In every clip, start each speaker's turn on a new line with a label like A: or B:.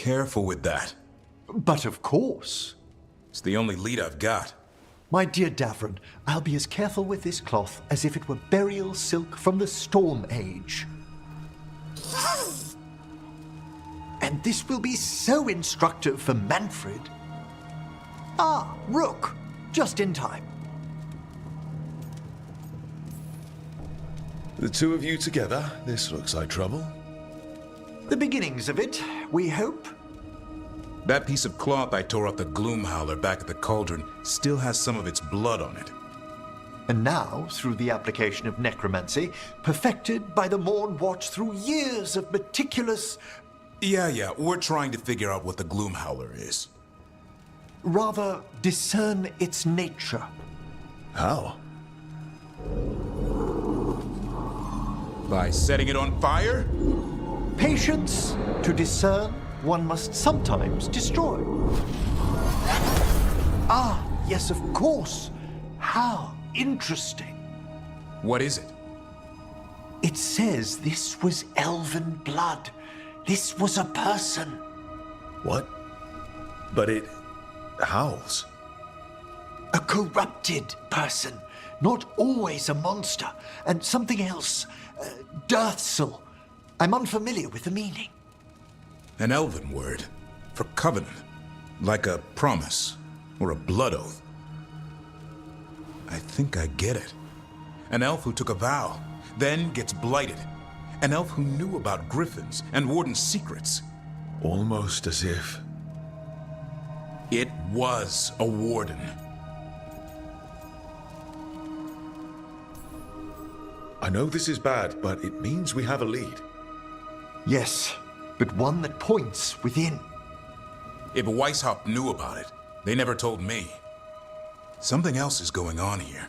A: Careful with that.
B: But of course.
A: It's the only lead I've got.
B: My dear Davron, I'll be as careful with this cloth as if it were burial silk from the Storm Age. And this will be so instructive for Manfred. Ah, Rook, just in time.
C: The two of you together, this looks like trouble.
B: The beginnings of it, we hope.
A: That piece of cloth I tore off the gloom howler back at the cauldron still has some of its blood on it.
B: And now, through the application of necromancy, perfected by the Morn Watch through years of meticulous...
A: Yeah, we're trying to figure out what the gloom howler is.
B: Rather, discern its nature.
C: How?
A: By setting it on fire?
B: Patience. To discern, one must sometimes destroy. Ah, yes, of course. How interesting.
A: What is it?
B: It says this was elven blood. This was a person.
C: What? But it howls.
B: A corrupted person. Not always a monster. And something else. Deathsel. I'm unfamiliar with the meaning.
A: An elven word for covenant, like a promise or a blood oath. I think I get it. An elf who took a vow, then gets blighted. An elf who knew about griffins and warden's secrets.
C: Almost as if...
A: It was a warden.
C: I know this is bad, but it means we have a lead.
B: Yes, but one that points within.
A: If Weishaupt knew about it, they never told me. Something else is going on here.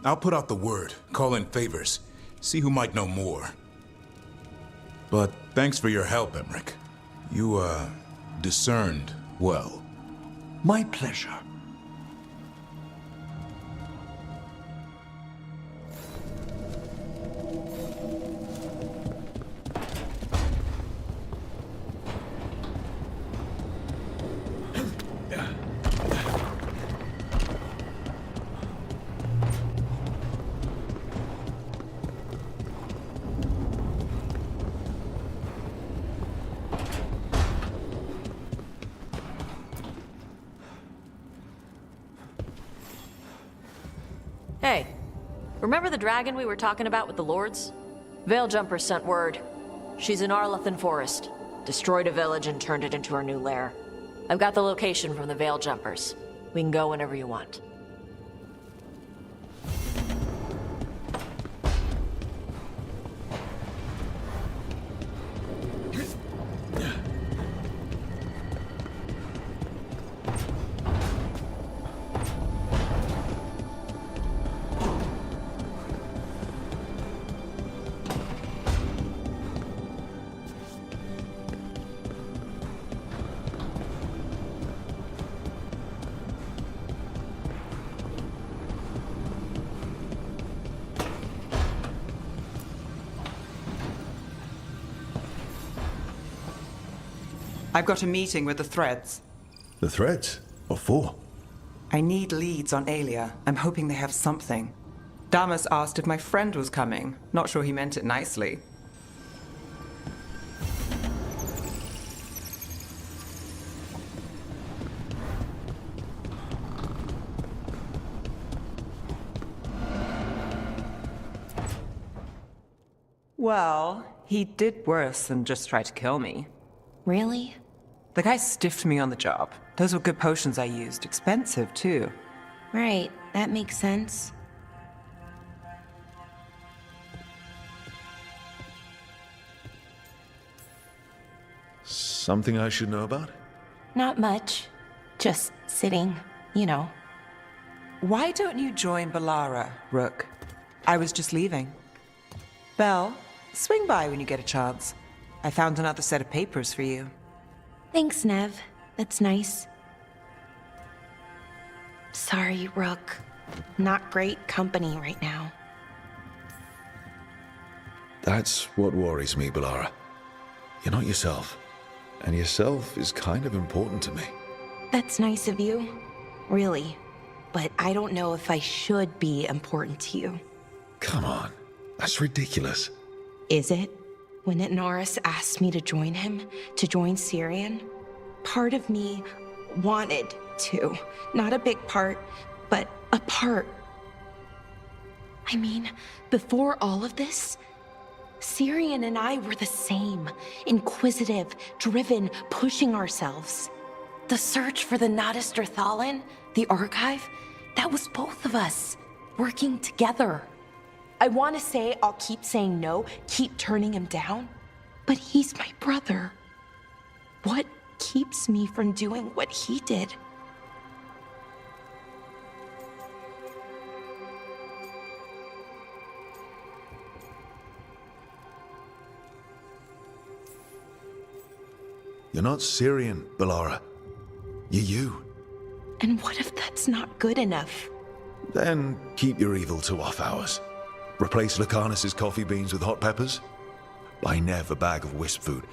A: I'll put out the word, call in favors, see who might know more. But thanks for your help, Emmerich. You, discerned well.
B: My pleasure.
D: Hey, remember the dragon we were talking about with the lords? Veiljumpers sent word. She's in Arlethan Forest. Destroyed a village and turned it into her new lair. I've got the location from the Veiljumpers. We can go whenever you want.
E: I've got a meeting with the Threads.
C: The Threads? What for?
E: I need leads on Aelia. I'm hoping they have something. Damas asked if my friend was coming. Not sure he meant it nicely. Well, he did worse than just try to kill me.
F: Really?
E: The guy stiffed me on the job. Those were good potions I used. Expensive, too.
F: Right, that makes sense.
C: Something I should know about?
F: Not much. Just sitting, you know.
E: Why don't you join Balara, Rook? I was just leaving. Belle, swing by when you get a chance. I found another set of papers for you.
F: Thanks, Nev. That's nice. Sorry, Rook. Not great company right now.
C: That's what worries me, Balara. You're not yourself. and yourself is kind of important to me.
F: That's nice of you. Really. But I don't know if I should be important to you.
C: Come on, that's ridiculous.
F: Is it? When Norris asked me to join him, to join Syrian, part of me wanted to. Not a big part, but a part. I mean, before all of this, Syrian and I were the same. Inquisitive, driven, pushing ourselves. The search for the Nadister Thalin, the archive, that was both of us, working together. I want to say I'll keep saying no, keep turning him down, but he's my brother. What keeps me from doing what he did?
C: You're not Syrian, Balara. You're you.
F: And what if that's not good enough?
C: Then keep your evil to off hours. Replace Lucanus's coffee beans with hot peppers. Buy Nev a bag of wisp food.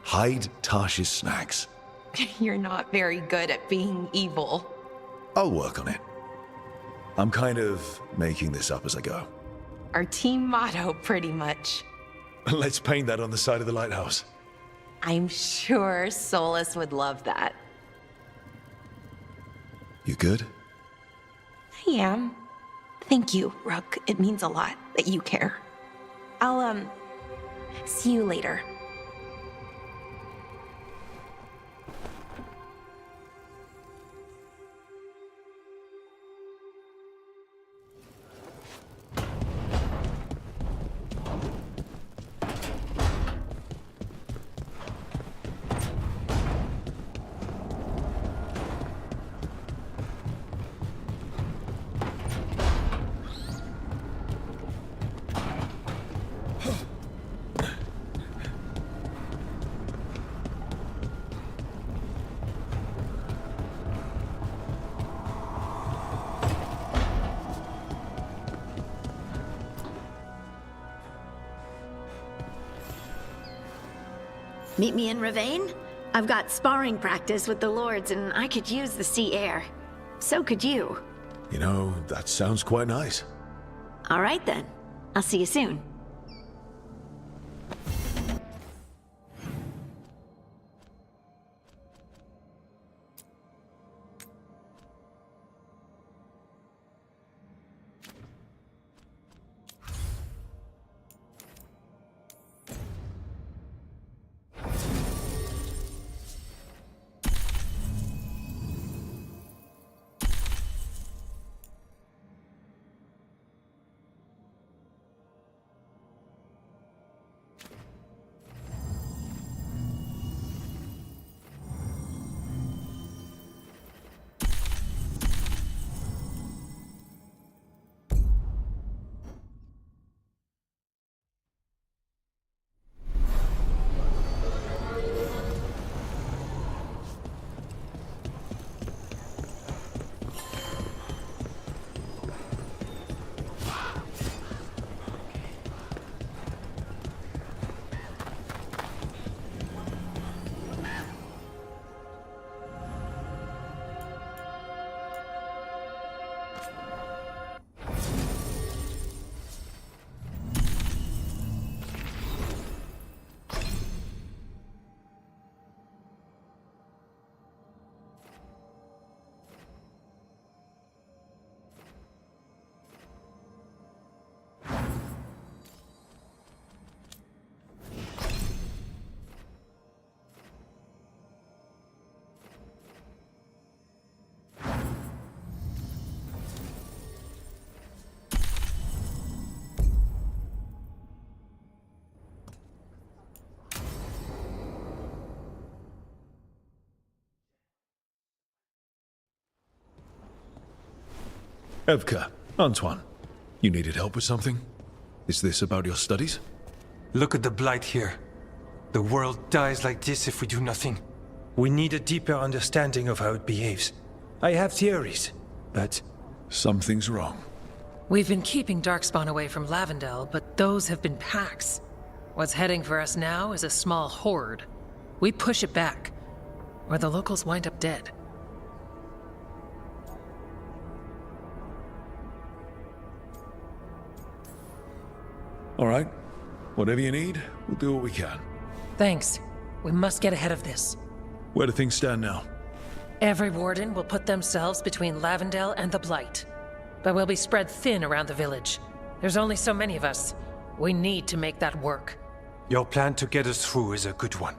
C: Hide Tarsh's snacks.
F: You're not very good at being evil.
C: I'll work on it. I'm kind of making this up as I go.
F: Our team motto, pretty much.
C: Let's paint that on the side of the lighthouse.
F: I'm sure Solus would love that.
C: You good?
F: I am. Thank you, Rook. It means a lot that you care. I'll, see you later.
G: Meet me in Ravane? I've got sparring practice with the lords and I could use the sea air. So could you.
C: You know, that sounds quite nice.
G: All right then. I'll see you soon.
C: Evka, Antoine, you needed help with something? Is this about your studies?
H: Look at the blight here. The world dies like this if we do nothing. We need a deeper understanding of how it behaves. I have theories, but...
C: Something's wrong.
I: We've been keeping Darkspawn away from Lavendel, but those have been packs. What's heading for us now is a small horde. We push it back, or the locals wind up dead.
C: All right. Whatever you need, we'll do what we can.
I: Thanks. We must get ahead of this.
C: Where do things stand now?
I: Every warden will put themselves between Lavendel and the Blight. But we'll be spread thin around the village. There's only so many of us. We need to make that work.
H: Your plan to get us through is a good one.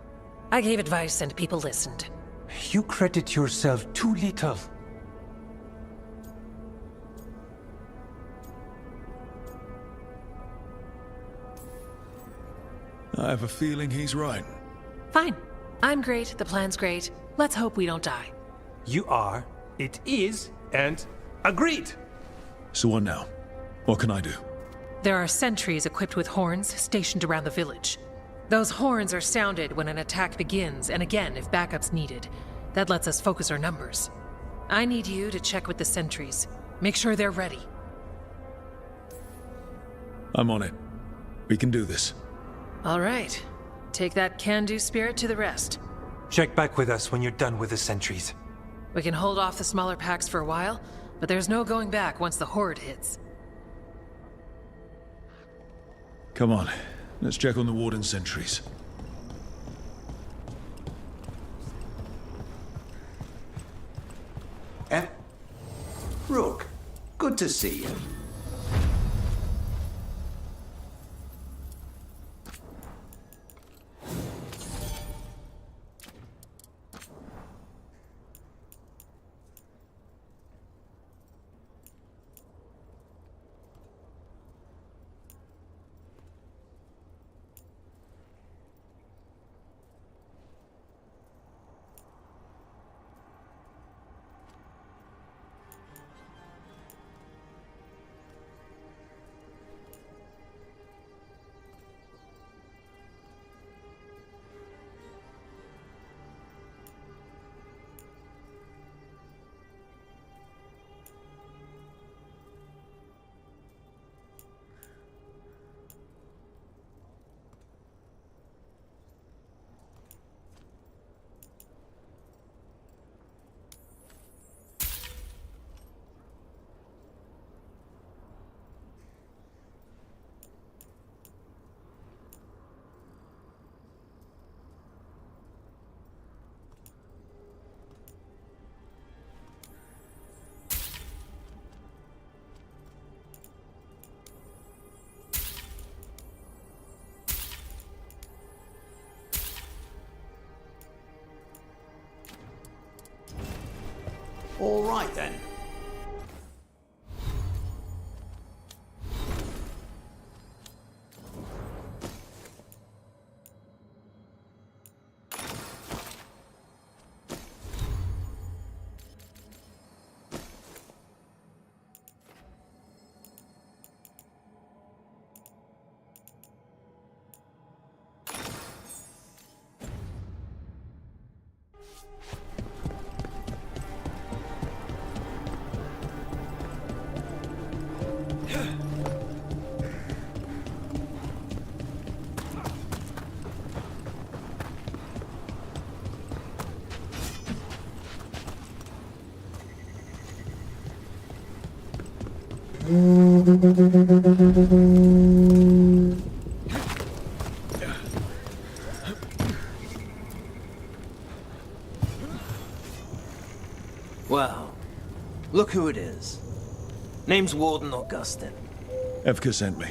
I: I gave advice and people listened.
H: You credit yourself too little.
C: I have a feeling he's right.
I: Fine. I'm great, the plan's great. Let's hope we don't die.
H: You are, it is, and agreed!
C: So what now? What can I do?
I: There are sentries equipped with horns stationed around the village. Those horns are sounded when an attack begins, and again if backup's needed. That lets us focus our numbers. I need you to check with the sentries. Make sure they're ready.
C: I'm on it. We can do this.
I: All right. Take that can-do spirit to the rest.
H: Check back with us when you're done with the sentries.
I: We can hold off the smaller packs for a while, but there's no going back once the horde hits.
C: Come on. Let's check on the warden sentries.
J: Rook, good to see you. All right then.
K: Wow. Look who it is. Name's Warden Augustin.
C: Evka sent me.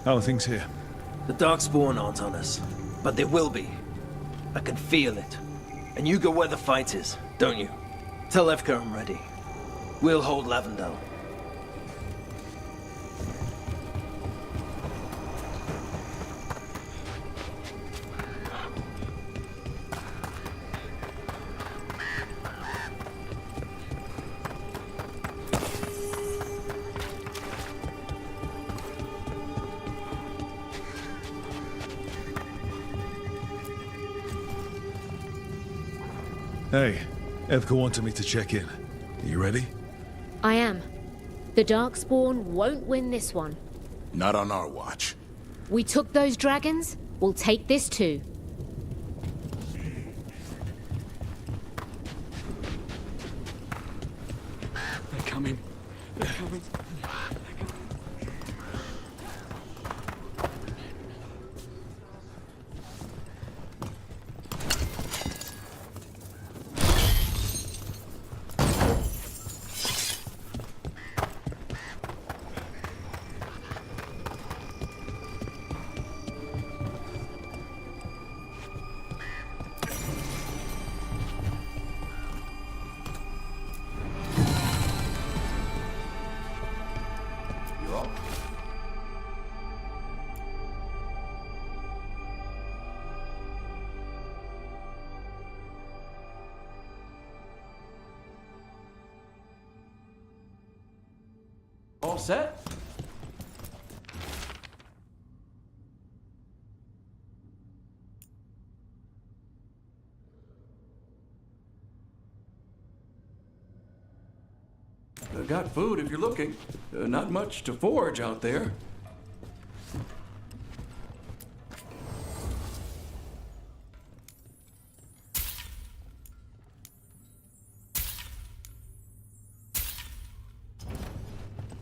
C: How are things here?
K: The Darkspawn aren't on us, but they will be. I can feel it. And you go where the fight is, don't you? Tell Evka I'm ready. We'll hold Lavendel.
C: Hey, Evka wanted me to check in. Are you ready?
L: I am. The Darkspawn won't win this one.
A: Not on our watch.
L: We took those dragons, we'll take this too.
J: All set? Got food if you're looking. Not much to forage out there.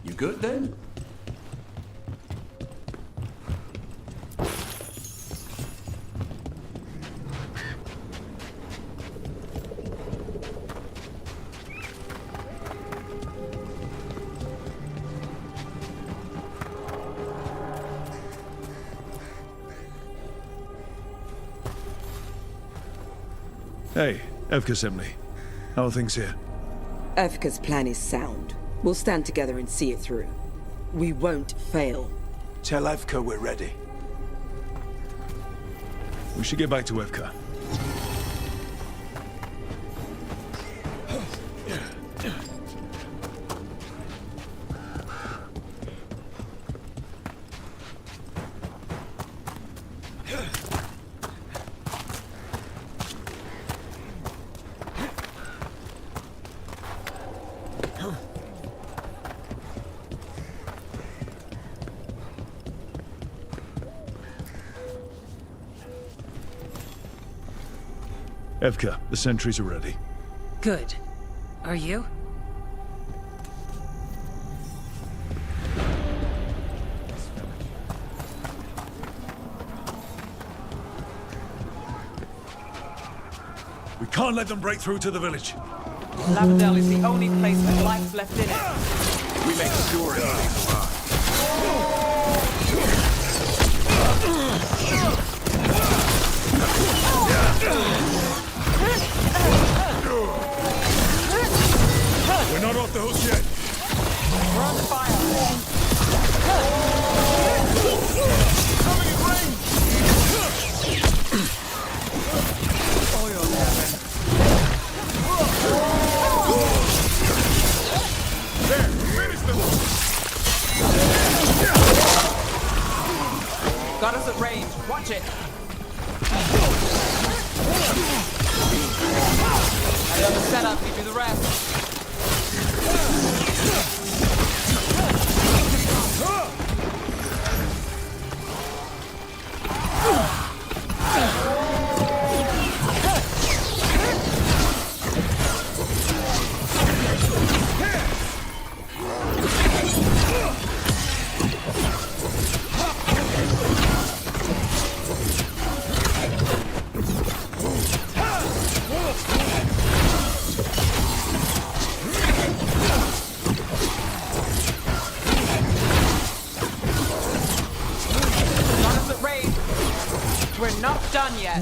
J: You good then?
C: Hey, Evka sent me. How are things here?
M: Evka's plan is sound. We'll stand together and see it through. We won't fail.
B: Tell Evka we're ready.
C: We should get back to Evka. Evka, the sentries are ready.
I: Good. Are you?
C: We can't let them break through to the village.
E: Lavendel is the only place with life left in it.
A: We make sure it stays alive.
C: We're not off the hook yet.
E: We're on fire.
C: Coming in range.
E: Oil heaven.
C: There, finish them.
E: Got us at range. Watch it. I know the setup, you do the rest. We're not done yet.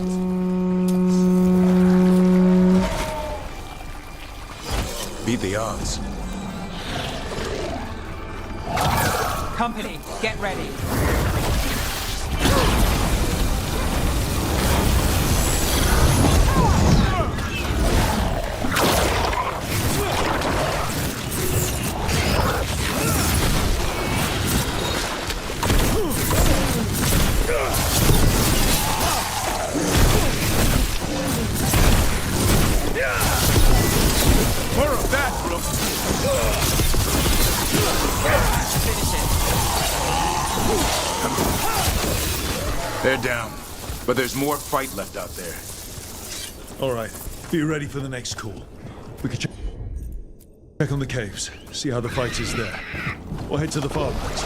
A: Beat the odds.
E: Company, get ready.
C: More of that, bro.
E: Finish it.
A: They're down, but there's more fight left out there.
C: All right, be ready for the next call. We can check on the caves, see how the fight is there. Or head to the farmlands.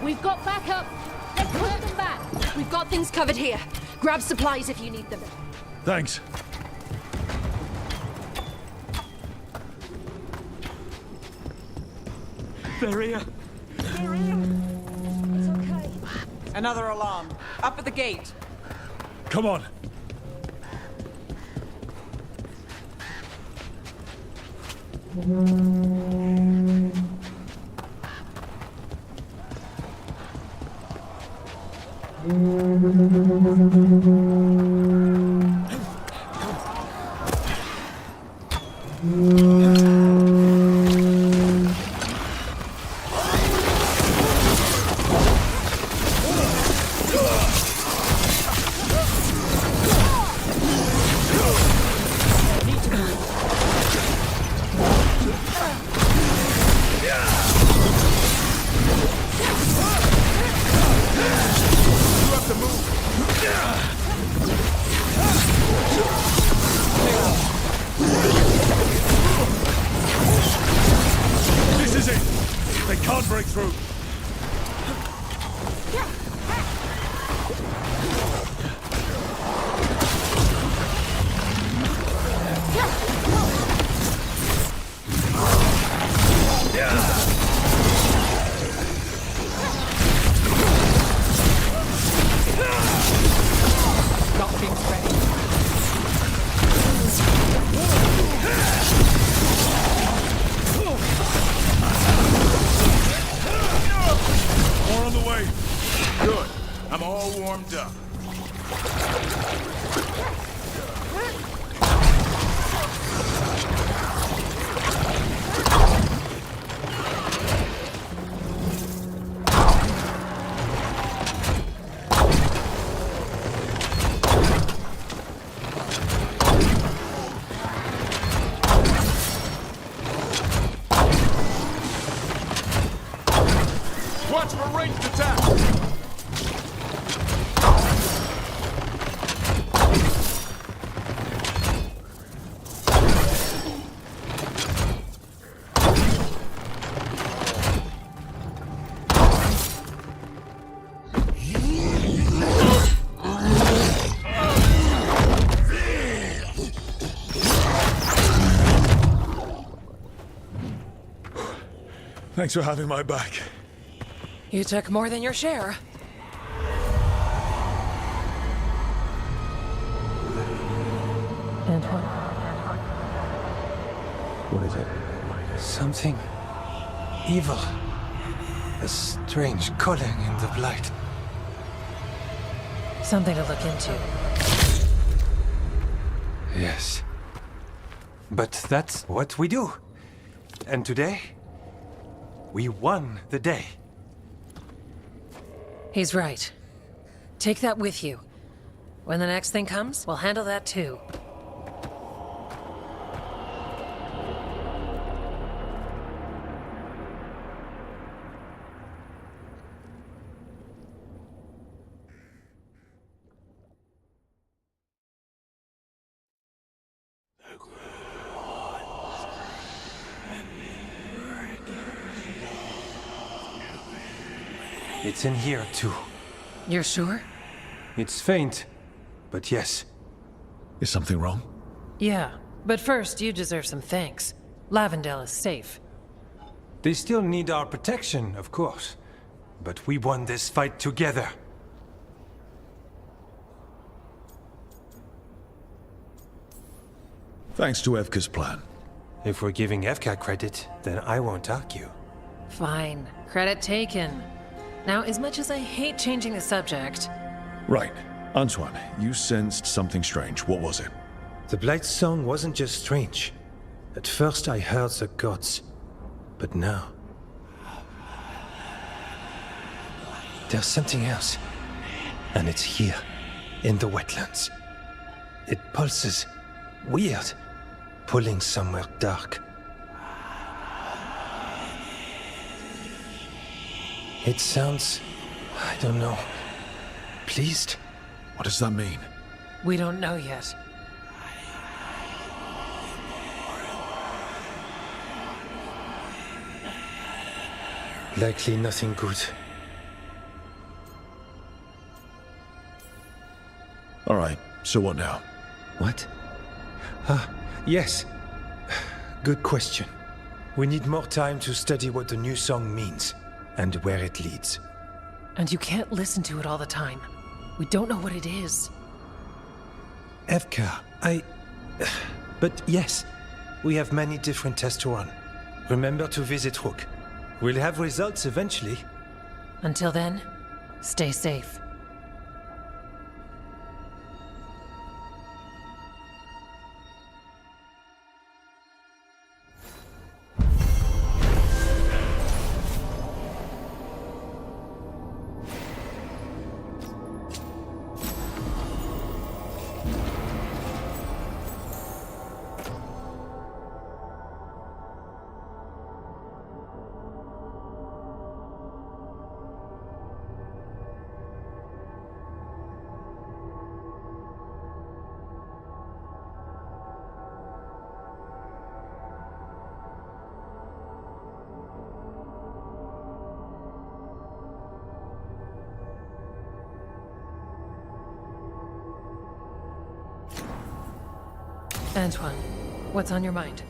L: We've got backup. Let's push them back. We've got things covered here. Grab supplies if you need them.
C: Thanks.
J: They're here.
L: It's okay.
E: Another alarm. Up at the gate.
C: Come on. This is it! They can't break through!
E: Nothing's ready.
C: More on the way.
A: Good. I'm all warmed up. Watch for ranged attack!
C: Thanks for having my back.
I: You took more than your share. Antoine.
C: What is it?
H: Something evil. A strange calling in the blight.
I: Something to look into.
H: Yes. But that's what we do. And today, we won the day.
I: He's right. Take that with you. When the next thing comes, we'll handle that too.
H: It's in here too.
I: You're sure?
H: It's faint, but yes.
C: Is something wrong?
I: Yeah, but first you deserve some thanks. Lavendale is safe.
H: They still need our protection, of course. But we won this fight together.
C: Thanks to Evka's plan.
H: If we're giving Evka credit, then I won't argue.
I: Fine. Credit taken. Now, as much as I hate changing the subject...
C: Right. Antoine, you sensed something strange. What was it?
H: The Blight's song wasn't just strange. At first I heard the gods. But now... there's something else. And it's here, in the wetlands. It pulses. Weird. Pulling somewhere dark. It sounds... I don't know... pleased?
C: What does that mean?
I: We don't know yet.
H: Likely nothing good.
C: All right, so what now?
H: What? Yes. Good question. We need more time to study what the new song means and where it leads.
I: And you can't listen to it all the time. We don't know what it is.
H: Evka, But yes, we have many different tests to run. Remember to visit Rook. We'll have results eventually.
I: Until then, stay safe. Antoine, what's on your mind?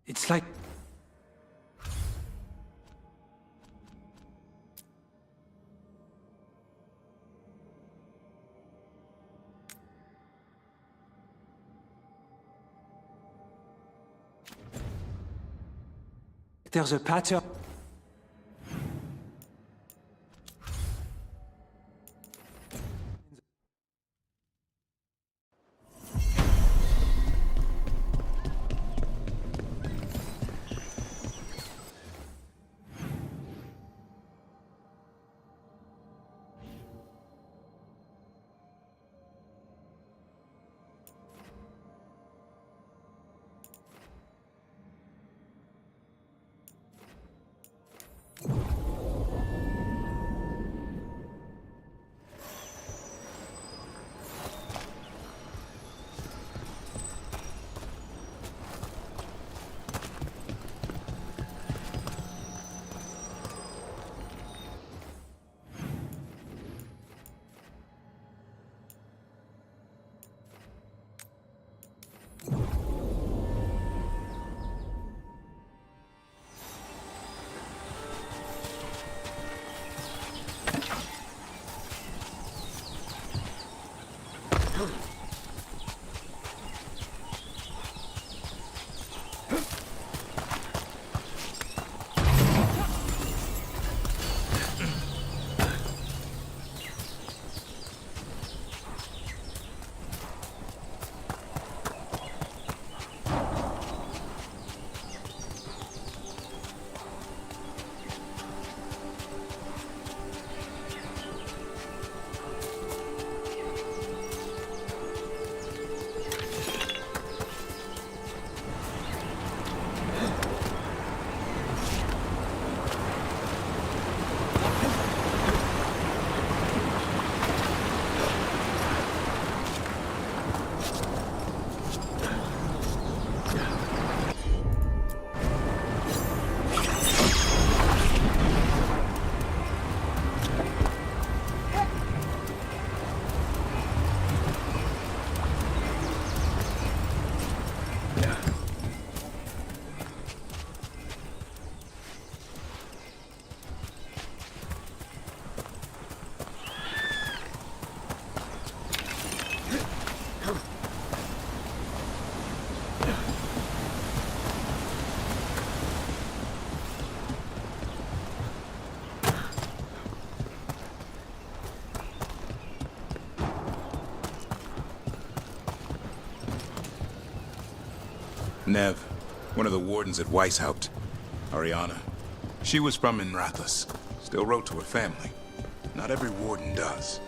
H: It's like... There's a pattern.
A: Nev, one of the wardens at Weishaupt. Ariana. She was from Inrathus. Still wrote to her family. Not every warden does.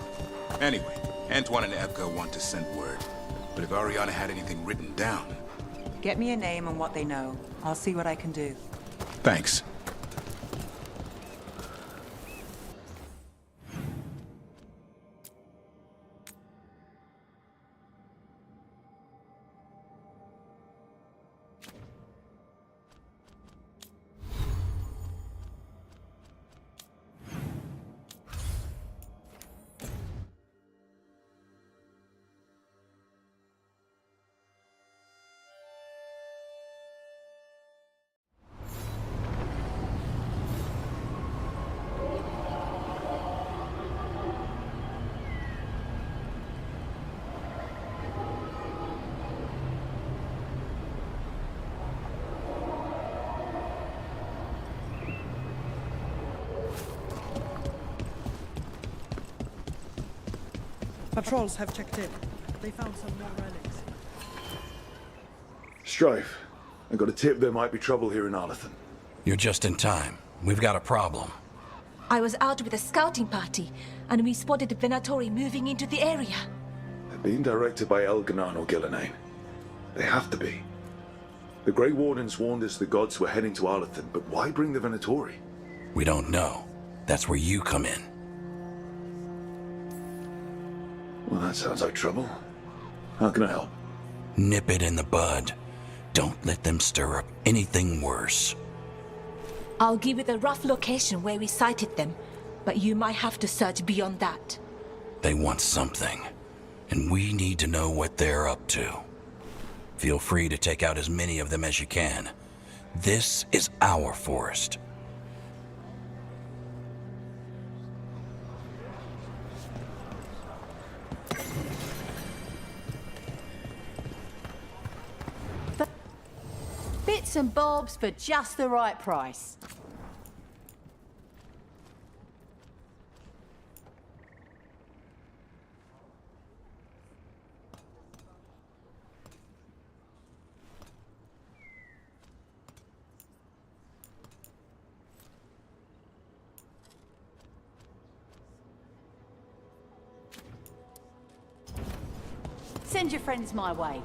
A: Anyway, Antoine and Evka want to send word. But if Ariana had anything written down...
E: Get me a name and what they know. I'll see what I can do.
A: Thanks.
N: Patrols have checked in. They found some more relics.
C: Strife, I got a tip there might be trouble here in Arlathan.
O: You're just in time. We've got a problem.
P: I was out with a scouting party, and we spotted the Venatori moving into the area.
C: They're being directed by Elganan or Gillenane. They have to be. The Grey Wardens warned us the gods were heading to Arlathan, but why bring the Venatori?
O: We don't know. That's where you come in.
C: Well, that sounds like trouble. How can I help?
O: Nip it in the bud. Don't let them stir up anything worse.
P: I'll give you the rough location where we sighted them, but you might have to search beyond that.
O: They want something, and we need to know what they're up to. Feel free to take out as many of them as you can. This is our forest.
L: Bits and bobs for just the right price. Send your friends my way.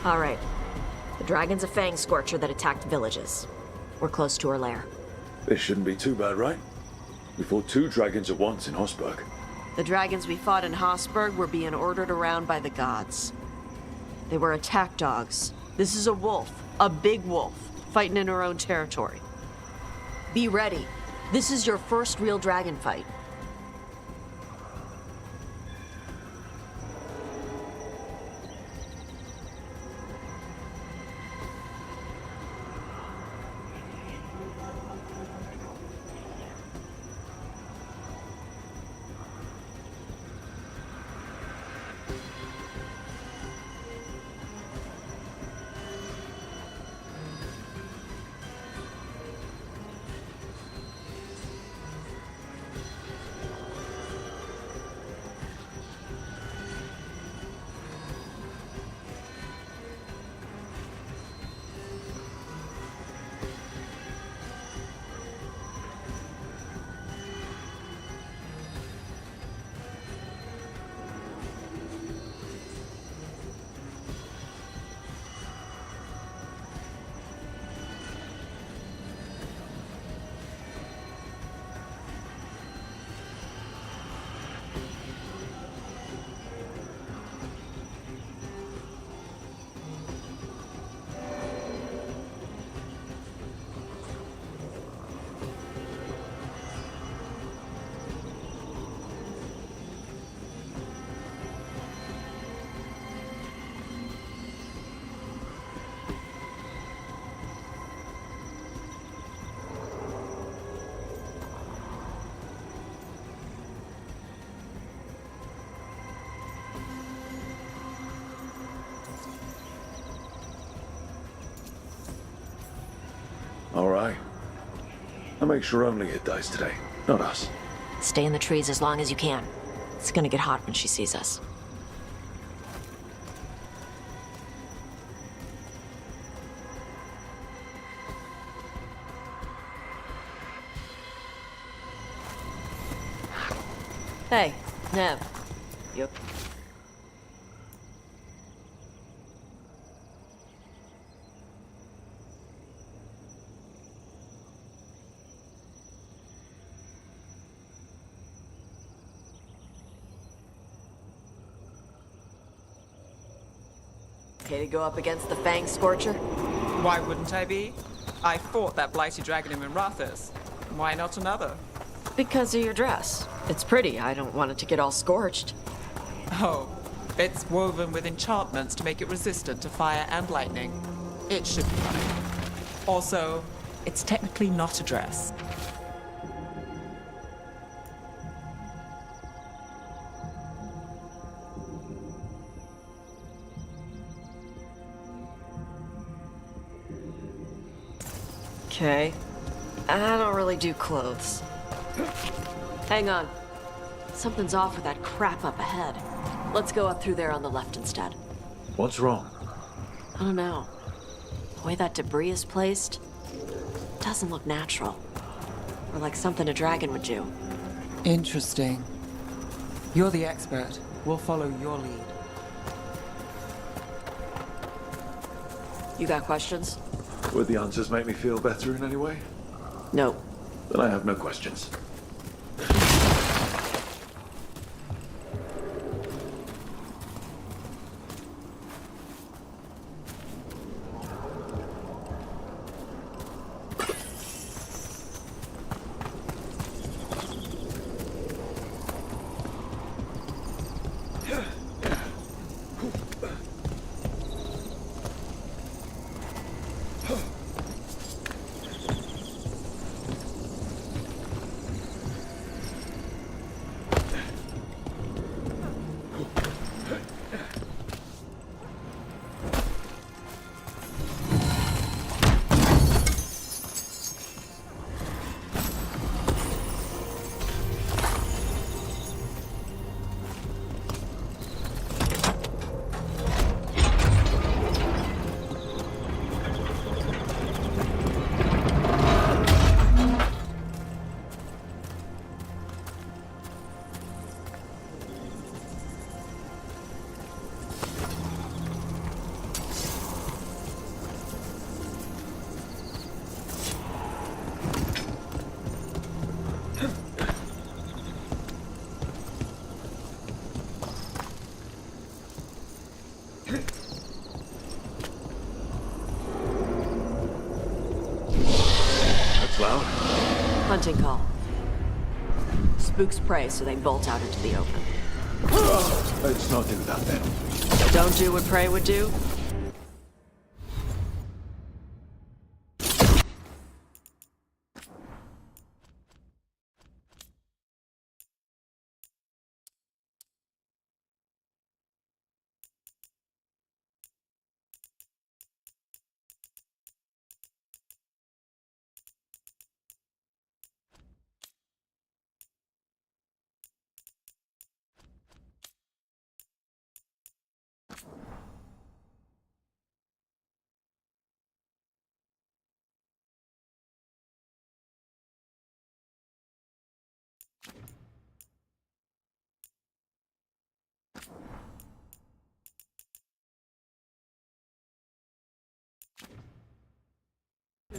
D: All right. The dragon's a fang scorcher that attacked villages. We're close to her lair.
C: This shouldn't be too bad, right? We fought 2 dragons at once in Hosberg.
D: The dragons we fought in Hosberg were being ordered around by the gods. They were attack dogs. This is a wolf, a big wolf, fighting in her own territory. Be ready. This is your first real dragon fight.
C: All right. I'll make sure only it dies today, not us.
D: Stay in the trees as long as you can. It's gonna get hot when she sees us. Hey, Nev. You... Okay to go up against the Fang Scorcher?
E: Why wouldn't I be? I fought that blighty dragon in Minrathous. Why not another?
D: Because of your dress. It's pretty. I don't want it to get all scorched.
E: Oh, it's woven with enchantments to make it resistant to fire and lightning. It should be fine. Also, it's technically not a dress.
D: Okay. I don't really do clothes. Hang on. Something's off with that crap up ahead. Let's go up through there on the left instead.
C: What's wrong?
D: I don't know. The way that debris is placed doesn't look natural. Or like something a dragon would do.
E: Interesting. You're the expert. We'll follow your lead.
D: You got questions?
C: Would the answers make me feel better in any way?
D: No.
C: Then I have no questions.
D: Loud? Hunting call. Spooks prey, so they bolt out into the open.
C: Let's not do that then.
D: Don't do what prey would do?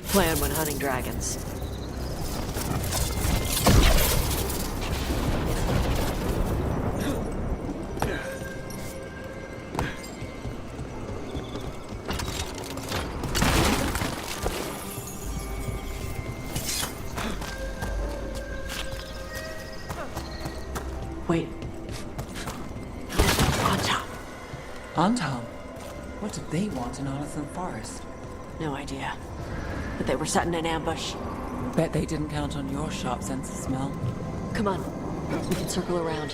D: Plan when hunting dragons. Wait.
E: Antom? What did they want in Arlington Forest?
D: No idea. But they were setting an ambush.
E: Bet they didn't count on your sharp sense of smell.
D: Come on. We can circle around.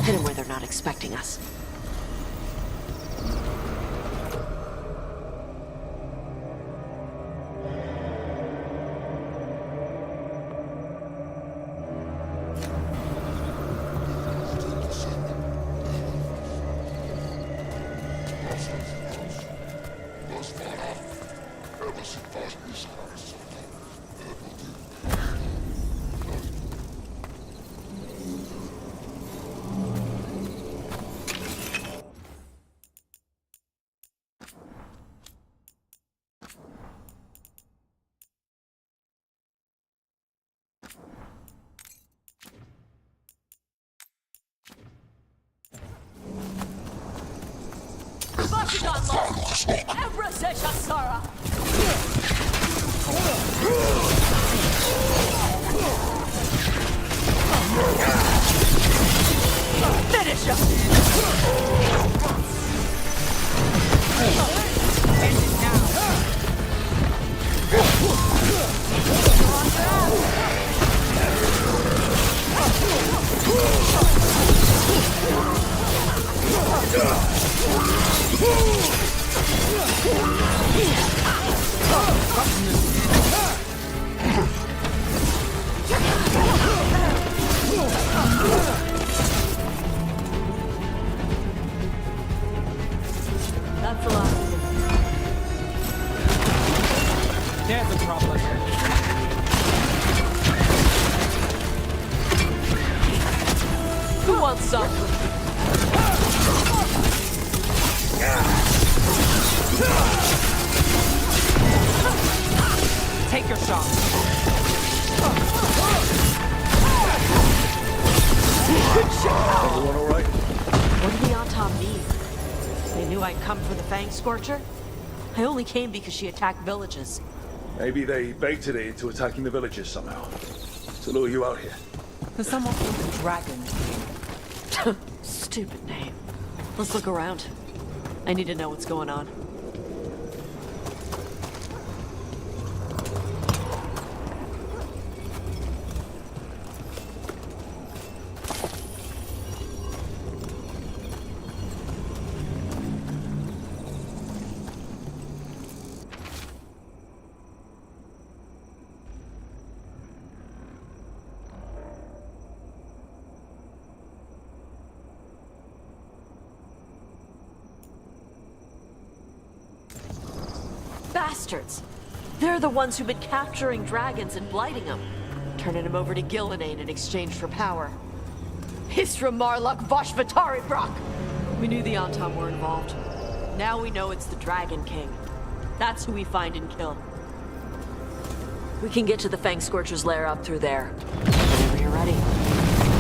D: Hit them where they're not expecting us.
Q: Finish him!
D: That's a lot.
Q: There's a problem.
D: Who wants some?
Q: Take your shot.
C: Everyone all right?
D: What did the Autom mean? They knew I'd come for the Fang Scorcher? I only came because she attacked villages.
C: Maybe they baited it into attacking the villagers somehow. To lure you out here.
E: There's someone called the Dragon King.
D: Stupid name. Let's look around. I need to know what's going on. Bastards! They're the ones who've been capturing dragons and blighting them, turning them over to Gillenane in exchange for power. Hisra Marluk Voshvatari Brock! We knew the Autom were involved. Now we know it's the Dragon King. That's who we find and kill. We can get to the Fang Scorcher's lair up through there. Whenever you're ready.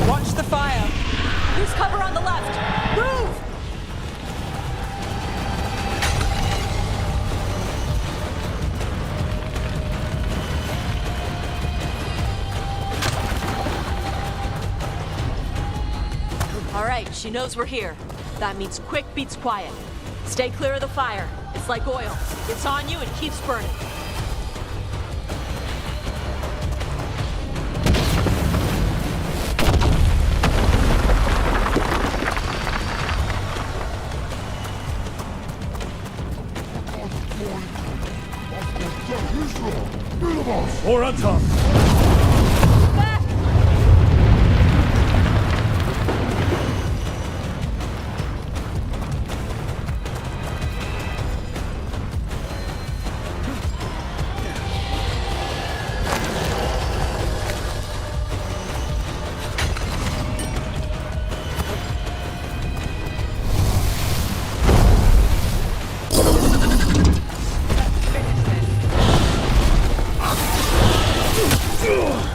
E: Watch the fire!
D: Use cover on the left! Move! All right, she knows we're here. That means quick beats quiet. Stay clear of the fire. It's like oil. It's on you and keeps burning.
C: More on top!
Q: Ugh!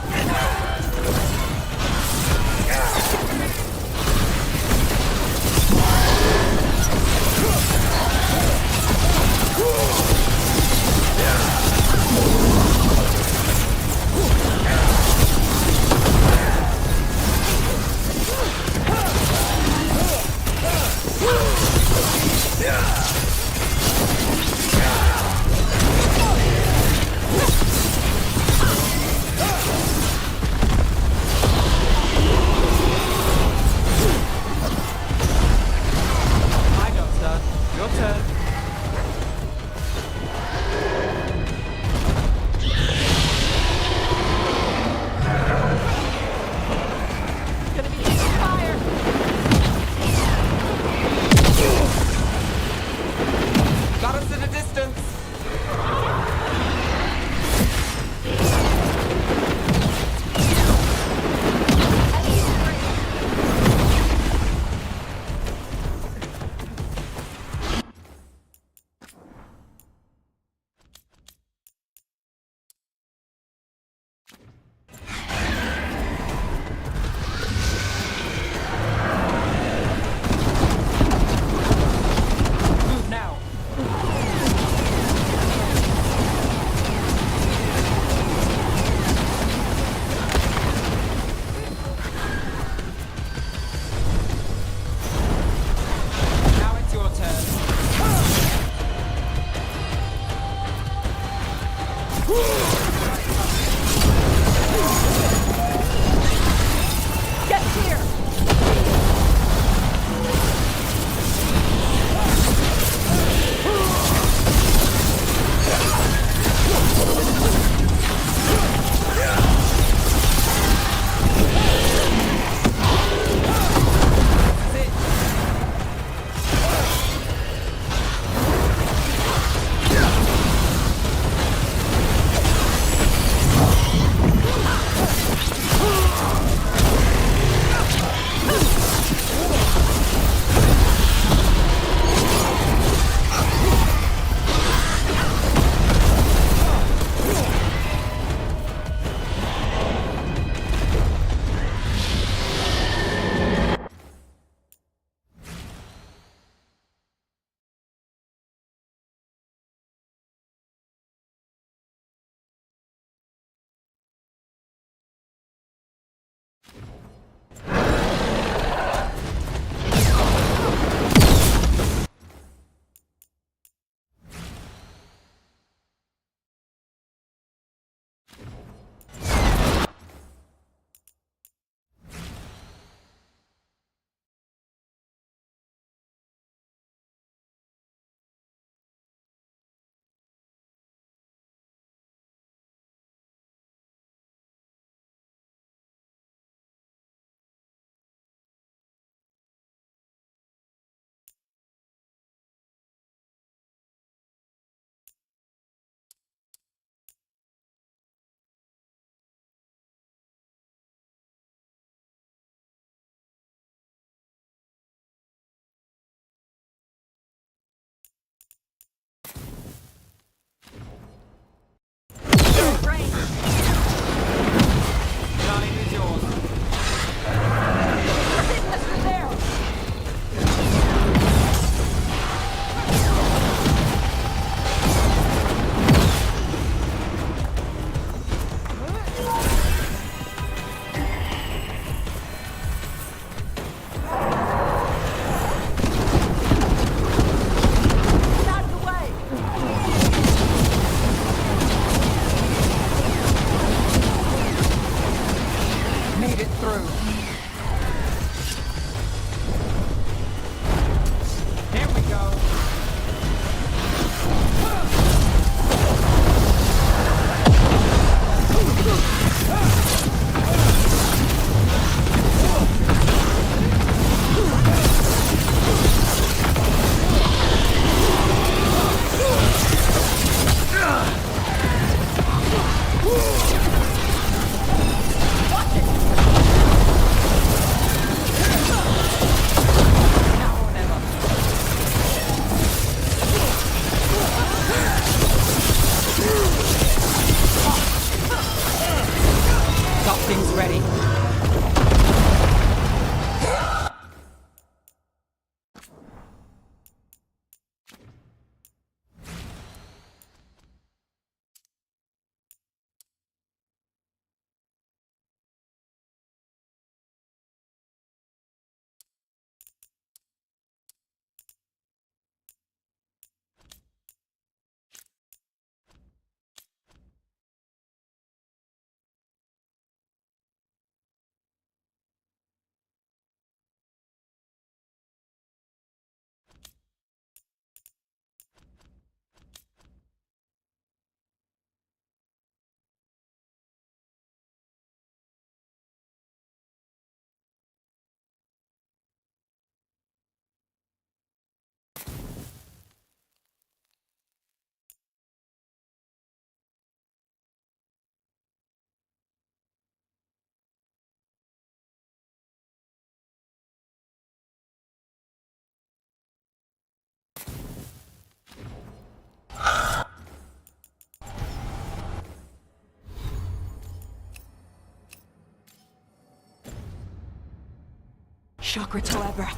D: Chakra Toebra.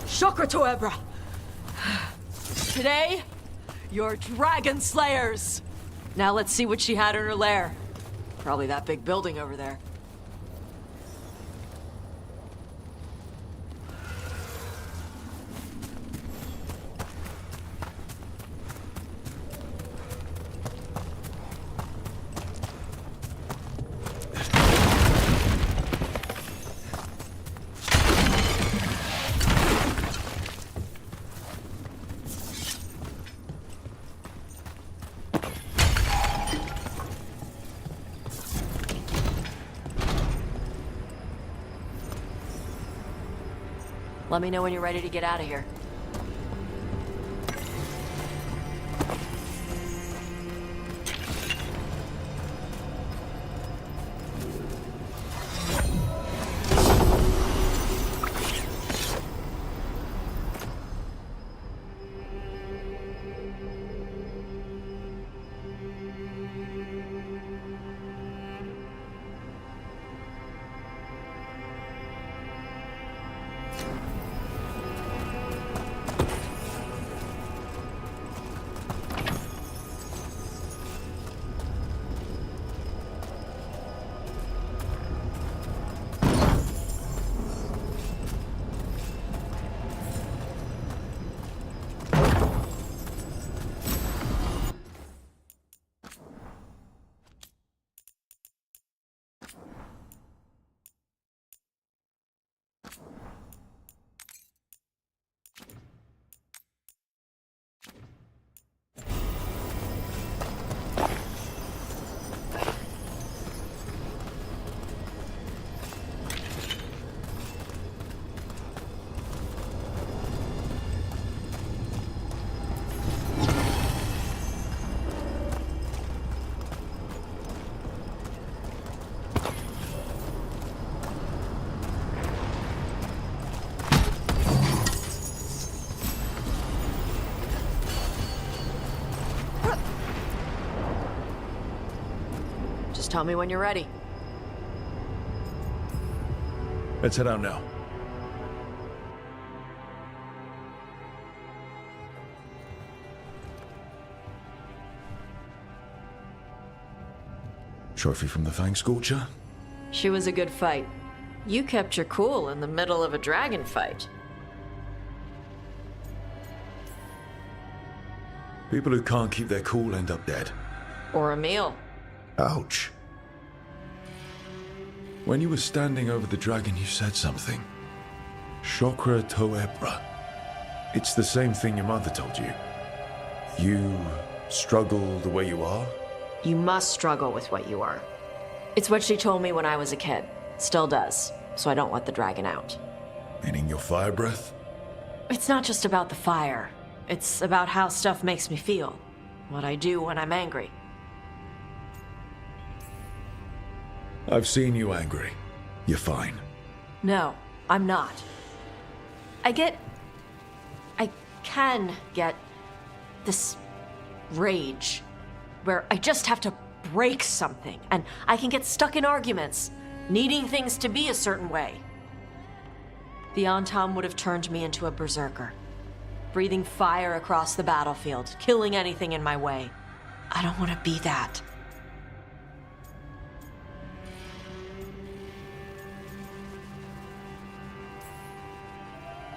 D: Chakra Toebra. Today, you're dragon slayers. Now let's see what she had in her lair. Probably that big building over there. Let me know when you're ready to get out of here. Tell me when you're ready.
C: Let's head out now. Trophy from the Fang Scorcher?
D: She was a good fight. You kept your cool in the middle of a dragon fight.
C: People who can't keep their cool end up dead.
D: Or a meal.
C: Ouch. When you were standing over the dragon, you said something. Chakra Toebra. It's the same thing your mother told you. You struggle the way you are?
D: You must struggle with what you are. It's what she told me when I was a kid. Still does, so I don't let the dragon out.
C: Meaning your fire breath?
D: It's not just about the fire. It's about how stuff makes me feel. What I do when I'm angry.
C: I've seen you angry. You're fine.
D: No, I'm not. I can get this rage where I just have to break something, and I can get stuck in arguments, needing things to be a certain way. The Antam would have turned me into a berserker, breathing fire across the battlefield, killing anything in my way. I don't want to be that.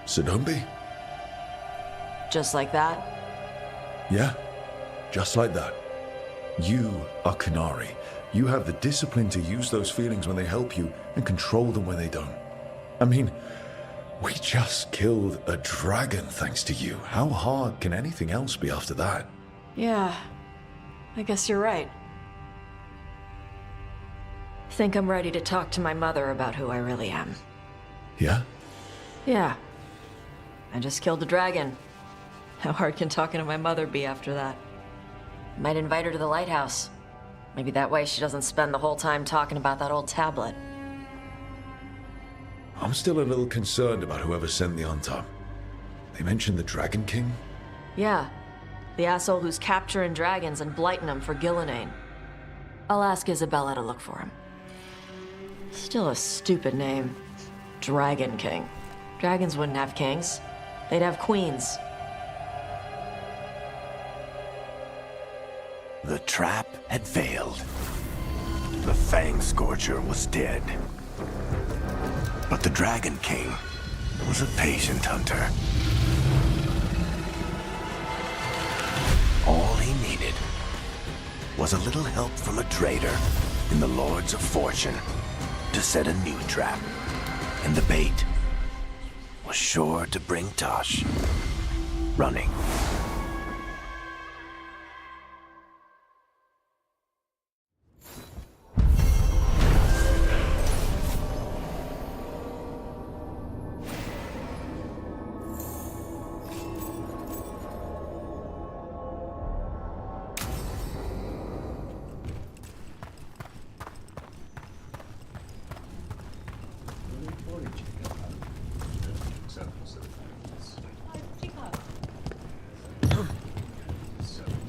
C: So don't be.
D: Just like that?
C: Yeah, just like that. You are Kanari. You have the discipline to use those feelings when they help you and control them when they don't. I mean, we just killed a dragon thanks to you. How hard can anything else be after that?
D: Yeah, I guess you're right. Think I'm ready to talk to my mother about who I really am.
C: Yeah?
D: Yeah. I just killed a dragon. How hard can talking to my mother be after that? Might invite her to the lighthouse. Maybe that way she doesn't spend the whole time talking about that old tablet.
C: I'm still a little concerned about whoever sent the Antam. They mentioned the Dragon King?
D: Yeah. The asshole who's capturing dragons and blighting them for Gillinane. I'll ask Isabella to look for him. Still a stupid name. Dragon King. Dragons wouldn't have kings. They'd have queens.
R: The trap had failed. The Fang Scorcher was dead. But the Dragon King was a patient hunter. All he needed was a little help from a trader in the Lords of Fortune to set a new trap. And the bait was sure to bring Tosh running.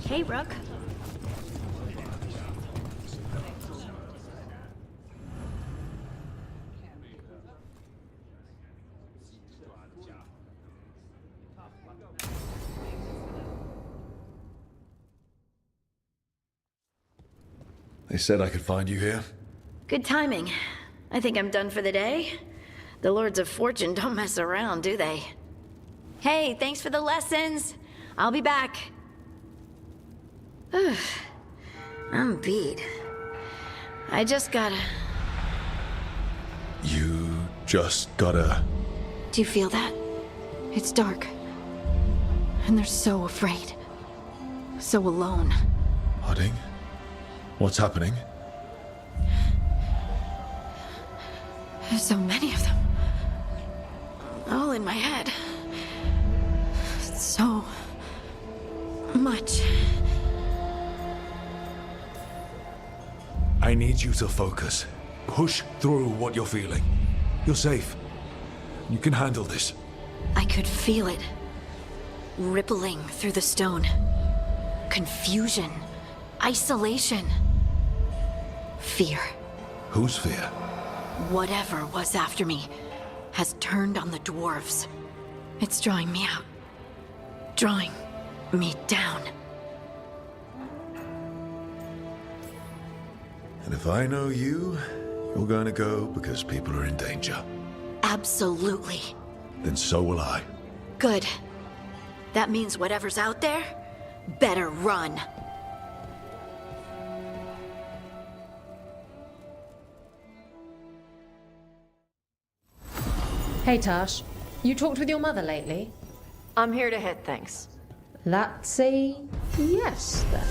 G: Hey, Rook.
C: They said I could find you here.
G: Good timing. I think I'm done for the day. The Lords of Fortune don't mess around, do they? Hey, thanks for the lessons. I'll be back. I'm beat. I just gotta...
C: You just gotta...
G: Do you feel that? It's dark. And they're so afraid. So alone.
C: Harding? What's happening?
G: There's so many of them. All in my head. So... much.
C: I need you to focus. Push through what you're feeling. You're safe. You can handle this.
G: I could feel it. Rippling through the stone. Confusion. Isolation. Fear.
C: Whose fear?
G: Whatever was after me has turned on the dwarves. It's drawing me out. Drawing me down.
C: And if I know you, you're going to go because people are in danger.
G: Absolutely.
C: Then so will I.
G: Good. That means whatever's out there better run.
I: Hey, Tosh. You talked with your mother lately?
D: I'm here to hit things.
I: That's a yes, then.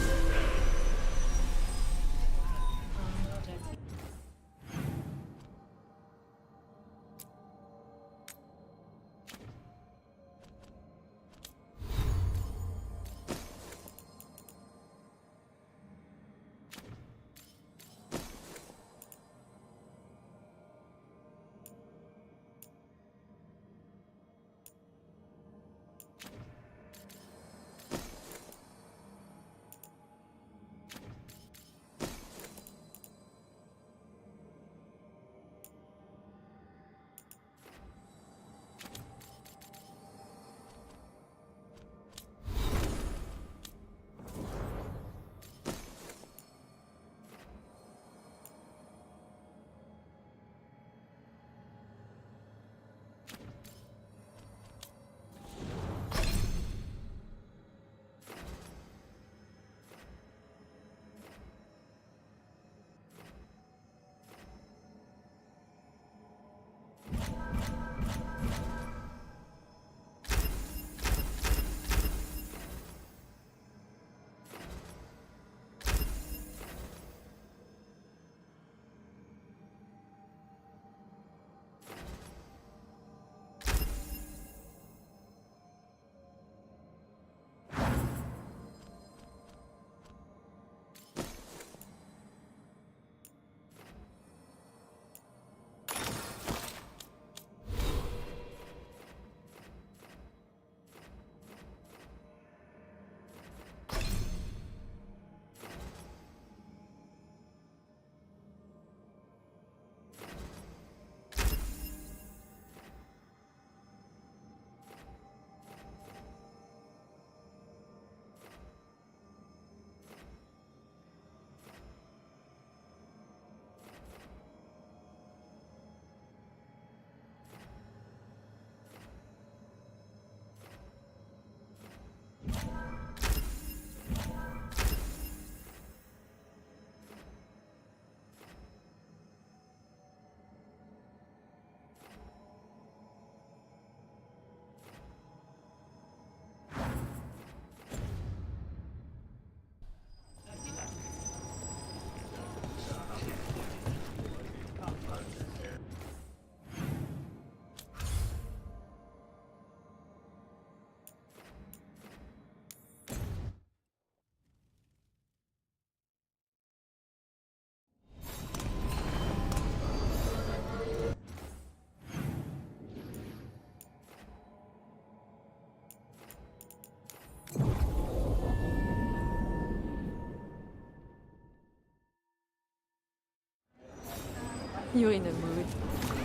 L: You're in a mood.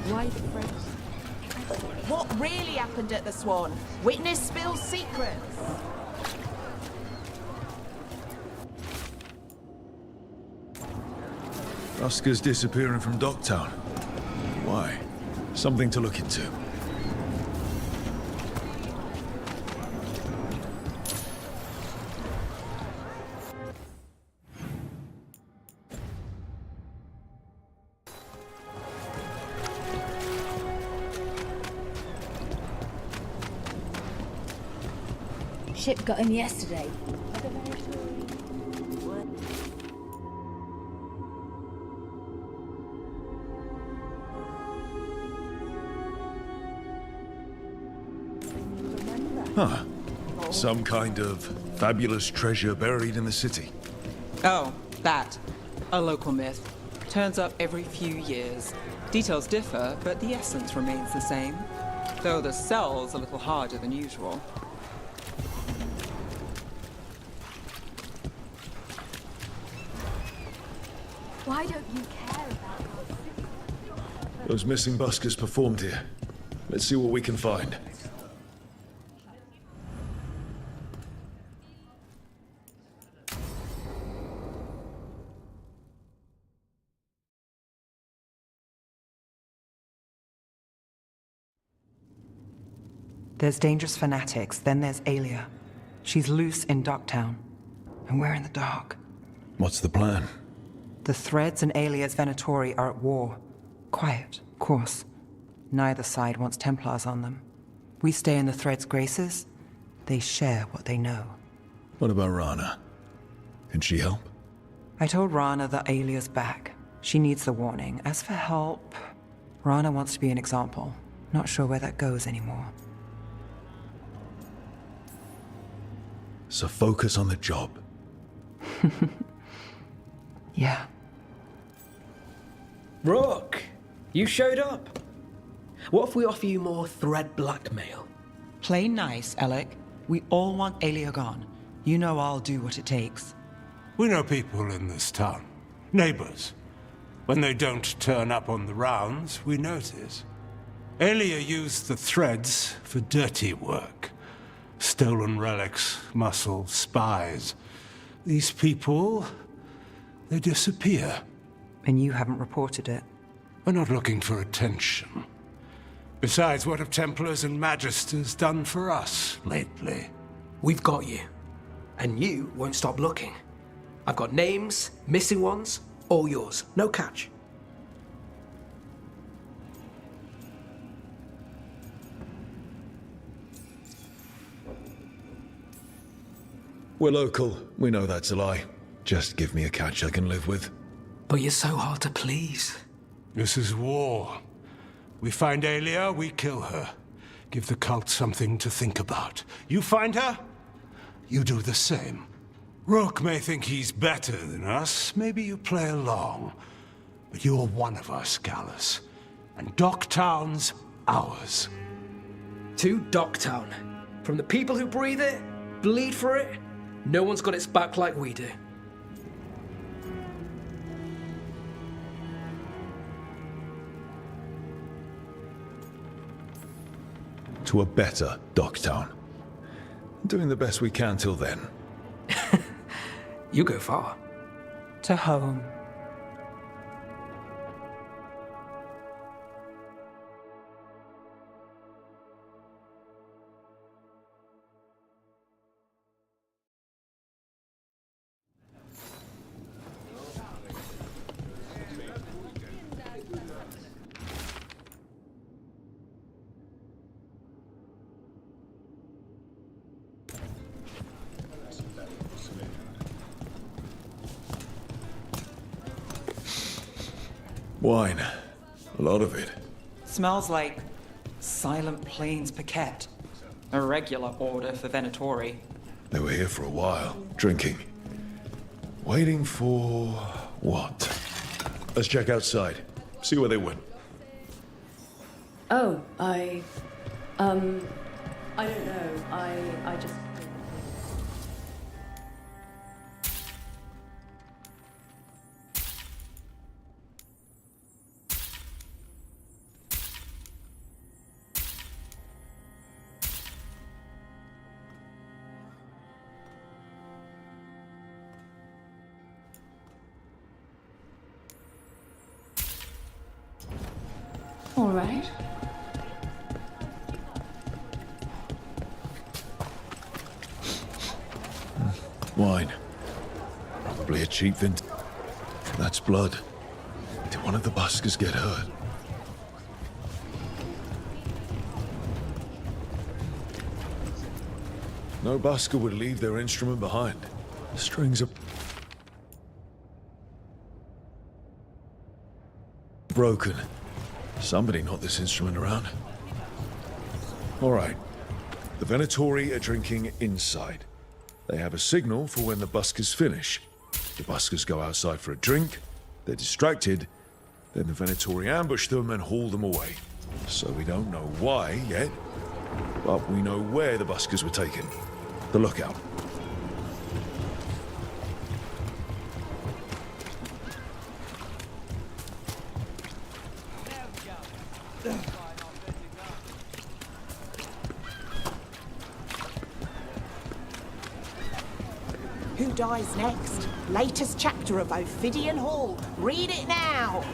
L: Why the French?
Q: What really happened at the Swan? Witness spills secrets.
C: Oscar's disappearing from Docktown. Why? Something to look into.
L: Ship got him yesterday.
C: Huh. Some kind of fabulous treasure buried in the city.
E: Oh, that. A local myth. Turns up every few years. Details differ, but the essence remains the same. Though the sell's a little harder than usual.
L: Why don't you care about
C: Those missing buskers performed here. Let's see what we can find.
E: There's dangerous fanatics, then there's Alia. She's loose in Docktown, and we're in the dark.
C: What's the plan?
E: The Threads and Alia's Venatori are at war. Quiet, of course. Neither side wants Templars on them. We stay in the Threads' graces. They share what they know.
C: What about Rana? Can she help?
E: I told Rana that Alia's back. She needs the warning. As for help, Rana wants to be an example. Not sure where that goes anymore.
C: So focus on the job.
E: Yeah.
K: Rook, you showed up. What if we offer you more thread blackmail?
E: Play nice, Alec. We all want Alia gone. You know I'll do what it takes.
S: We know people in this town. Neighbors. When they don't turn up on the rounds, we notice. Alia used the Threads for dirty work. Stolen relics, muscle, spies. These people, they disappear.
E: And you haven't reported it.
S: We're not looking for attention. Besides, what have Templars and Magisters done for us lately?
K: We've got you. And you won't stop looking. I've got names, missing ones, all yours. No catch.
C: We're local. We know that's a lie. Just give me a catch I can live with.
K: But you're so hard to please.
S: This is war. We find Alia, we kill her. Give the cult something to think about. You find her, you do the same. Rook may think he's better than us. Maybe you play along. But you're one of us, Gallus. And Docktown's ours.
K: To Docktown. From the people who breathe it, bleed for it, no one's got its back like we do.
C: To a better Docktown. Doing the best we can till then.
K: You go far.
E: To home.
C: Wine. A lot of it.
E: Smells like Silent Plains Paquette. A regular order for Venatori.
C: They were here for a while, drinking. Waiting for what? Let's check outside. See where they went.
D: Oh, I don't know. I just...
L: All right.
C: Wine. Probably a cheap vintage. That's blood. Did one of the buskers get hurt? No busker would leave their instrument behind. Strings are broken. Somebody knocked this instrument around. All right. The Venatori are drinking inside. They have a signal for when the buskers finish. The buskers go outside for a drink, they're distracted, then the Venatori ambush them and haul them away. So we don't know why yet, but we know where the buskers were taken. The lookout.
Q: Who dies next? Latest chapter of Ophidian Hall. Read it now.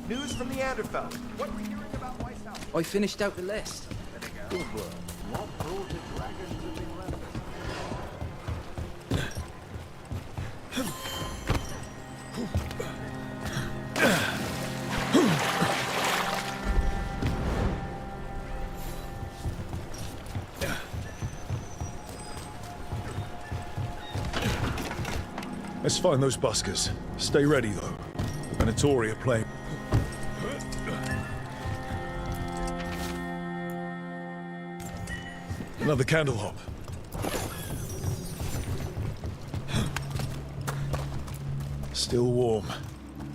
T: News from the Anderfell. What were you hearing about White House?
U: I finished out the list.
T: Good work. What brought the dragons in England?
C: Let's find those buskers. Stay ready, though. The Venatori are playing. Another candle hop. Still warm.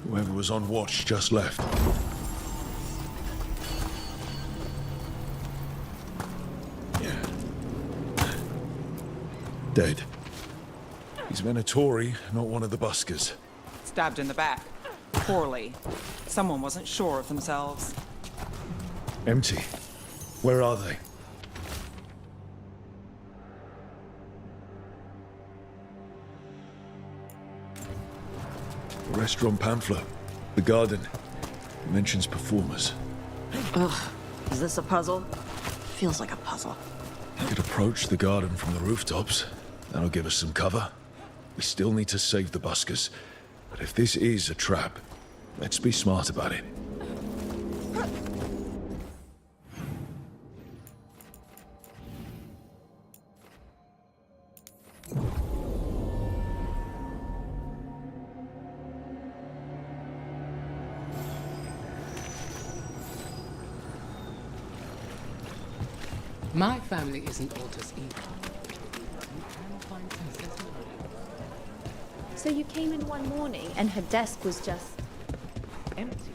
C: Whoever was on watch just left. Dead. He's Venatori, not one of the buskers.
E: Stabbed in the back. Poorly. Someone wasn't sure of themselves.
C: Empty. Where are they? The restaurant pamphlet. The garden. It mentions performers.
D: Ugh. Is this a puzzle? Feels like a puzzle.
C: We could approach the garden from the rooftops. That'll give us some cover. We still need to save the buskers. But if this is a trap, let's be smart about it.
V: My family isn't Altus either.
W: So you came in one morning and her desk was just empty.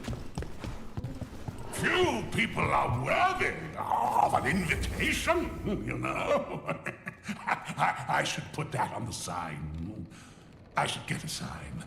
X: Few people are worthy of an invitation, you know. I should put that on the sign. I should get a sign.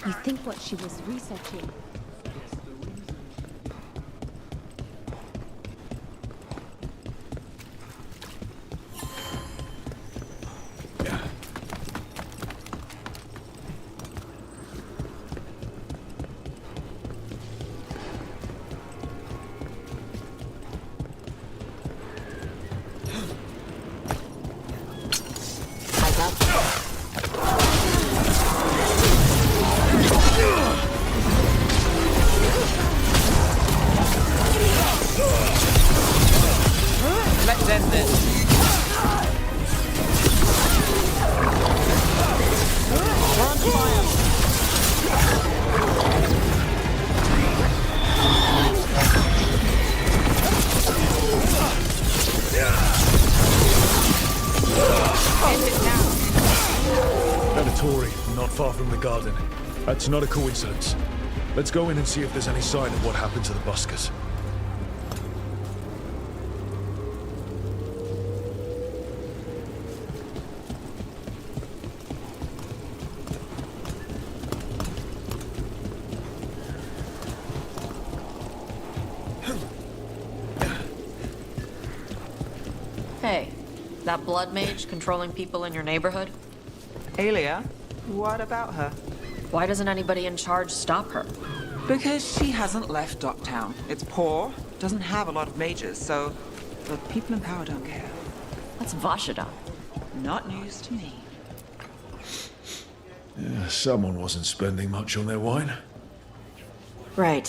W: You think what she was researching?
E: Let's end this. We're on fire. End it now.
C: Veilguard, not far from the garden. That's not a coincidence. Let's go in and see if there's any sign of what happened to the buskers.
D: Hey, that blood mage controlling people in your neighborhood?
E: Aelia? What about her?
D: Why doesn't anybody in charge stop her?
E: Because she hasn't left Docktown. It's poor, doesn't have a lot of mages, so the people in power don't care.
D: That's Vashida.
E: Not news to me.
C: Yeah, someone wasn't spending much on their wine.
D: Right.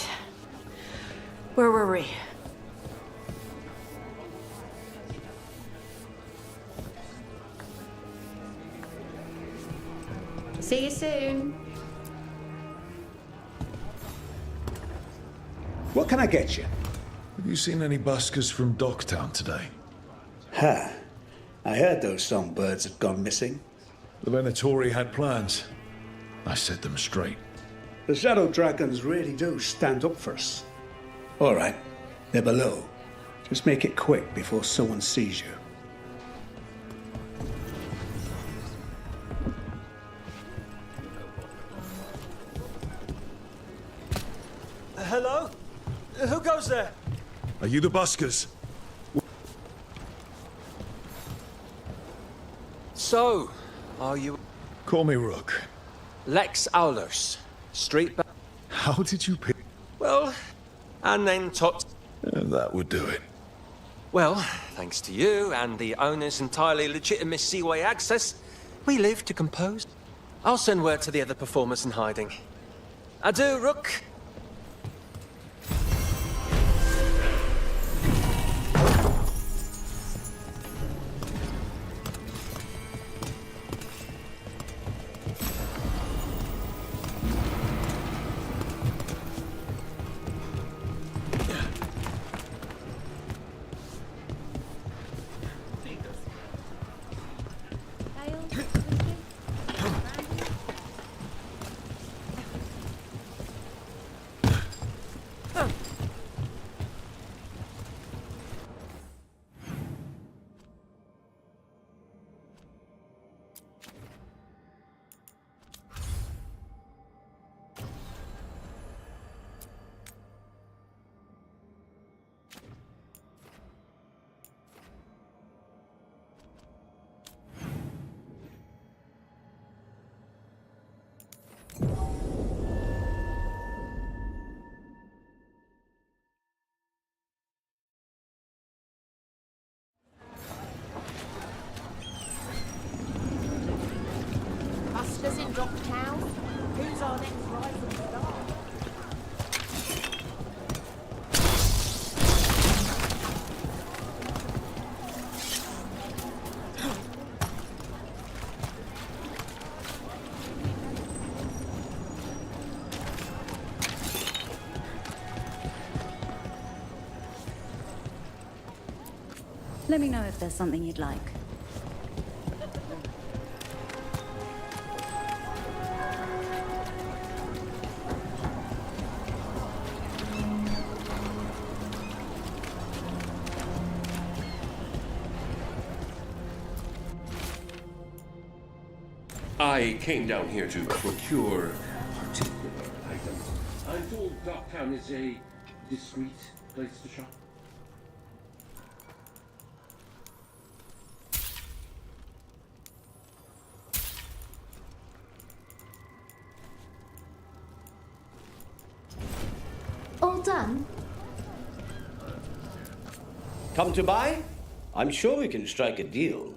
D: Where were we?
W: See you soon.
B: What can I get you?
C: Have you seen any buskers from Docktown today?
B: Ha! I heard those songbirds had gone missing.
C: The Venatori had plans. I set them straight.
B: The Shadow Dragons really do stand up for us. All right, they're below. Just make it quick before someone sees you.
K: Hello? Who goes there?
C: Are you the buskers?
F: So, are you...
C: Call me Rook.
F: Lex Aulers, street...
C: How did you pick...
F: Well, and then Tot...
C: that would do it.
F: Well, thanks to you and the owner's entirely legitimate seaway access, we live to compose. I'll send word to the other performers in hiding. Adieu, Rook.
Q: Buskers in Docktown? Who's our next rising star?
W: Let me know if there's something you'd like.
M: I came down here to procure
H: town is a discreet place to shop.
W: All done?
J: Come to buy? I'm sure we can strike a deal.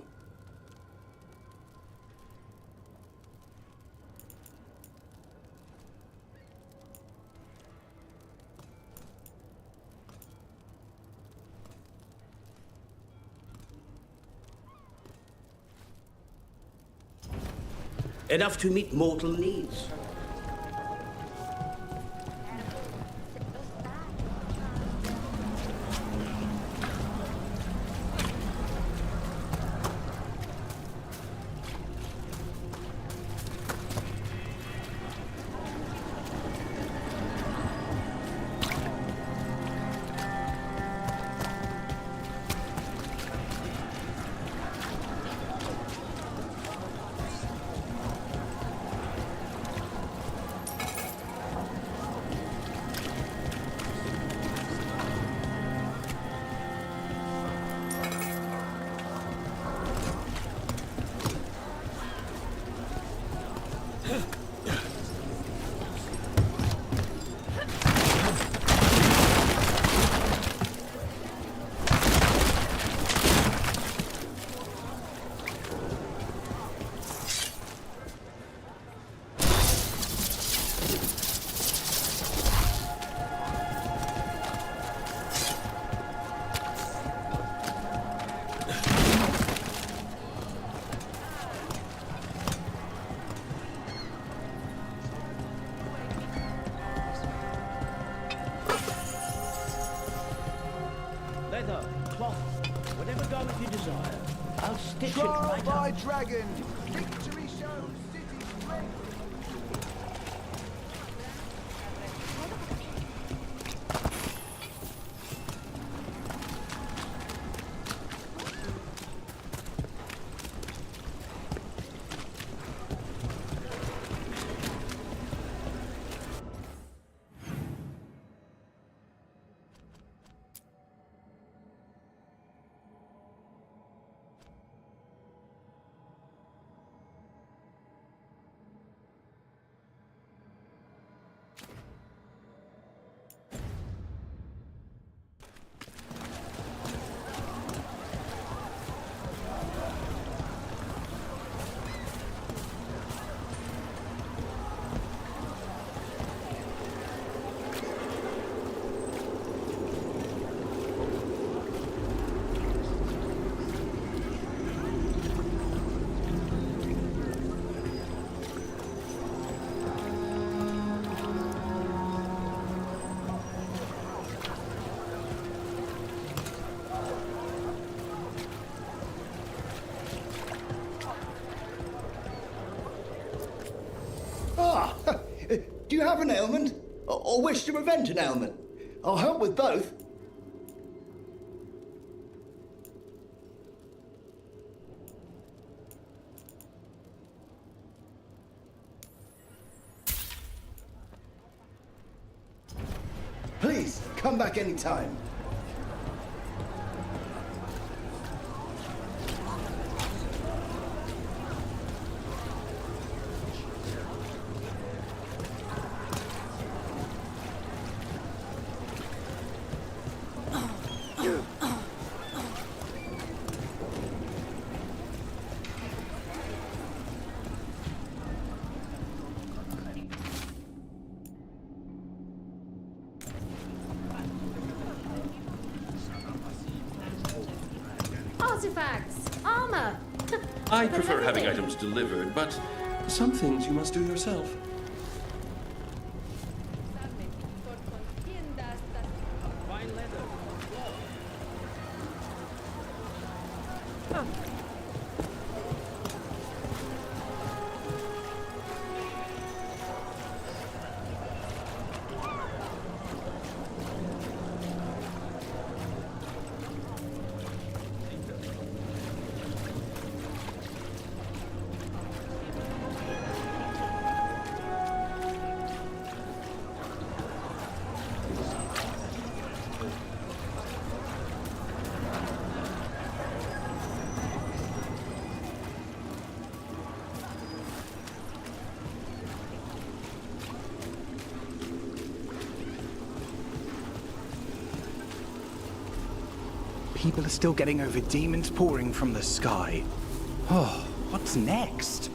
J: Enough to meet mortal needs.
M: Dragon! Victory shows city strength!
J: Do you have an ailment? Or wish to prevent an ailment? I'll help with both. Please, come back anytime.
L: Artifacts! Armor!
H: I prefer having items delivered, but some things you must do yourself.
A: people are still getting over demons pouring from the sky. Oh, what's next?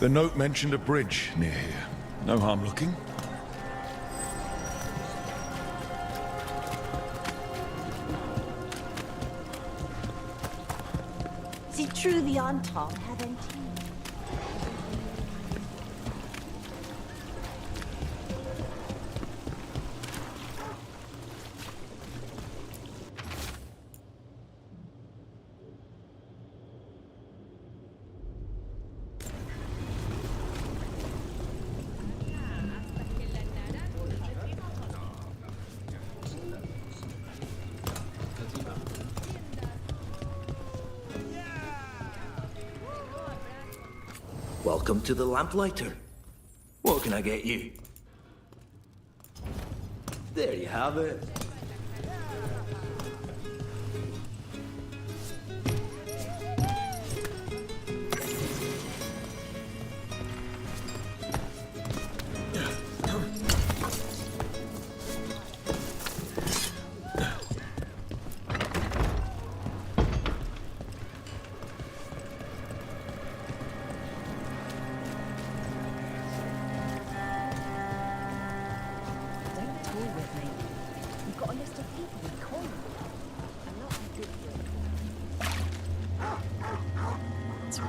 C: The note mentioned a bridge near here. No harm looking.
Q: Is it true the Anton have any?
K: Welcome to the Lamplighter. What can I get you? There you have it.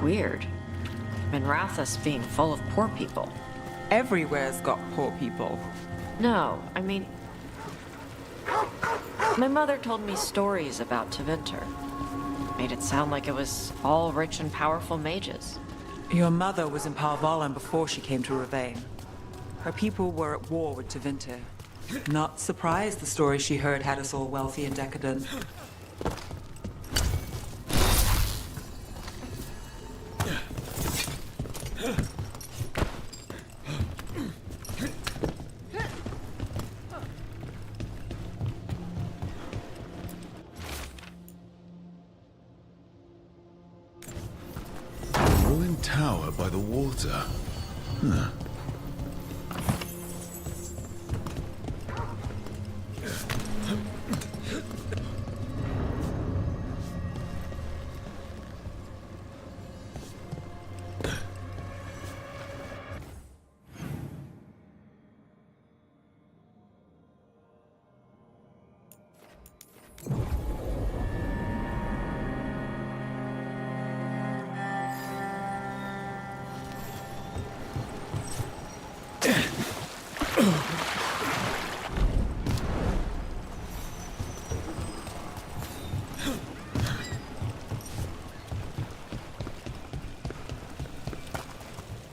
D: weird. Minrathous being full of poor people.
E: Everywhere's got poor people.
D: No, I mean... My mother told me stories about Tevinter. Made it sound like it was all rich and powerful mages.
E: Your mother was in Parvalan before she came to Ravane. Her people were at war with Tevinter. Not surprised the story she heard had us all wealthy and decadent.
C: Ruined tower by the water. Huh.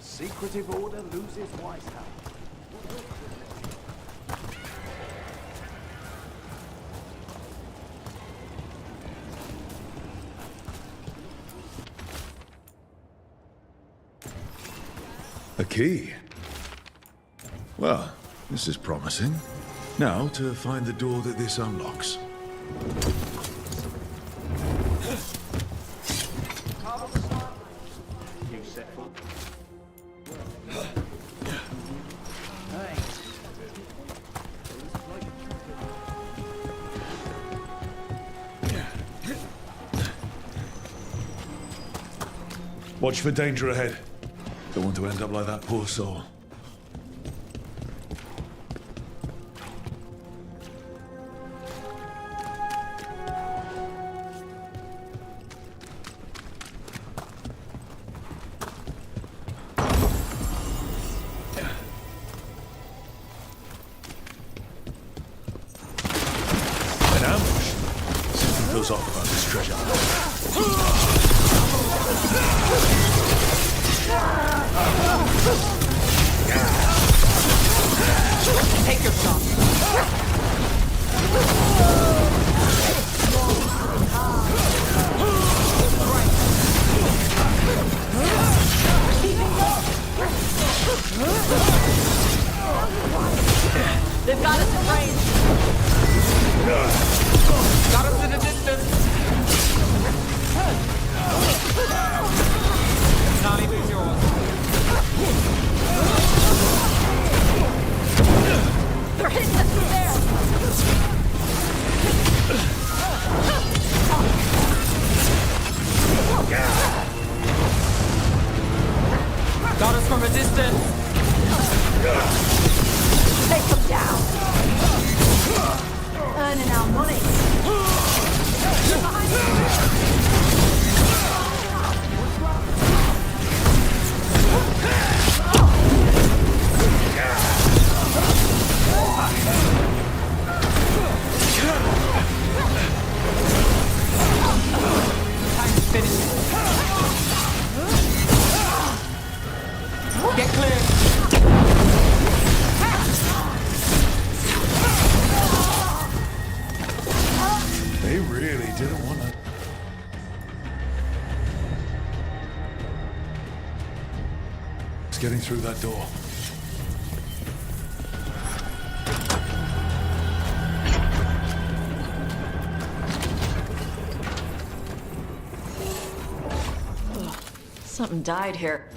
T: Secretive order loses White House.
C: A key. Well, this is promising. Now to find the door that this unlocks. Watch for danger ahead. Don't want to end up like that poor soul. An ambush? Something feels off about this treasure.
E: Take your shot.
D: They've got us in range.
E: Got us in a distance. Not even yours.
L: They're hitting us from there!
E: Got us from a distance.
L: Take them down! Earning our money! They're behind
E: Get clear.
C: They really didn't want to. It's getting through that door.
D: Something died here.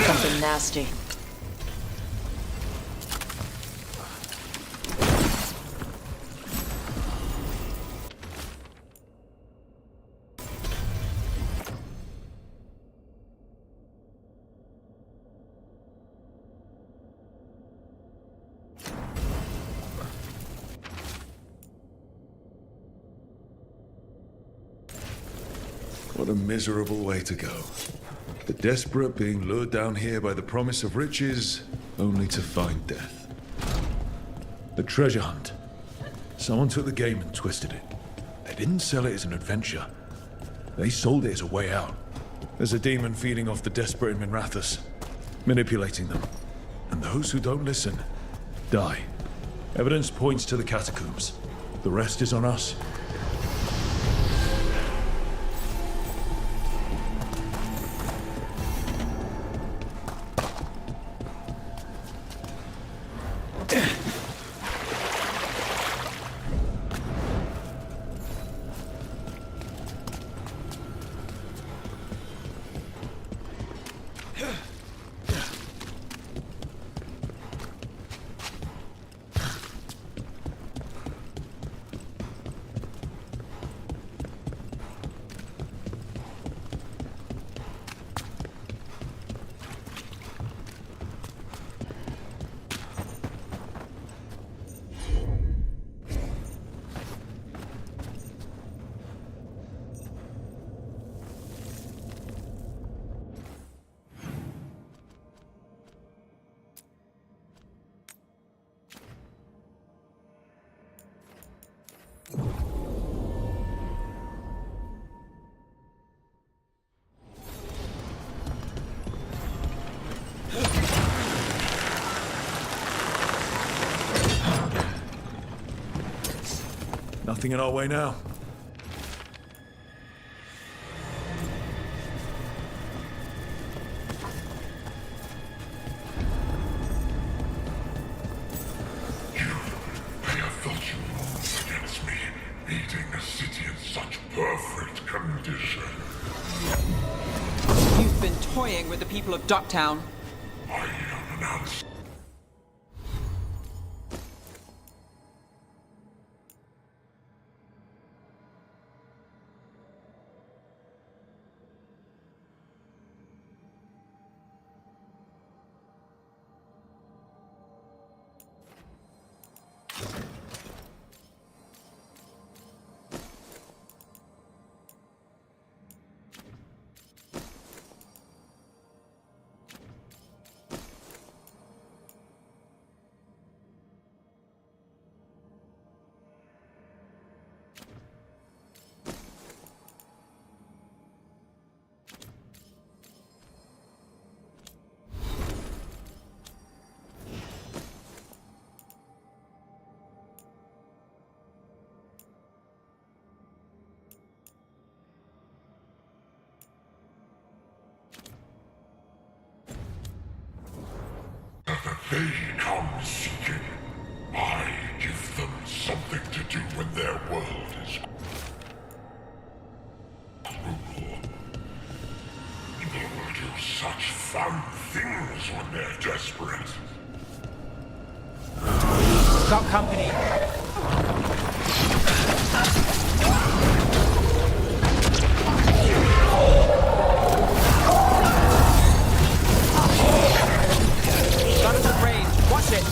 D: Something nasty.
C: What a miserable way to go. The desperate being lured down here by the promise of riches, only to find death. The treasure hunt. Someone took the game and twisted it. They didn't sell it as an adventure. They sold it as a way out. There's a demon feeding off the desperate in Minrathous, manipulating them. And those who don't listen, die. Evidence points to the catacombs. The rest is on us. Nothing in our way now.
X: They have felt you move against me, eating a city in such perfect condition.
N: You've been toying with the people of Ducktown.
X: I announce. They come seeking. I give them something to do when their world is cruel. People will do such fun things when they're desperate.
N: Got company. Watch it!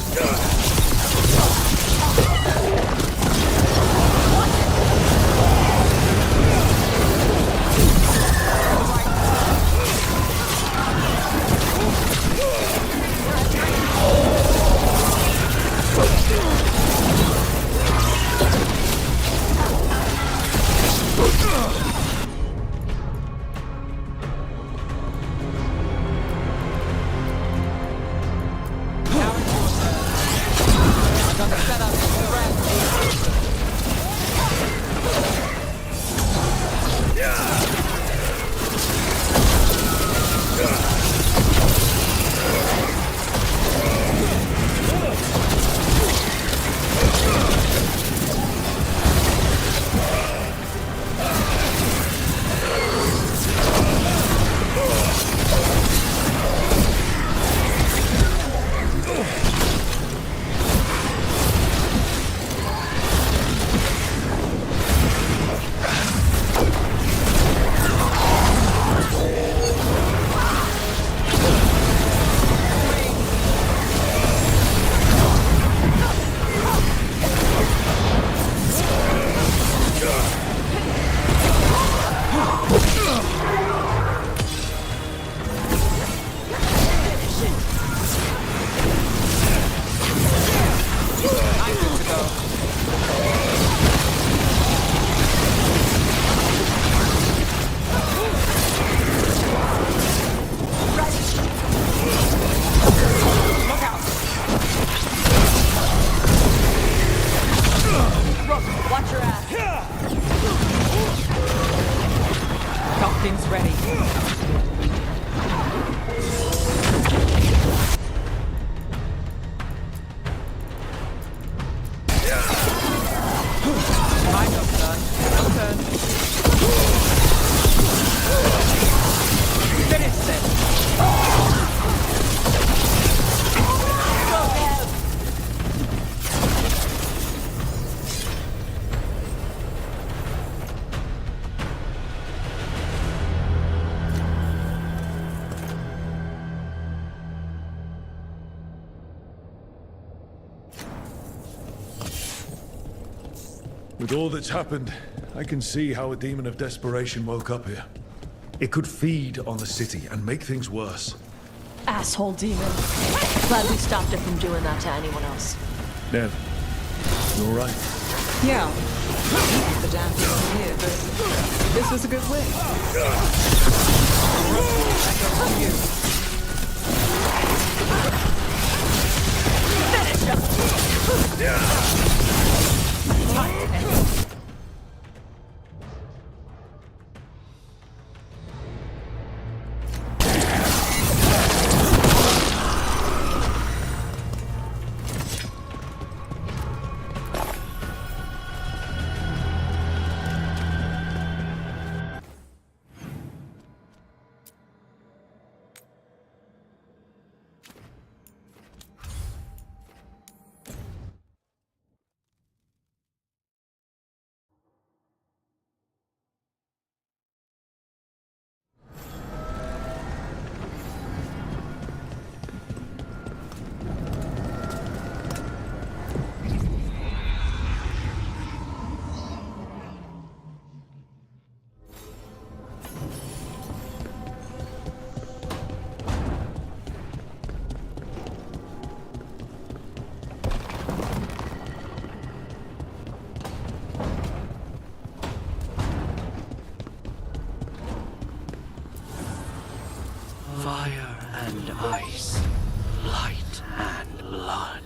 C: With all that's happened, I can see how a demon of desperation woke up here. It could feed on the city and make things worse.
D: Asshole demon. Glad we stopped it from doing that to anyone else.
C: Nev, you alright?
E: Yeah. The damn thing from here, but this was a good win.
O: Fire and ice, light and blood.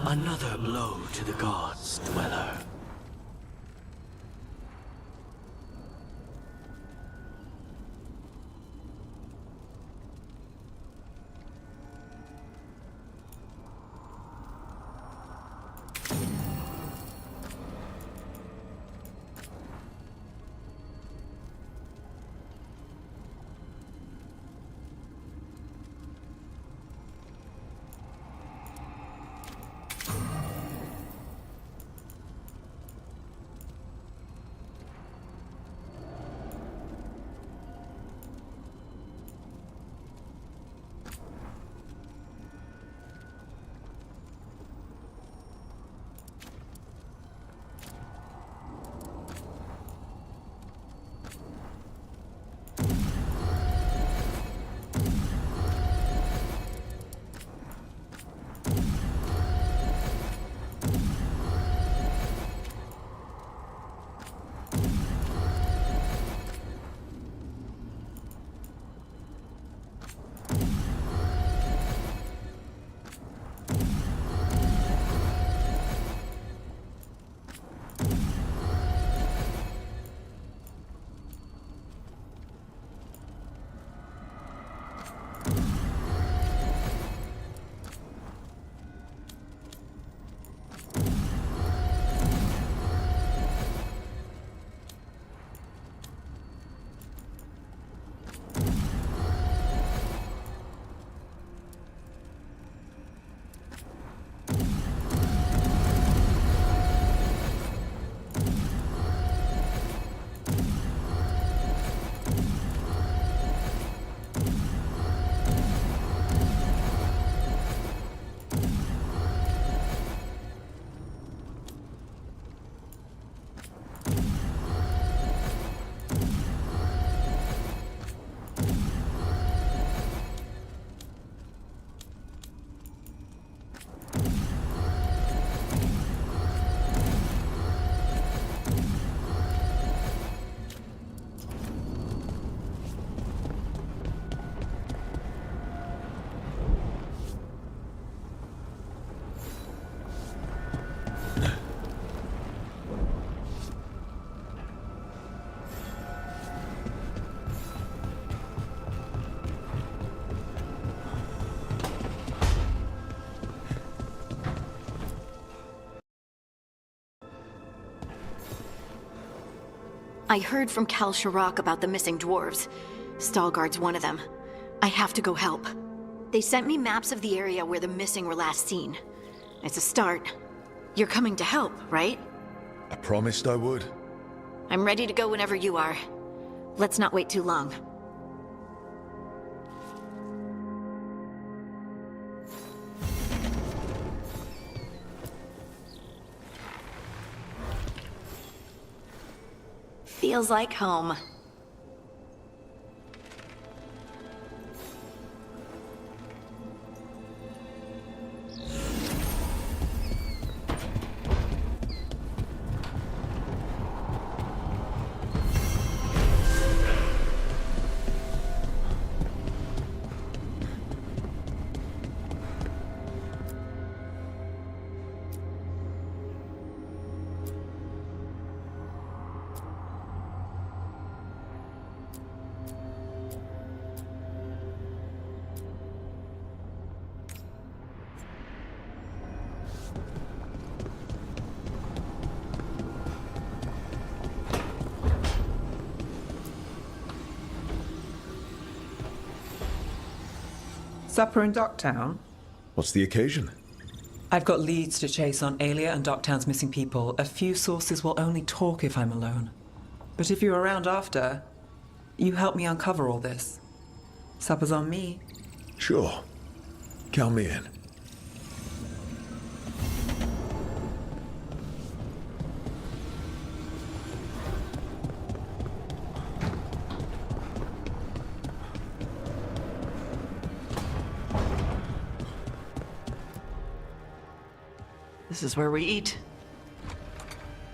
O: Another blow to the gods' dweller.
G: I heard from Cal Sharrock about the missing dwarves. Stalguard's one of them. I have to go help. They sent me maps of the area where the missing were last seen. It's a start. You're coming to help, right?
C: I promised I would.
G: I'm ready to go whenever you are. Let's not wait too long. Feels like home.
E: Supper in Docktown?
C: What's the occasion?
E: I've got leads to chase on Alia and Docktown's missing people. A few sources will only talk if I'm alone. But if you're around after, you help me uncover all this. Supper's on me.
C: Sure. Count me in.
D: This is where we eat.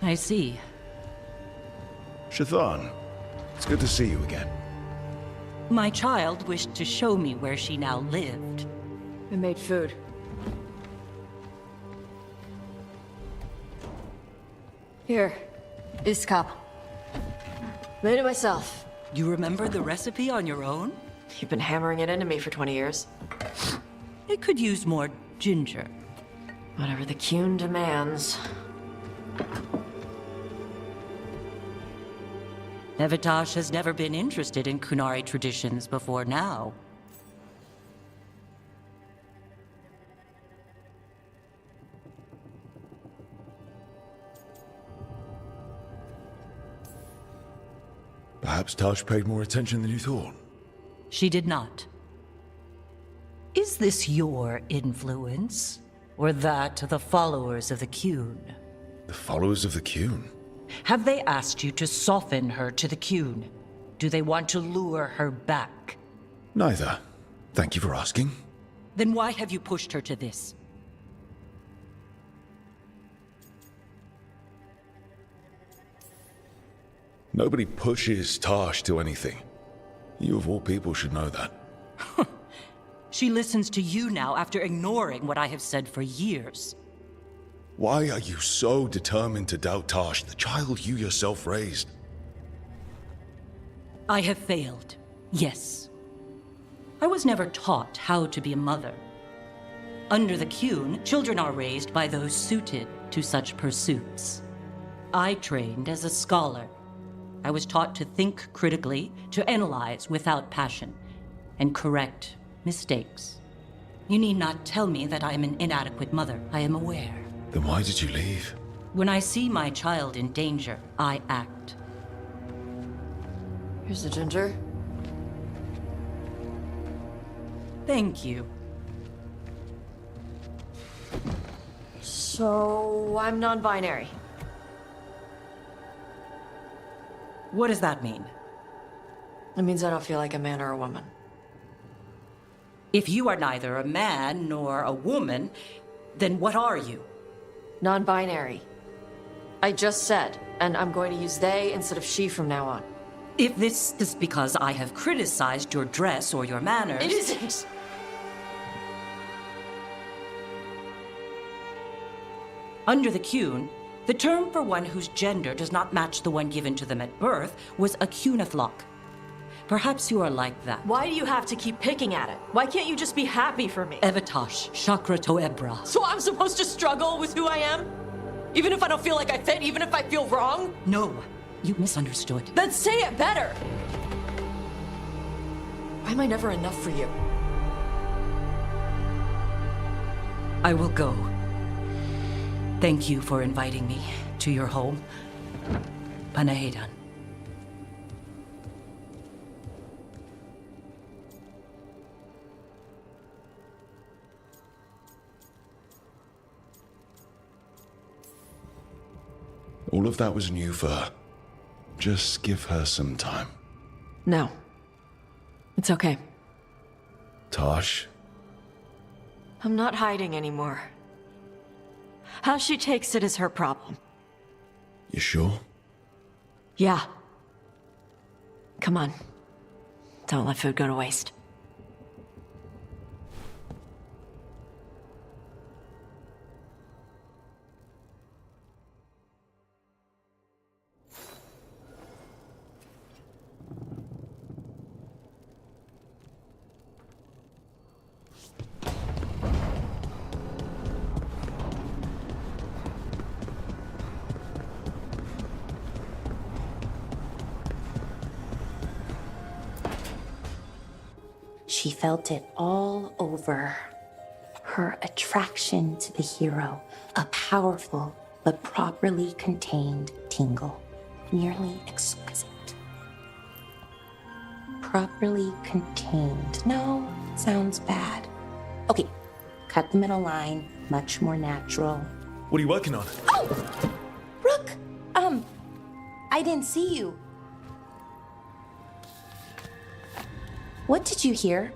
I: I see.
C: Shathan, it's good to see you again.
I: My child wished to show me where she now lived.
D: We made food. Here, this cup. Made it myself.
I: You remember the recipe on your own?
D: You've been hammering it into me for 20 years.
I: It could use more ginger.
D: Whatever the Qun demands.
I: Evitash has never been interested in Kunari traditions before now.
C: Perhaps Tash paid more attention than you thought.
I: She did not. Is this your influence? Or that of the followers of the Qun?
C: The followers of the Qun?
I: Have they asked you to soften her to the Qun? Do they want to lure her back?
C: Neither. Thank you for asking.
I: Then why have you pushed her to this?
C: Nobody pushes Tash to anything. You of all people should know that.
I: She listens to you now after ignoring what I have said for years.
C: Why are you so determined to doubt Tash, the child you yourself raised?
I: I have failed, yes. I was never taught how to be a mother. Under the Qun, children are raised by those suited to such pursuits. I trained as a scholar. I was taught to think critically, to analyze without passion, and correct mistakes. You need not tell me that I am an inadequate mother. I am aware.
C: Then why did you leave?
I: When I see my child in danger, I act.
D: Here's the ginger.
I: Thank you.
D: So, I'm non-binary.
I: What does that mean?
D: It means I don't feel like a man or a woman.
I: If you are neither a man nor a woman, then what are you?
D: Non-binary. I just said, and I'm going to use they instead of she from now on.
I: If this is because I have criticized your dress or your manners...
D: It isn't!
I: Under the Qun, the term for one whose gender does not match the one given to them at birth was a Qunathlok. Perhaps you are like that.
D: Why do you have to keep picking at it? Why can't you just be happy for me?
I: Evitash, Chakra Toebra.
D: So I'm supposed to struggle with who I am? Even if I don't feel like I fit, even if I feel wrong?
I: No, you misunderstood.
D: Then say it better! Why am I never enough for you?
I: I will go. Thank you for inviting me to your home. Panahedan.
C: All of that was new for her. just give her some time?
D: No. It's okay.
C: Tosh?
D: I'm not hiding anymore. How she takes it is her problem.
C: You sure?
D: Yeah. Come on. Don't let food go to waste.
P: She felt it all over. Her attraction to the hero, a powerful but properly contained tingle, nearly exquisite. Properly contained. No, sounds bad. Okay, cut the middle line, much more natural.
C: What are you working on?
P: Oh! Rook! I didn't see you. What did you hear?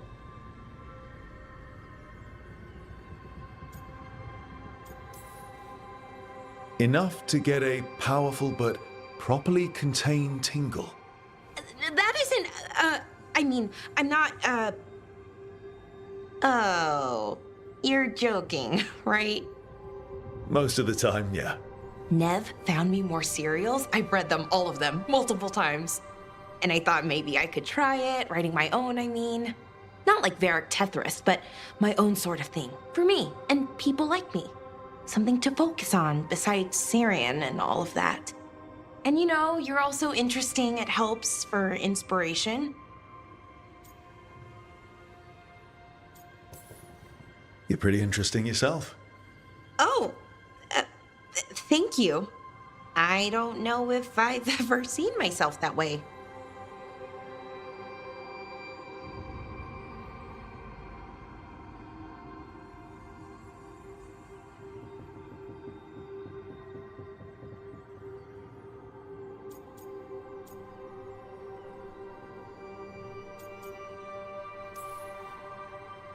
C: Enough to get a powerful but properly contained tingle.
P: That isn't, I mean, I'm not, Oh, you're joking, right?
C: Most of the time, yeah.
P: Nev found me more cereals. I've read them, all of them, multiple times. And I thought maybe I could try it, writing my own, I mean. Not like Varric Tethrist, but my own sort of thing. For me, and people like me. Something to focus on besides Syrian and all of that. And you know, you're also interesting. It helps for inspiration.
C: You're pretty interesting yourself.
P: Oh, thank you. I don't know if I've ever seen myself that way.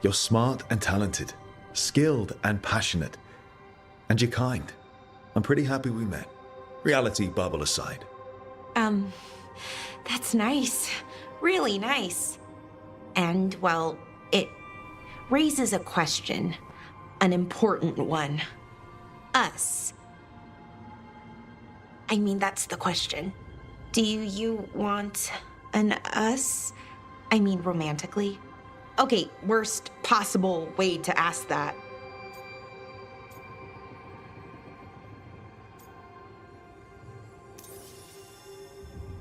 C: You're smart and talented, skilled and passionate, and you're kind. I'm pretty happy we met. Reality bubble aside.
P: That's nice. Really nice. And, well, it raises a question. An important one. Us. I mean, that's the question. Do you want an us? I mean, romantically? Okay, worst possible way to ask that.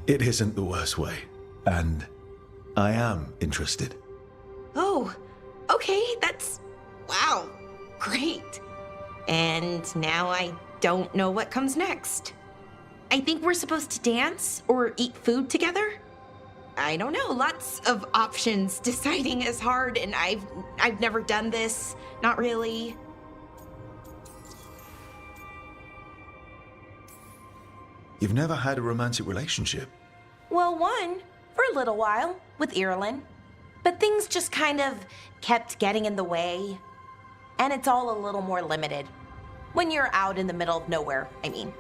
C: It isn't the worst way, and I am interested.
P: Oh, okay, that's... wow, great. And now I don't know what comes next. I think we're supposed to dance or eat food together? I don't know, lots of options. Deciding is hard, and I've never done this. Not really.
C: You've never had a romantic relationship?
P: Well, one, for a little while, with Ireland. But things just kind of kept getting in the way. And it's all a little more limited. When you're out in the middle of nowhere, I mean.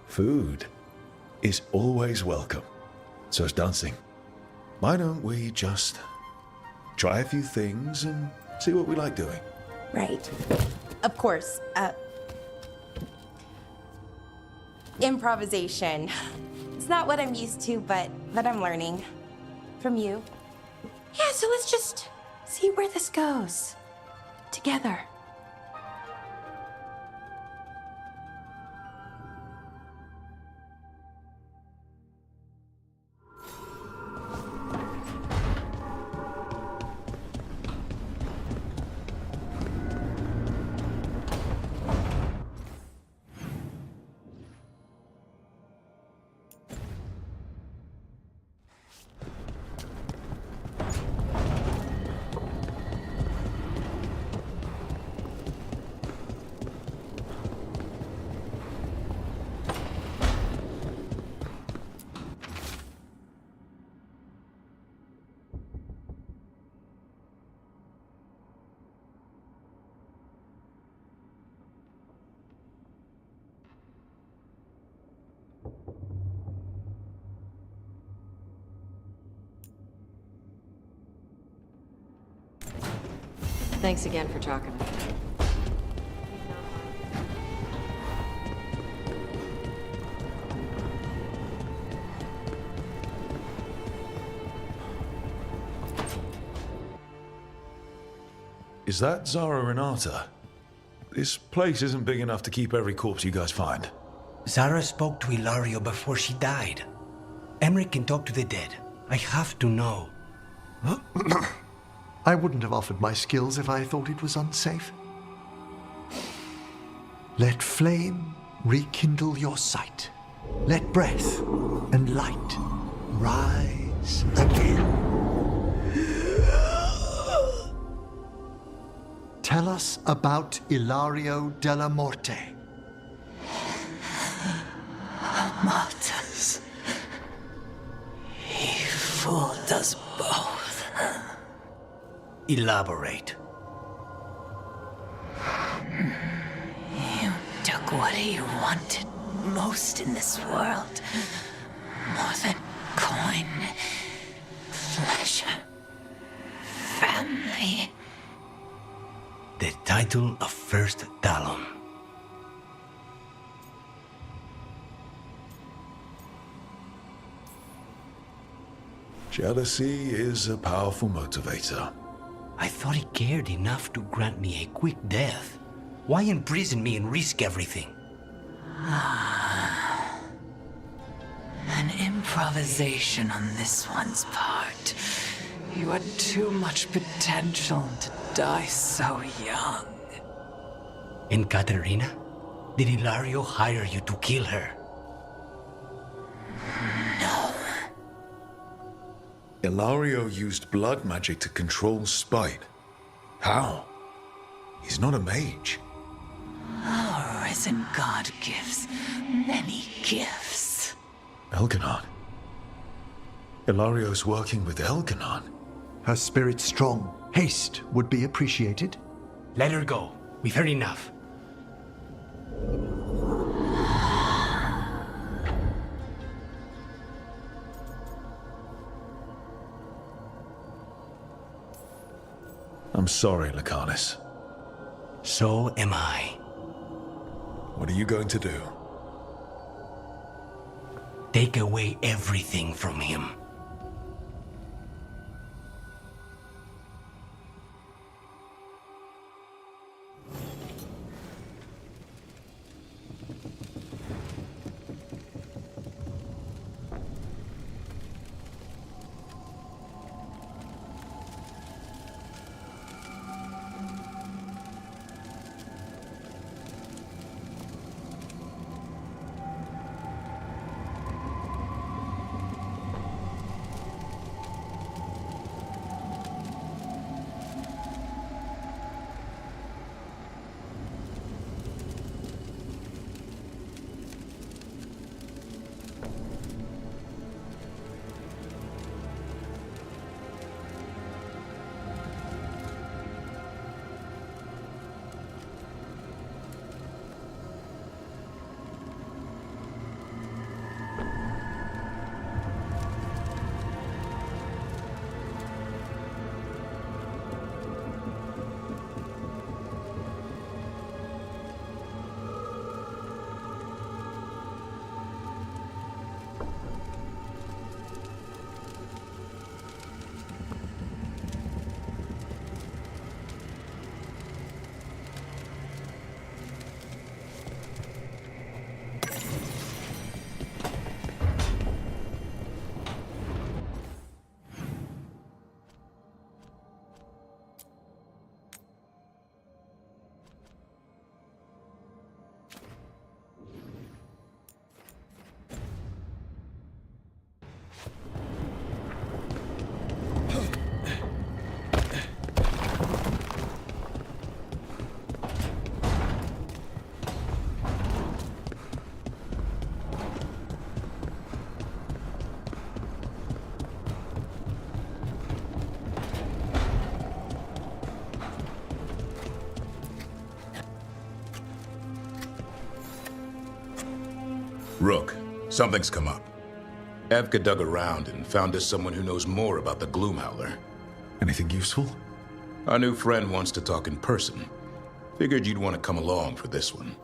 C: Food is always welcome. So is dancing. Why don't we just try a few things and see what we like doing?
P: Right. Of course. Improvisation. It's not what I'm used to, but I'm learning. From you. Yeah, so let's just see where this goes. Together.
D: Thanks again for talking.
C: Is that Zara Renata? This place isn't big enough to keep every corpse you guys find.
O: Zara spoke to Ilario before she died. Emmerich can talk to the dead. I have to know.
R: I wouldn't have offered my skills if I thought it was unsafe. Let flame rekindle your sight. Let breath and light rise again. Tell us about Ilario della Morte.
O: Martyrs. He fooled us both. Elaborate.
S: You took what he wanted most in this world. More than coin, pleasure, family.
O: The title of First Talon.
C: Jealousy is a powerful motivator.
O: I thought he cared enough to grant me a quick death. Why imprison me and risk everything?
S: An improvisation on this one's part. You had too much potential to die so young.
O: And Katerina? Did Ilario hire you to kill her?
S: No.
C: Ilario used blood magic to control spite. How? He's not a mage.
S: Our risen god gives many gifts.
C: Elganon. Ilario's working with Elganon.
R: Her spirit's strong. Haste would be appreciated.
O: Let her go. We've heard enough.
C: I'm sorry, Lucanus.
O: So am I.
C: What are you going to do?
O: Take away everything from him.
U: Rook, something's come up. Evka dug around and found us someone who knows more about the Gloomhowler.
C: Anything useful?
U: Our new friend wants to talk in person. Figured you'd want to come along for this one.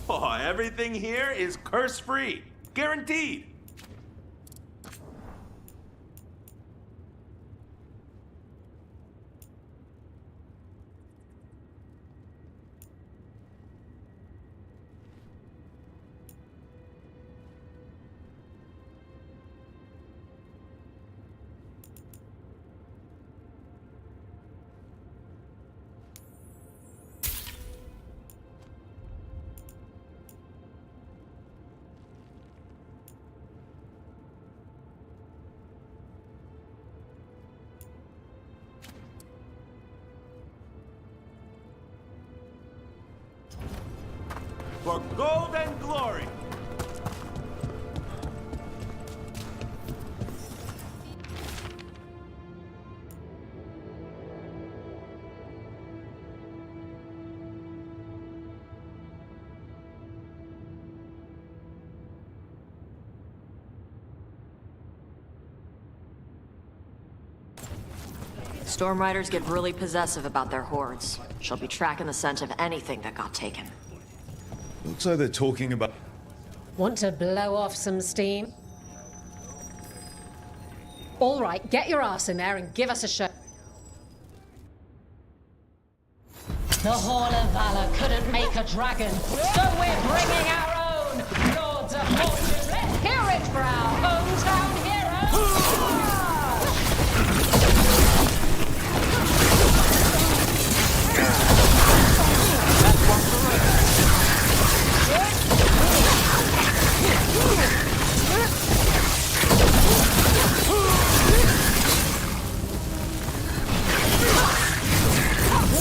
B: Oh, everything here is curse-free. Guaranteed. For gold and glory!
D: Storm Riders get really possessive about their hordes. She'll be tracking the scent of anything that got taken.
C: Looks like they're talking about...
L: Want to blow off some steam? All right, get your ass in there and give us a show. The Hall of Valor couldn't make a dragon, so we're bringing our own Lords of Fortune. Let's hear it for our hometown heroes!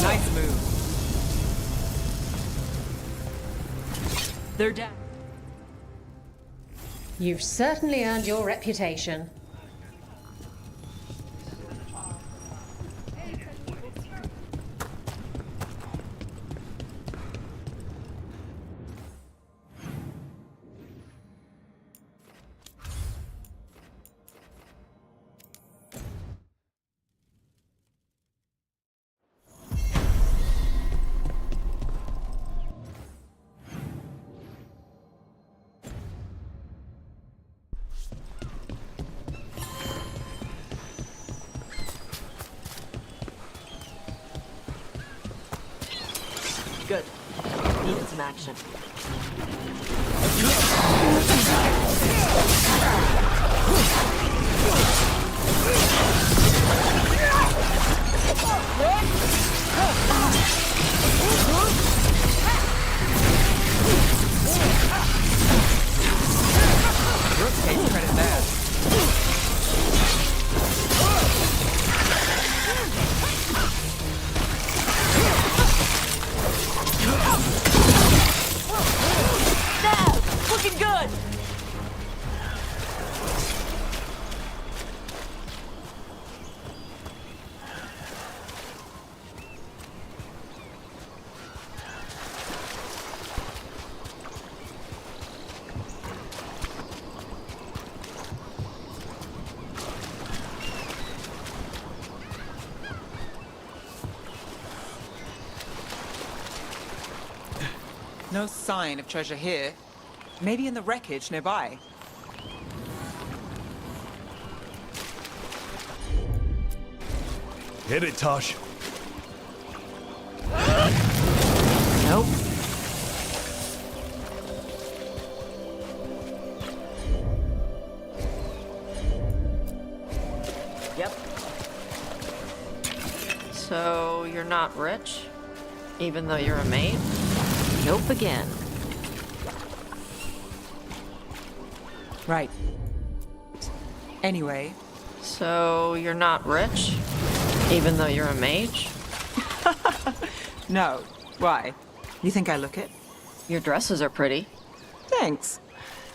N: Nice move.
D: They're down.
L: You've certainly earned your reputation.
D: Good. Needed some action.
N: Brooke takes credit there.
D: Looking good!
N: No sign of treasure here. Maybe in the wreckage nearby.
C: Hit it, Tosh.
D: Nope. Yep. So you're not rich, even though you're a maid? Nope again.
E: Right. Anyway.
D: So you're not rich, even though you're a mage?
E: No. Why? You think I look it?
D: Your dresses are pretty.
E: Thanks.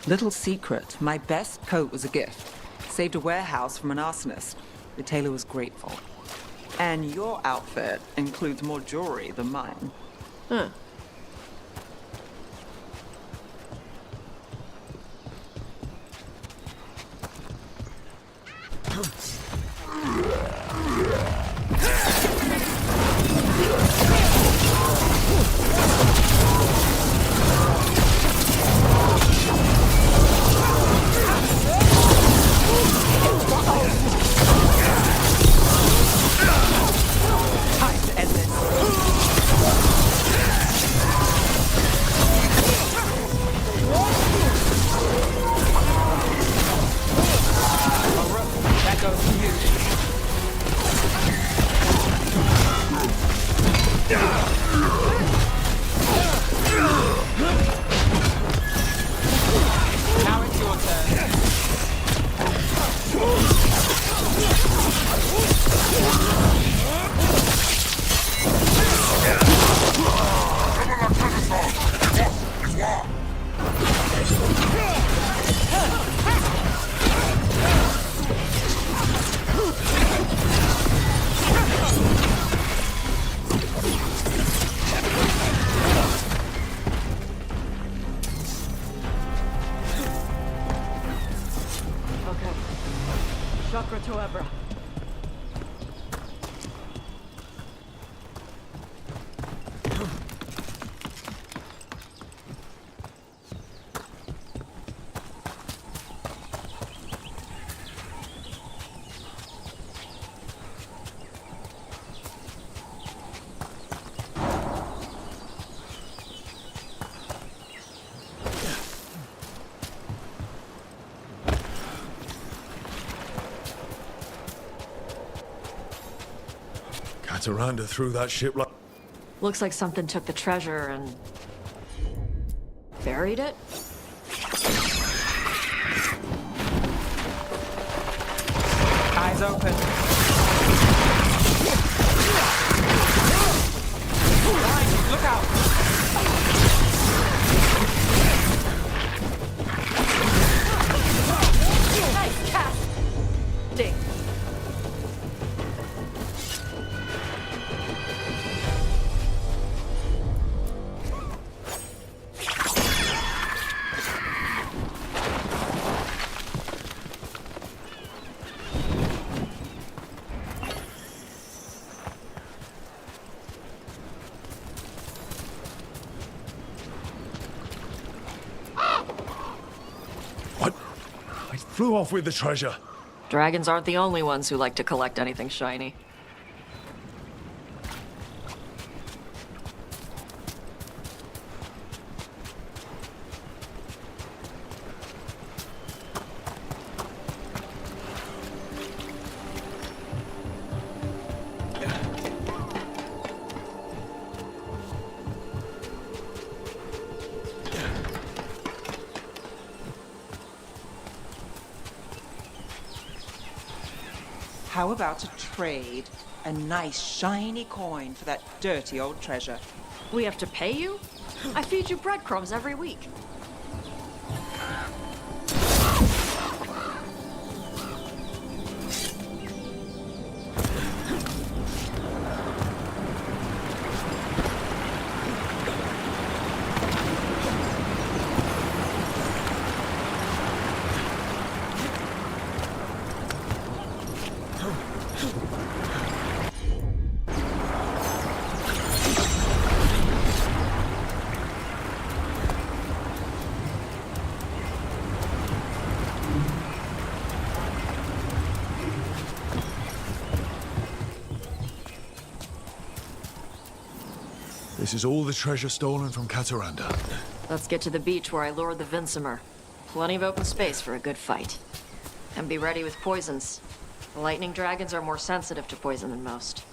E: Little secret, my best coat was a gift. Saved a warehouse from an arsonist. The tailor was grateful. And your outfit includes more jewelry than mine.
D: Huh.
E: Time to end this. That goes to you. Now it's your turn.
D: Okay. Chakra to Ebra.
C: Cataranda threw that ship like...
D: Looks like something took the treasure and buried it.
E: Eyes open. Look out!
D: Nice cast! Ding.
C: What? I flew off with the treasure.
D: Dragons aren't the only ones who like to collect anything shiny.
E: How about a trade? A nice shiny coin for that dirty old treasure.
D: We have to pay you? I feed you breadcrumbs every week.
C: This is all the treasure stolen from Cataranda.
D: Let's get to the beach where I lured the Vinsimer. Plenty of open space for a good fight. And be ready with poisons. The lightning dragons are more sensitive to poison than most.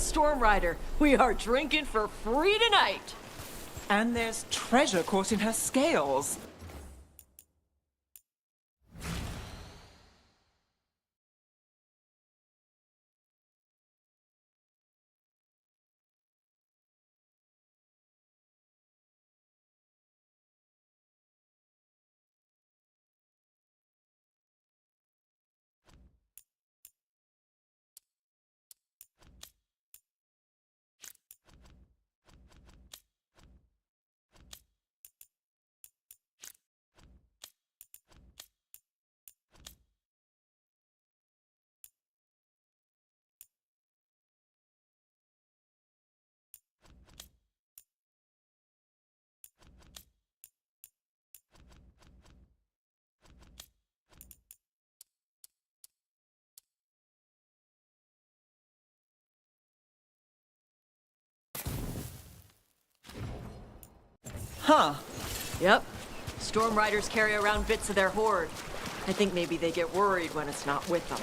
D: Storm Rider. We are drinking for free tonight.
N: And there's treasure caught in her scales. Huh.
D: Yep. Storm Riders carry around bits of their hoard. I think maybe they get worried when it's not with them.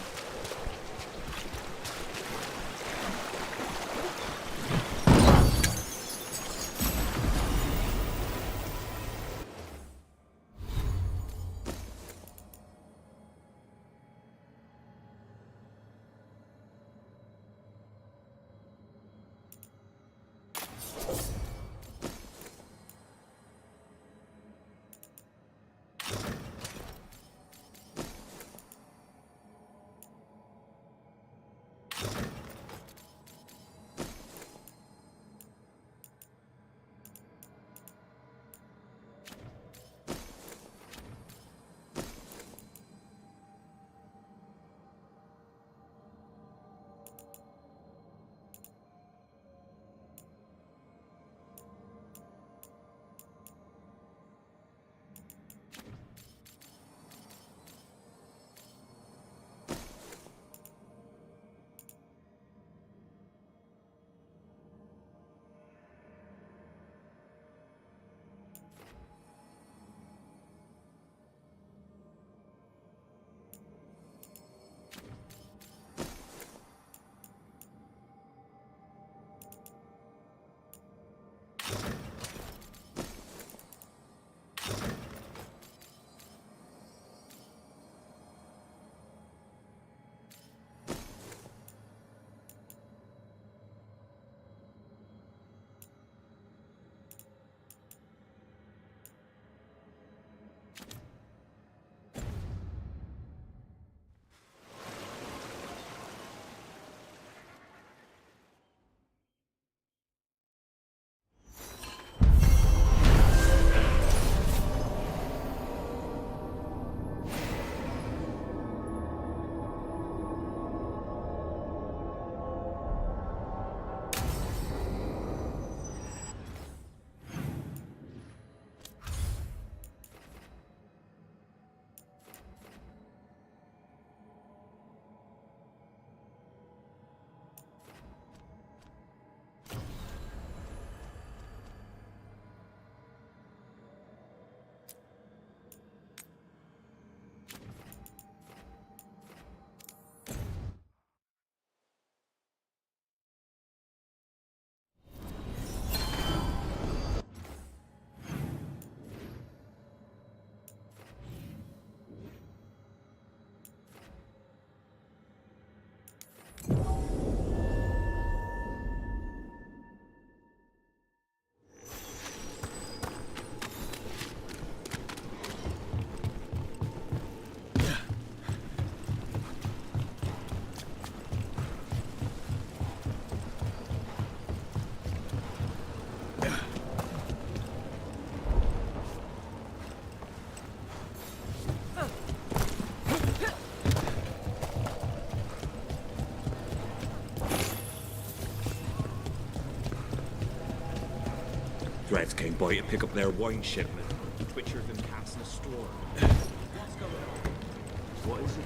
F: Reds came by to pick up their wine shipment. Twitcher been casting a storm. What's going on? What is it?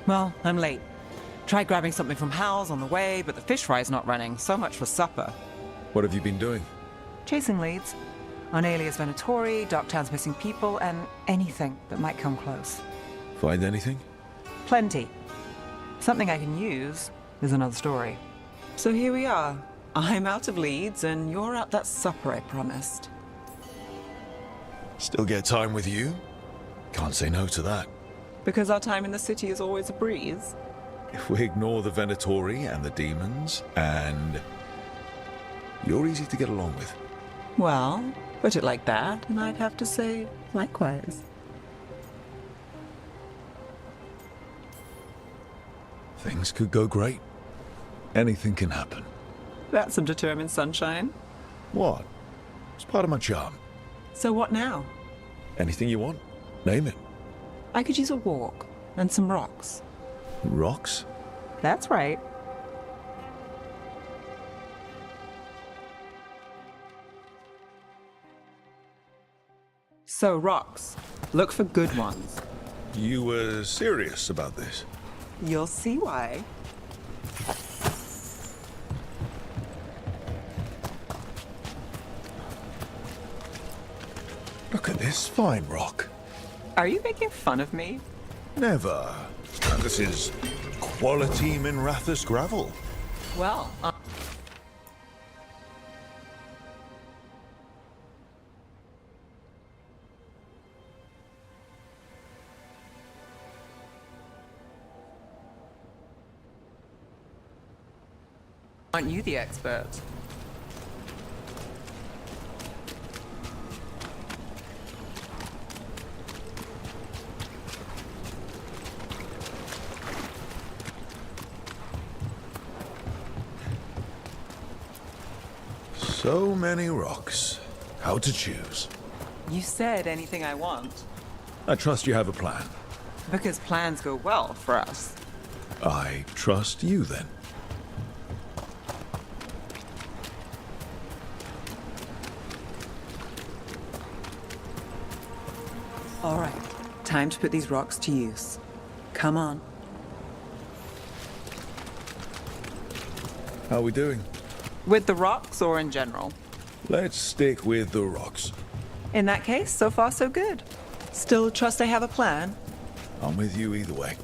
N: Well, I'm late. Tried grabbing something from Hal's on the way, but the fish fry's not running. So much for supper.
C: What have you been doing?
E: Chasing leads. On Alias Venatori, Docktown's missing people, and anything that might come close.
C: Find anything?
E: Plenty. Something I can use is another story.
N: So here we are. I'm out of leads, and you're at that supper I promised.
C: Still get time with you? Can't say no to that.
N: Because our time in the city is always a breeze.
C: If we ignore the Venatori and the demons, and... you're easy to get along with.
N: Well, put it like that, and I'd have to say likewise.
C: Things could go great. Anything can happen.
N: That's some determined sunshine.
C: What? It's part of my charm.
N: So what now?
C: Anything you want, name it.
N: I could use a walk and some rocks.
C: Rocks?
E: That's right.
N: So, rocks. Look for good ones.
C: You were serious about this?
N: You'll see why.
C: Look at this fine rock.
N: Are you making fun of me?
C: Never. This is quality Minrathus gravel.
N: Well, aren't you the expert?
C: So many rocks. How to choose?
N: You said anything I want.
C: I trust you have a plan.
N: Because plans go well for us.
C: I trust you then.
N: All right, time to put these rocks to use. Come on.
C: How are we doing?
N: With the rocks or in general?
C: Let's stick with the rocks.
N: In that case, so far so good. Still trust I have a plan?
C: I'm with you either way.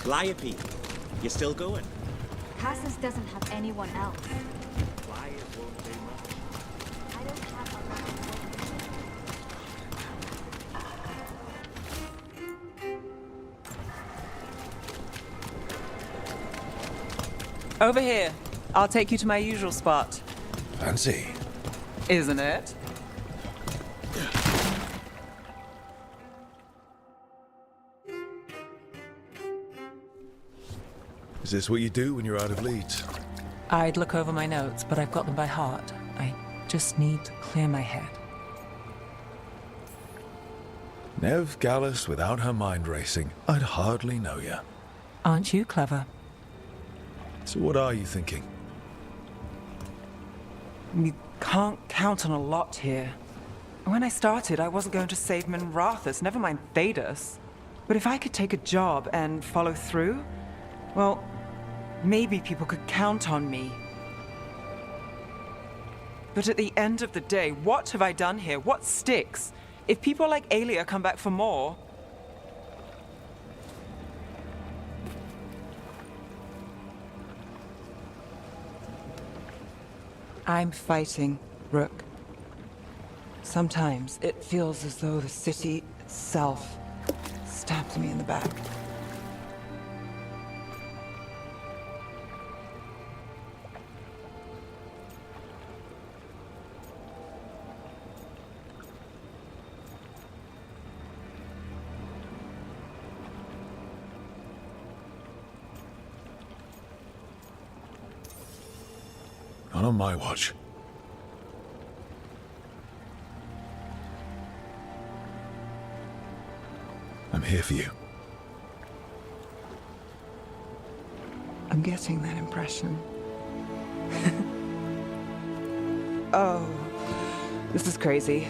F: Calliope, you still going?
J: Cassis doesn't have anyone else.
F: Quiet won't do much.
J: I don't have a lot of
N: Over here. I'll take you to my usual spot.
C: Fancy.
N: Isn't it?
C: Is this what you do when you're out of leads?
E: I'd look over my notes, but I've got them by heart. I just need to clear my head.
C: Nev Gallus without her mind racing. I'd hardly know you.
E: Aren't you clever?
C: So what are you thinking?
E: You can't count on a lot here. When I started, I wasn't going to save Minrathus, never mind Thedas. But if I could take a job and follow through, well, maybe people could count on me. But at the end of the day, what have I done here? What sticks? If people like Aelia come back for more... I'm fighting, Rook. Sometimes it feels as though the city itself stabs me in the back.
C: Not on my watch. I'm here for you.
E: I'm getting that impression. Oh, this is crazy.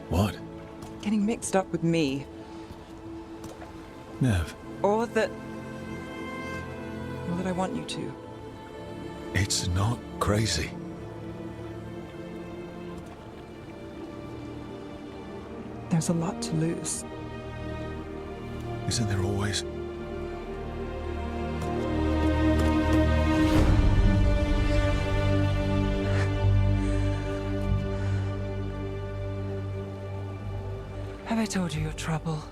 C: What?
E: getting mixed up with me.
C: Nev,
E: Or that I want you to.
C: it's not crazy.
E: There's a lot to lose.
C: Isn't there always?
E: Have I told you your trouble?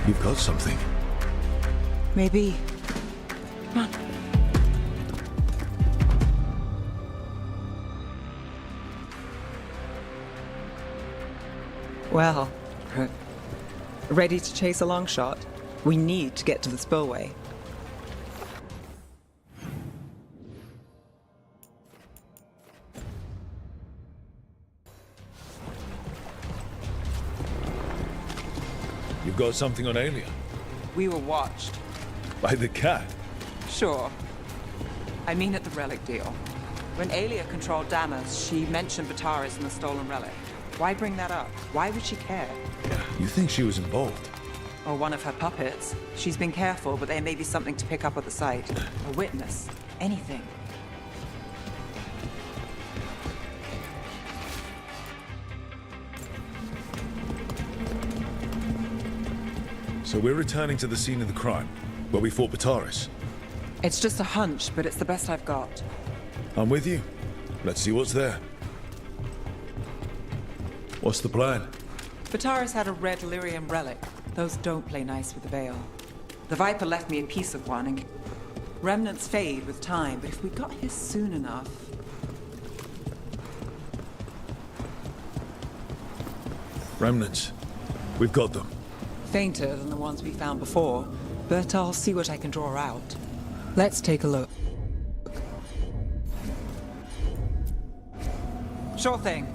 C: You've got something.
E: Maybe. Come on. Well, ready to chase a long shot? We need to get to the spillway.
C: You've got something on Alien?
E: We were watched.
C: By the cat?
E: Sure. I mean at the relic deal. When Alia controlled Damas, she mentioned Vitaris and the stolen relic. Why bring that up? Why would she care?
C: You think she was involved?
E: Or one of her puppets. She's been careful, but there may be something to pick up at the site. A witness. Anything.
C: So we're returning to the scene of the crime, where we fought Vitaris.
E: It's just a hunch, but it's the best I've got.
C: I'm with you. Let's see what's there. What's the plan?
E: Vitaris had a red lyrium relic. Those don't play nice with the Veil. The Viper left me a piece of one, and remnants fade with time, but if we got here soon enough...
C: Remnants. We've got them.
E: Fainter than the ones we found before, but I'll see what I can draw out. Let's take a look. Sure thing.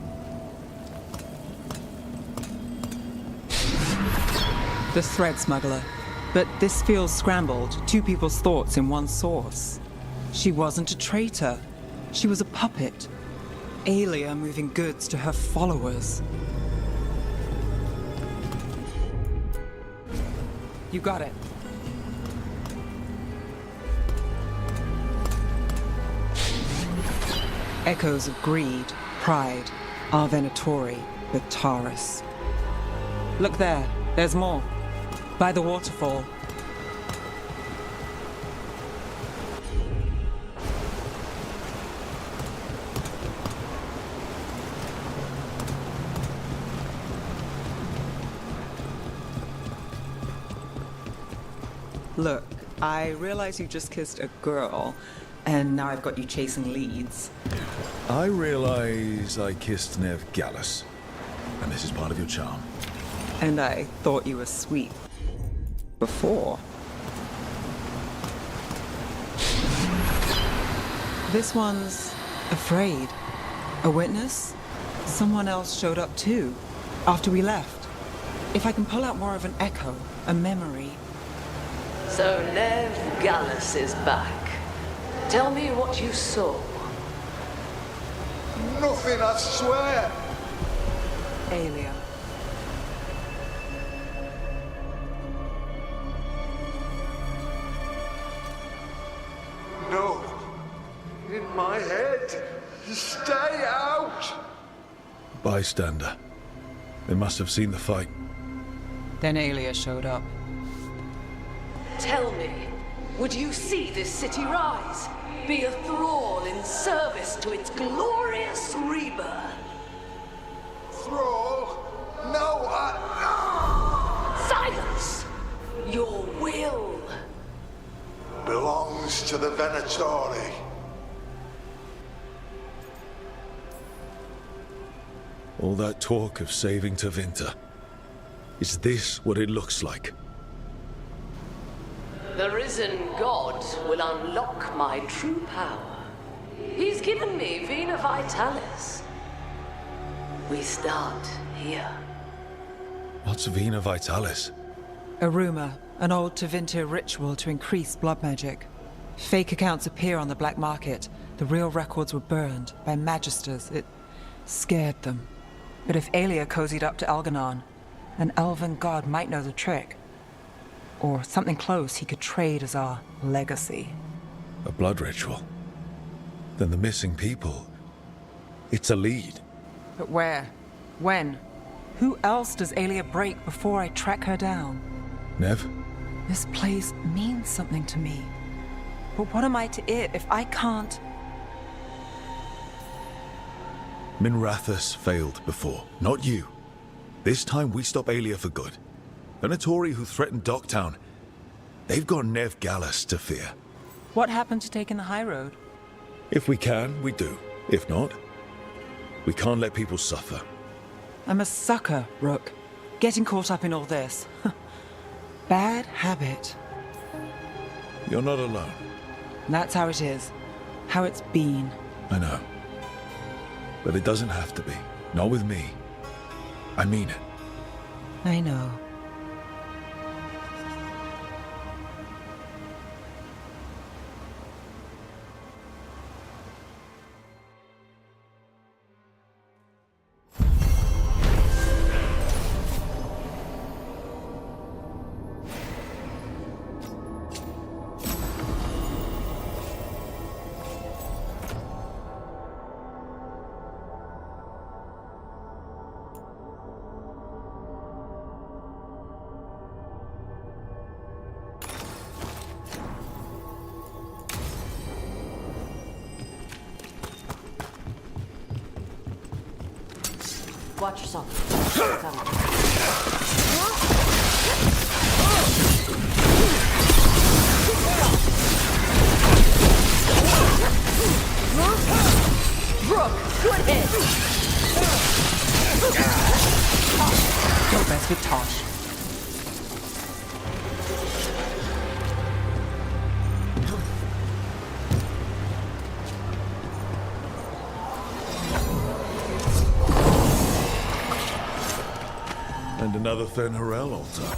E: The thread smuggler. But this feels scrambled. Two people's thoughts in one source. She wasn't a traitor. She was a puppet. Alia moving goods to her followers. You got it. Echoes of greed, pride, our Venatori, Vitaris. Look there, there's more. By the waterfall. Look, I realize you just kissed a girl, and now I've got you chasing leads.
C: I realize I kissed Nev Gallus, and this is part of your charm.
E: And I thought you were sweet before. This one's afraid. A witness? Someone else showed up too, after we left. If I can pull out more of an echo, a memory.
H: So Nev Gallus is back. Tell me what you saw.
M: Nothing, I swear.
E: Alia.
M: No. In my head. Stay out.
C: Bystander. They must have seen the fight.
E: Then Alia showed up.
H: Tell me, would you see this city rise? Be a thrall in service to its glorious rebirth?
M: Thrall? No,
H: Silence! Your will
M: belongs to the Venatori.
C: All that talk of saving Tevinter. Is this what it looks like?
H: The risen god will unlock my true power. He's given me Vena Vitalis. We start here.
C: What's Vena Vitalis?
E: A rumor, An old Tevinter ritual to increase blood magic. Fake accounts appear on the black market. The real records were burned by magisters. It scared them. But if Aelia cozied up to Algernon, an elven god might know the trick. Or something close he could trade as our legacy.
C: A blood ritual? Then the missing people... it's a lead.
E: But where? When? Who else does Aelia break before I track her down?
C: Nev?
E: This place means something to me. But what am I to it if I can't...
C: Minrathous failed before, not you. This time we stop Aelia for good. Venatori who threatened Docktown, they've got Nev Gallus to fear.
E: What happened to taking the high road?
C: If we can, we do. If not, we can't let people suffer.
E: I'm a sucker, Rook. Getting caught up in all this. Bad habit.
C: You're not alone.
E: That's how it is. How it's been.
C: I know. But it doesn't have to be. Not with me. I mean it.
E: I know.
D: Watch yourself. Brooke, good hit.
E: Go best with Tosh.
C: And another Fen'Harel altar.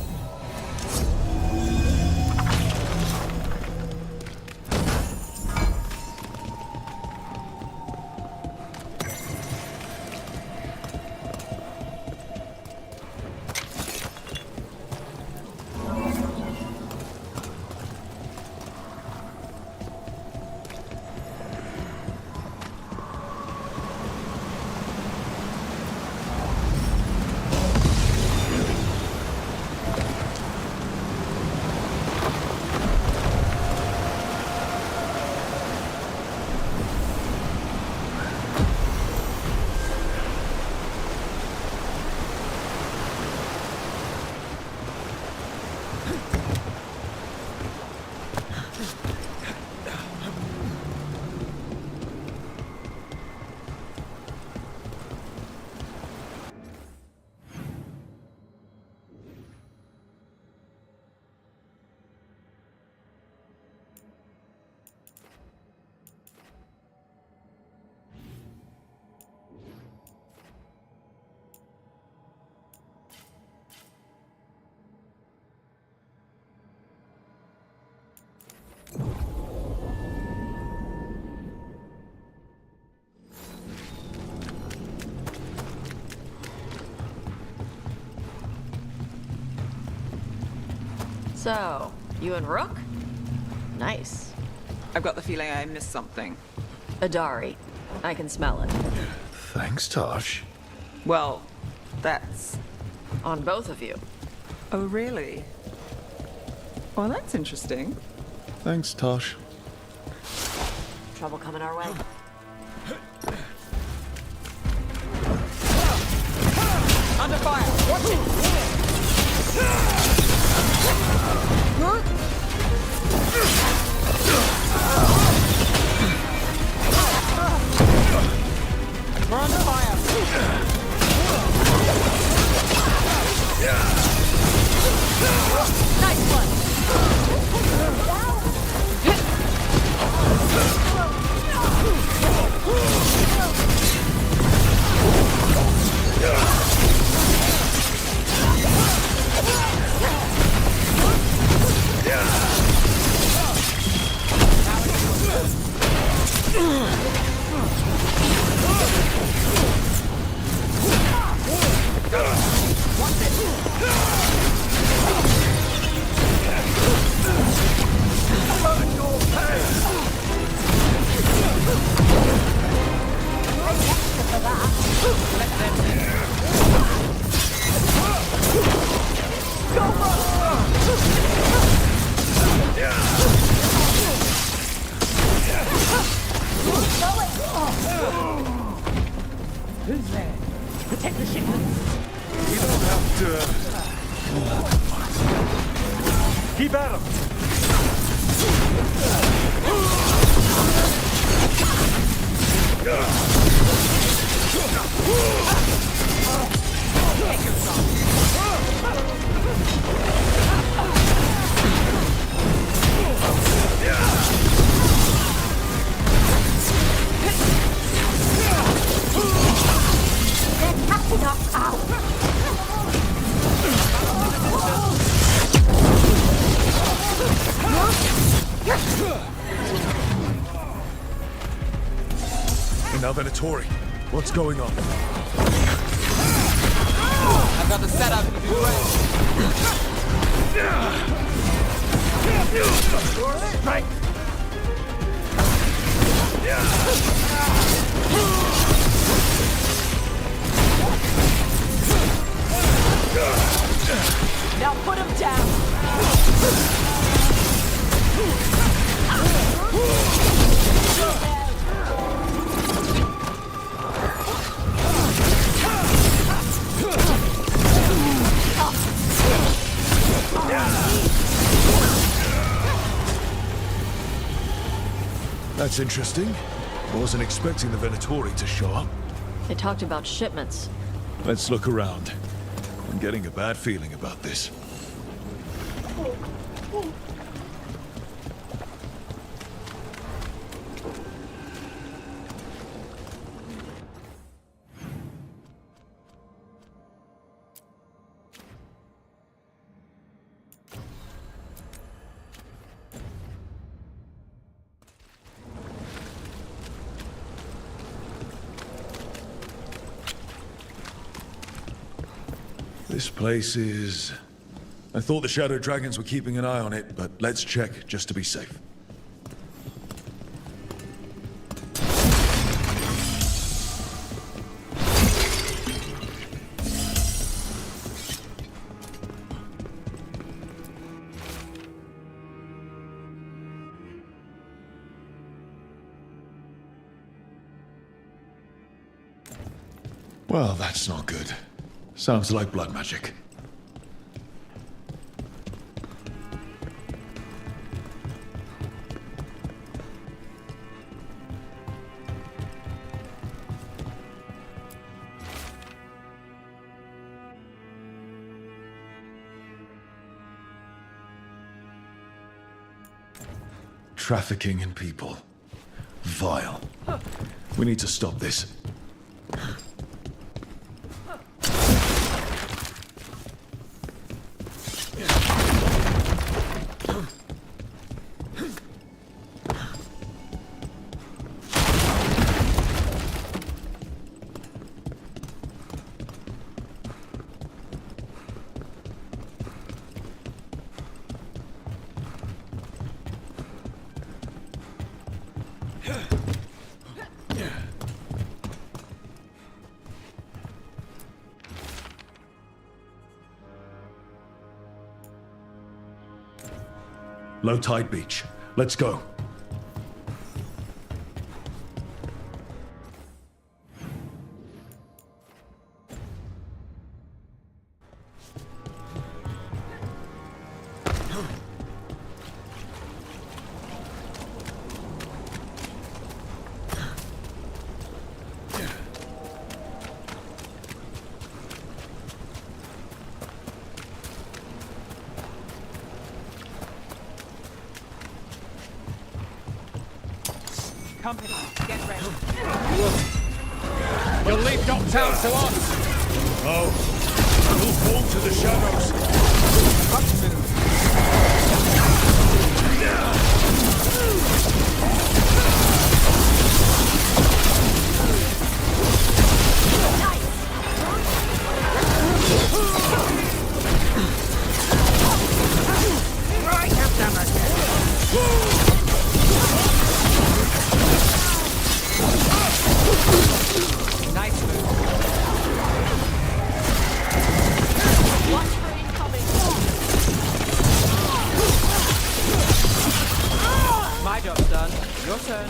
D: So, you and Rook? Nice.
E: I've got the feeling I missed something.
D: Adari. I can smell it.
C: Thanks, Tosh.
E: Well, that's...
D: on both of you.
E: Oh, really? Well, that's interesting.
C: Thanks, Tosh.
D: Trouble coming our way.
E: Under fire! Watch it! We're under fire!
D: Nice one!
C: Now, Venatori, what's going on?
N: I've got the setup if you
B: Strike!
D: Now put him down!
C: That's interesting. I wasn't expecting the Venatori to show up.
D: They talked about shipments.
C: Let's look around. I'm getting a bad feeling about this. This place is... I thought the Shadow Dragons were keeping an eye on it, but let's check just to be safe. Well, that's not good. Sounds like blood magic. Trafficking in people. Vile. We need to stop this. Low tide beach. Let's go.
N: Company, get ready. You'll leave Dogtown to us.
C: Oh, we'll fall to the shadows.
N: Right, have done nice move.
D: Watch for incoming.
N: My job's done. Your turn.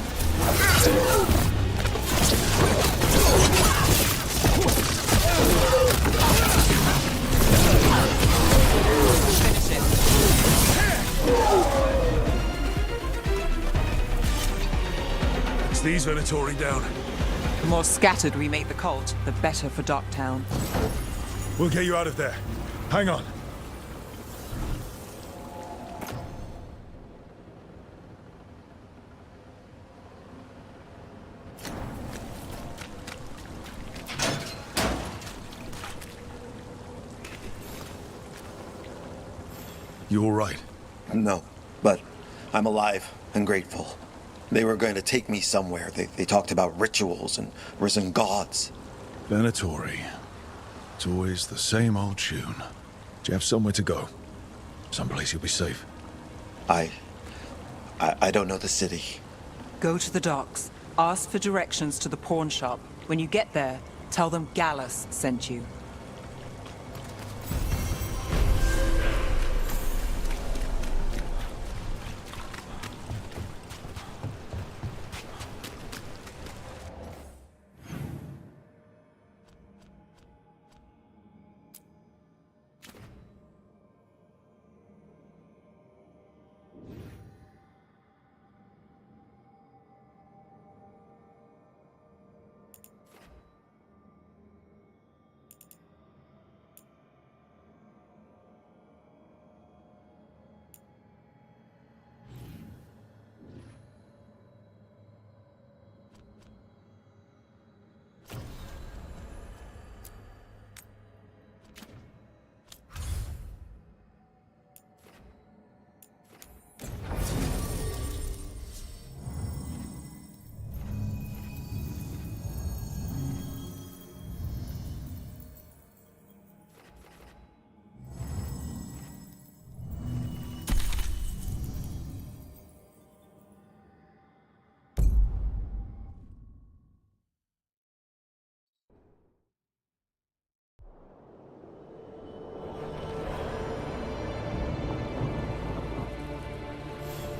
N: Finish it.
C: It's these Venatori down.
E: The more scattered we make the cult, the better for Darktown.
C: We'll get you out of there. Hang on. You all right?
A: No, but I'm alive and grateful. They were going to take me somewhere. They talked about rituals and risen gods.
C: Venatori. It's always the same old tune. Do you have somewhere to go? Someplace you'll be safe?
A: I don't know the city.
E: Go to the docks. Ask for directions to the pawn shop. When you get there, tell them Gallus sent you.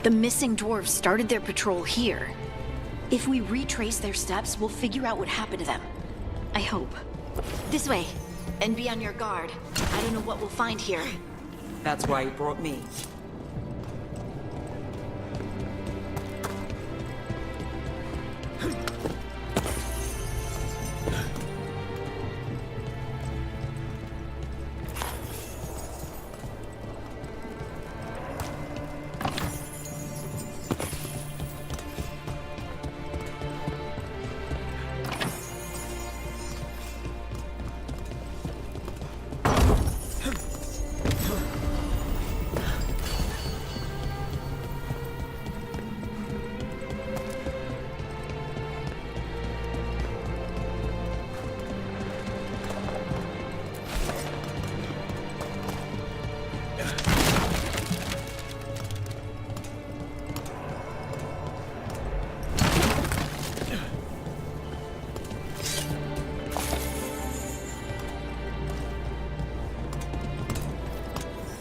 G: The missing dwarves started their patrol here. If we retrace their steps, we'll figure out what happened to them. I hope. This way. And be on your guard. I don't know what we'll find here.
E: That's why you brought me.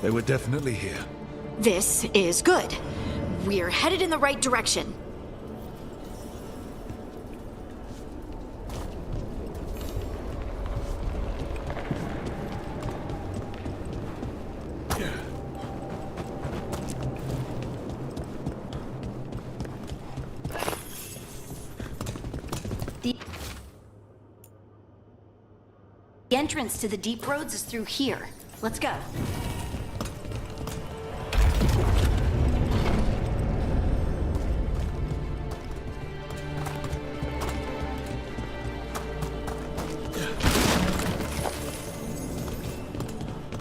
C: They were definitely here.
G: This is good. We're headed in the right direction. The entrance to the deep roads is through here. Let's go.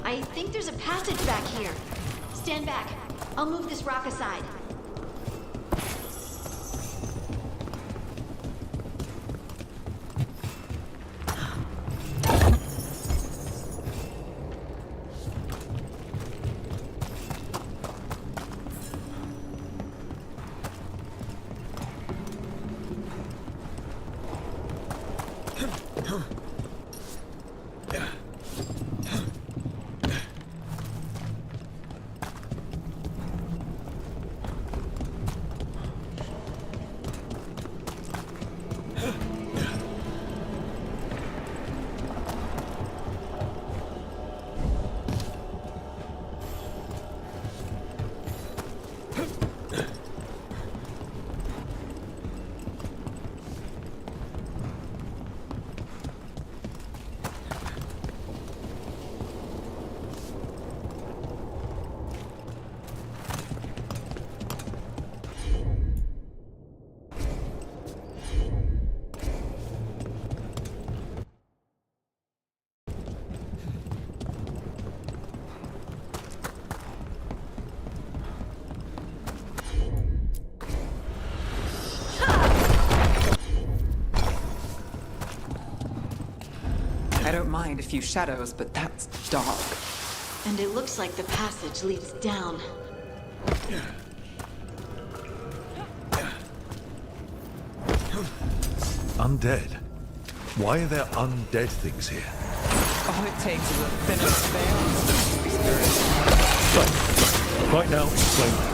G: I think there's a passage back here. Stand back. I'll move this rock aside.
E: I don't mind a few shadows, but that's dark.
G: And it looks like the passage leads down.
C: Undead? Why are there undead things here?
E: All it takes is a thinner veil and some spirit.
C: Right now, explain that.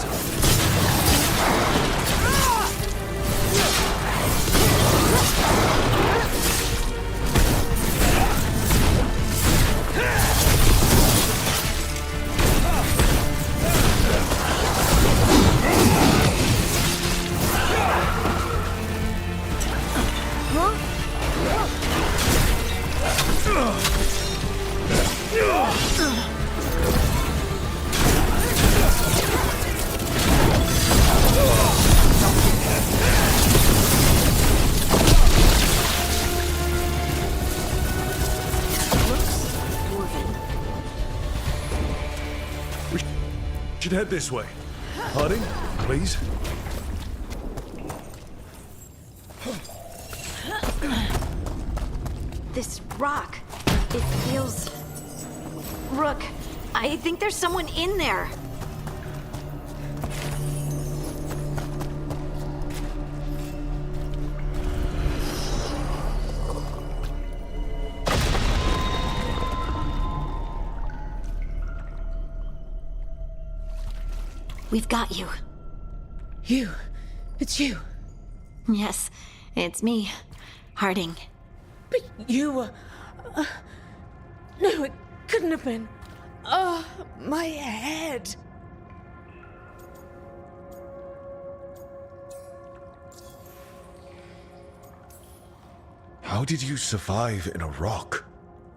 C: Should head this way. Harding, please.
G: This rock, it feels... Rook, I think there's someone in there. We've got you.
L: You? It's you?
G: Yes, it's me, Harding.
L: But you were... no, it couldn't have been. Oh, my head.
C: How did you survive in a rock?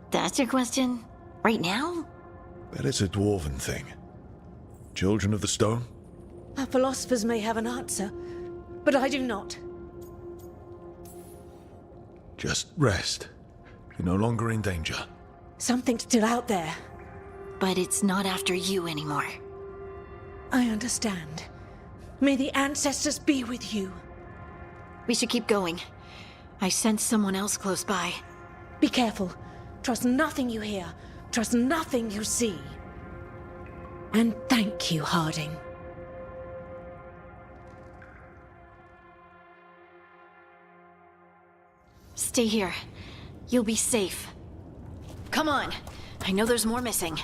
G: That's your question? Right now?
C: Bet it's a dwarven thing. Children of the Stone?
L: Our philosophers may have an answer, but I do not.
C: Just rest. You're no longer in danger.
L: Something's still out there.
G: But it's not after you anymore.
L: I understand. May the ancestors be with you.
G: We should keep going. I sense someone else close by.
L: Be careful. Trust nothing you hear. Trust nothing you see. And thank you, Harding.
G: Stay here. You'll be safe. Come on. I know there's more missing.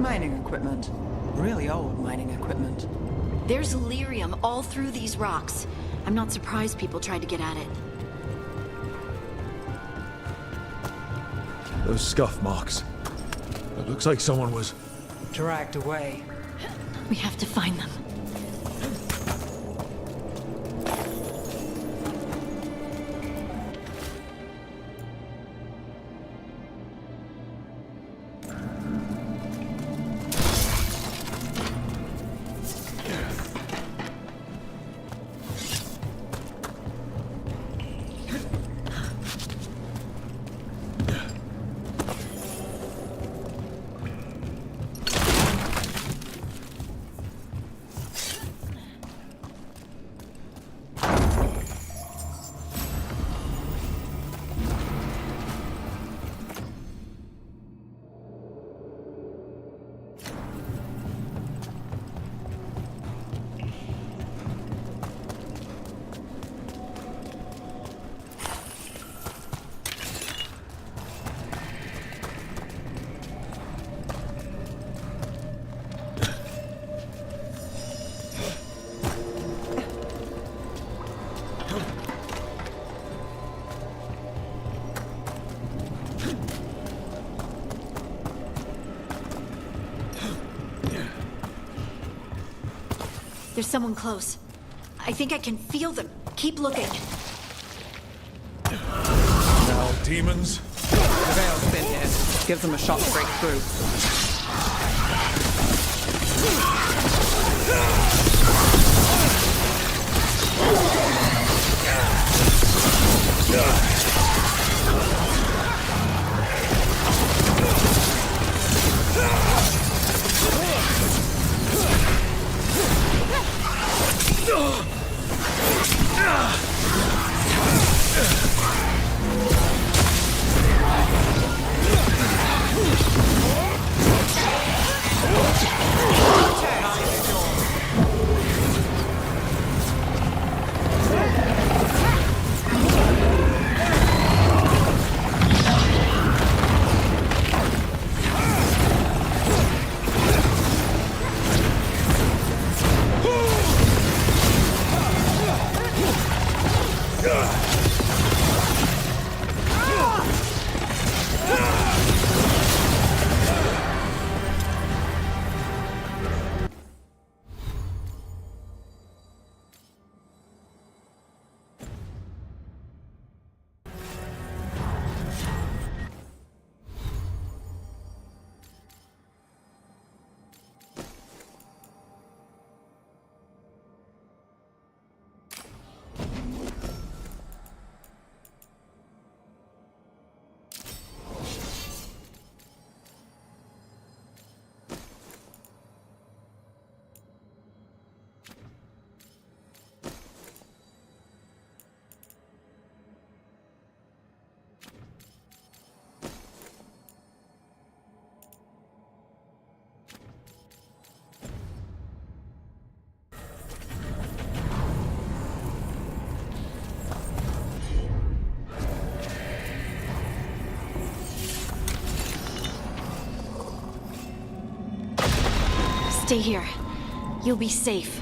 E: Mining equipment. Really old mining equipment.
G: There's lyrium all through these rocks. I'm not surprised people tried to get at it.
C: Those scuff marks. It looks like someone was...
E: dragged away.
G: We have to find them. There's someone close. I think I can feel them. Keep looking.
C: Now, demons,
N: the Veil's thin here. Gives them a shot to break through.
G: Stay here. You'll be safe.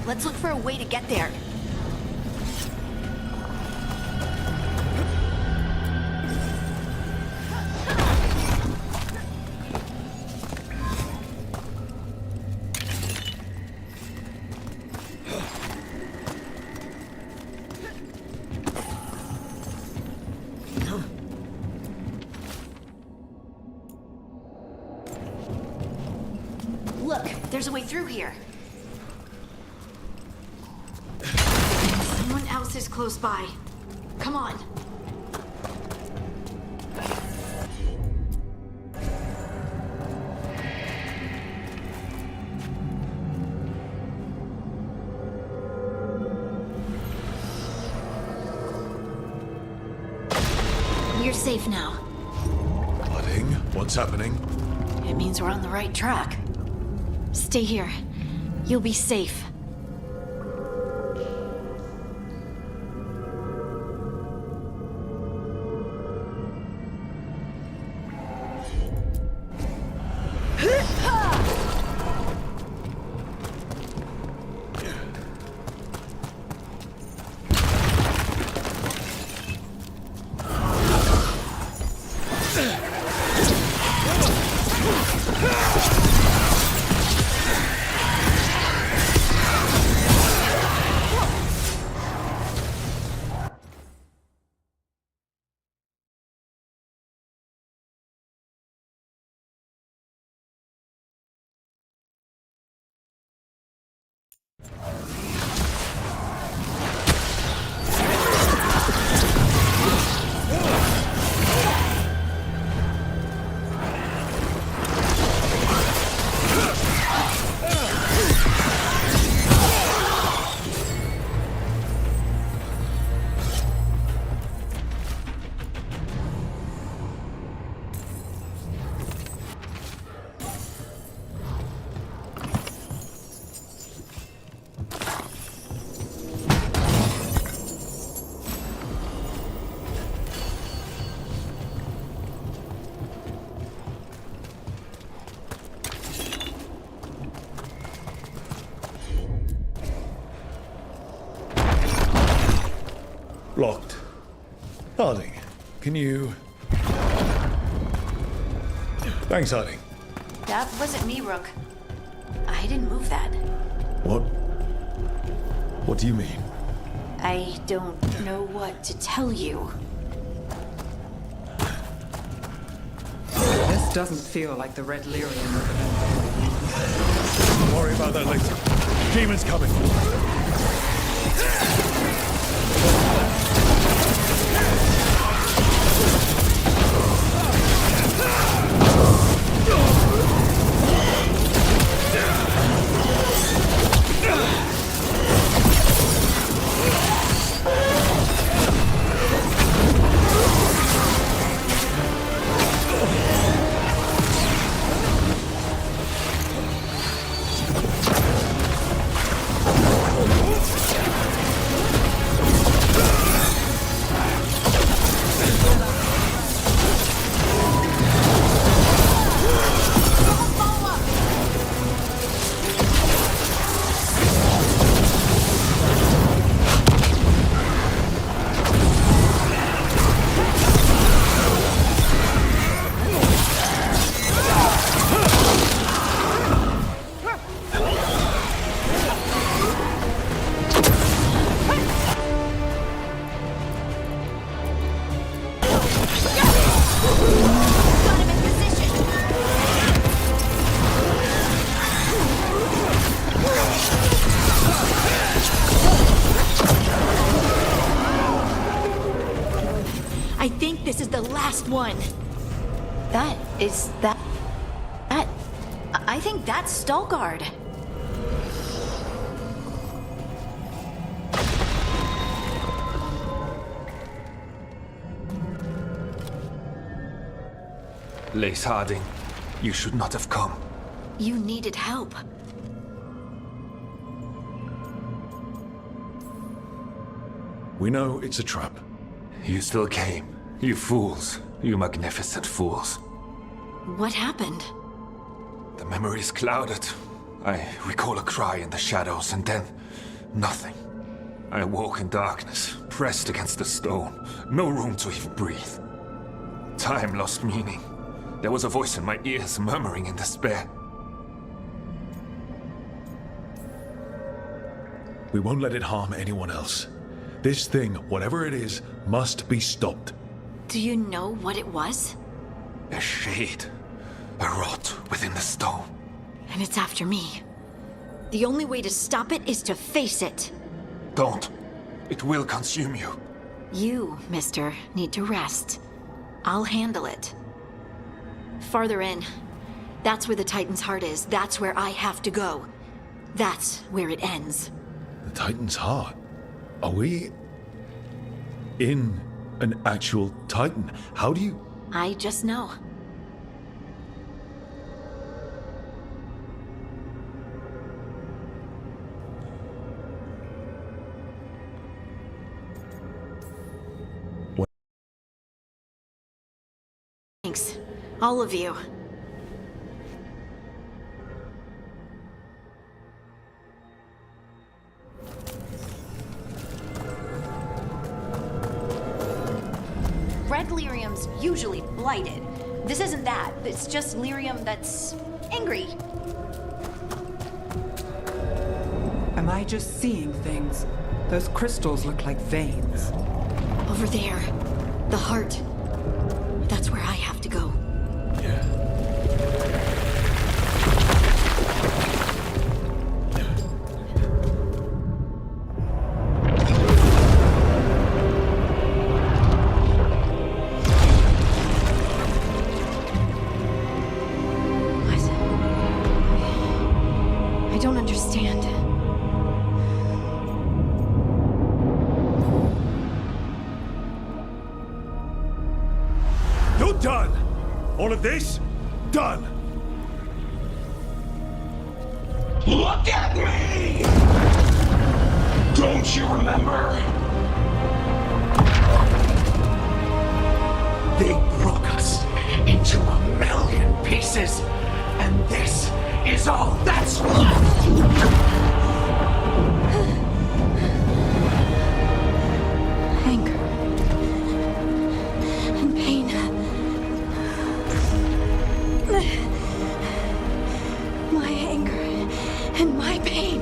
G: Let's look for a way to get there. Look, there's a way through here. Someone else is close by. Come on. safe now.
C: Harding, what's happening?
G: It means we're on the right track. Stay here. You'll be safe.
C: Locked. Harding, can you... Thanks, Harding.
G: That wasn't me, Rook. I didn't move that.
C: What? What do you mean?
G: I don't know what to tell you.
E: This doesn't feel like the red lyrium.
C: Don't worry about that later. Demon's coming.
G: I think this is the last one. That... I think that's Stalguard.
F: Lace Harding, you should not have come.
G: You needed help.
C: We know it's a trap.
F: You still came. You fools. You magnificent fools.
G: What happened?
F: The memory is clouded. I recall a cry in the shadows, and then nothing. I woke in darkness, pressed against the stone. No room to even breathe. Time lost meaning. There was a voice in my ears murmuring in despair.
C: We won't let it harm anyone else. This thing, whatever it is, must be stopped.
G: Do you know what it was?
F: A shade. A rot within the stone.
G: And it's after me. The only way to stop it is to face it.
F: Don't. It will consume you.
G: You, mister, need to rest. I'll handle it. Farther in. That's where the Titan's heart is. That's where I have to go. That's where it ends.
C: The Titan's heart? Are we... in An actual Titan? How do you...
G: I just know. Thanks, all of you. Red lyrium's usually blighted. This isn't that. It's just lyrium that's angry.
E: Am I just seeing things? Those crystals look like veins.
G: Over there, the heart. That's where I have to go. I don't understand.
K: You're done! All of this, done!
X: Look at me! Don't you remember? They broke us into 1,000,000 pieces, and this is all that's left!
G: Anger. And pain. My anger and my pain.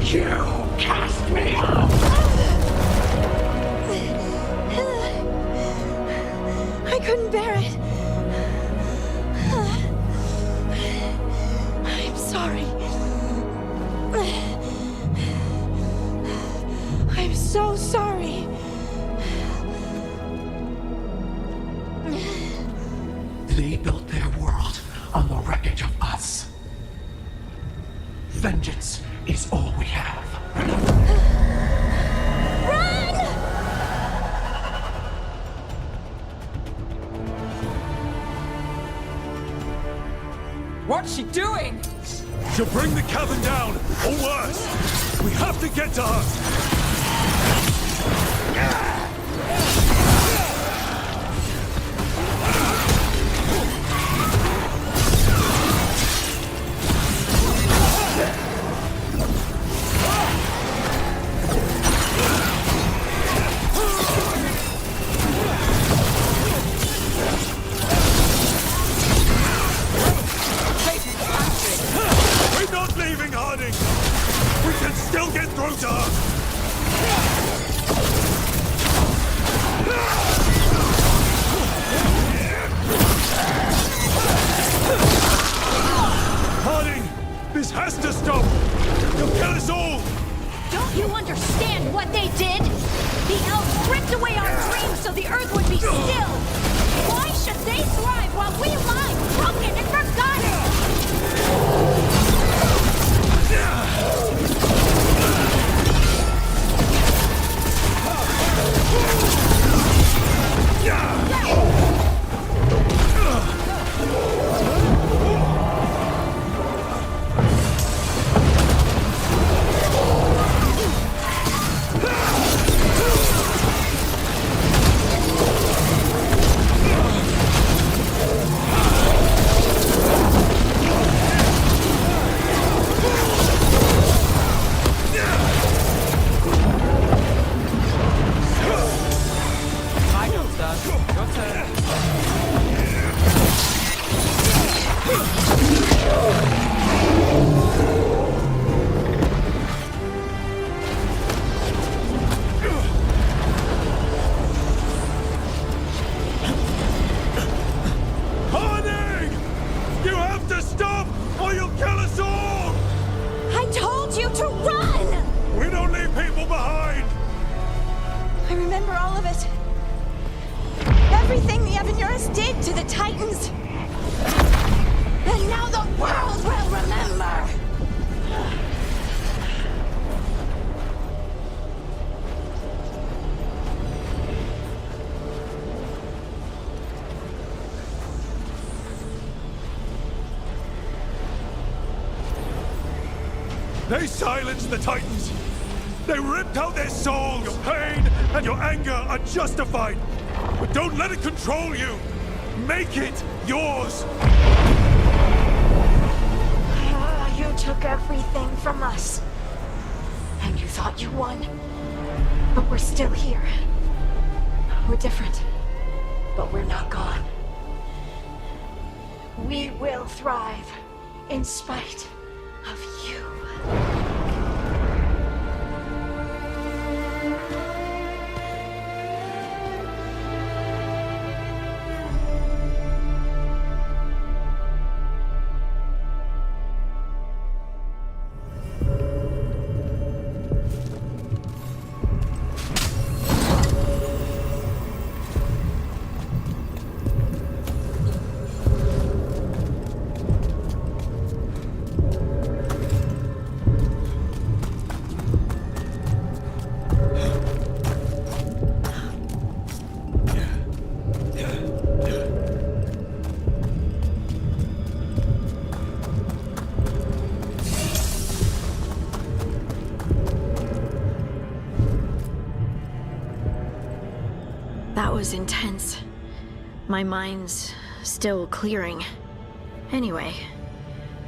X: You cast me out!
G: I couldn't bear it. I'm sorry. I'm so sorry.
X: They built their world on the wreckage of us. Vengeance is all we have.
G: Run!
N: What's she doing?
K: She'll bring the cavern down, or worse. We have to get to her. We're not leaving, Harding! We can still get through to her! Harding! This has to stop! You'll kill us all!
G: Don't you understand what they did? The elves ripped away our dreams so the earth would be still. Why should they thrive while we lie broken and forgotten?
Q: Everything the Avenuras did to the Titans. And now the world will remember.
K: They silenced the Titans. They ripped out their souls. Your pain and your anger are justified. But don't let it control you. Make it yours.
J: You took everything from us. And you thought you won. But we're still here. We're different. But we're not gone. We will thrive in spite of you. That was intense. My mind's still clearing. Anyway,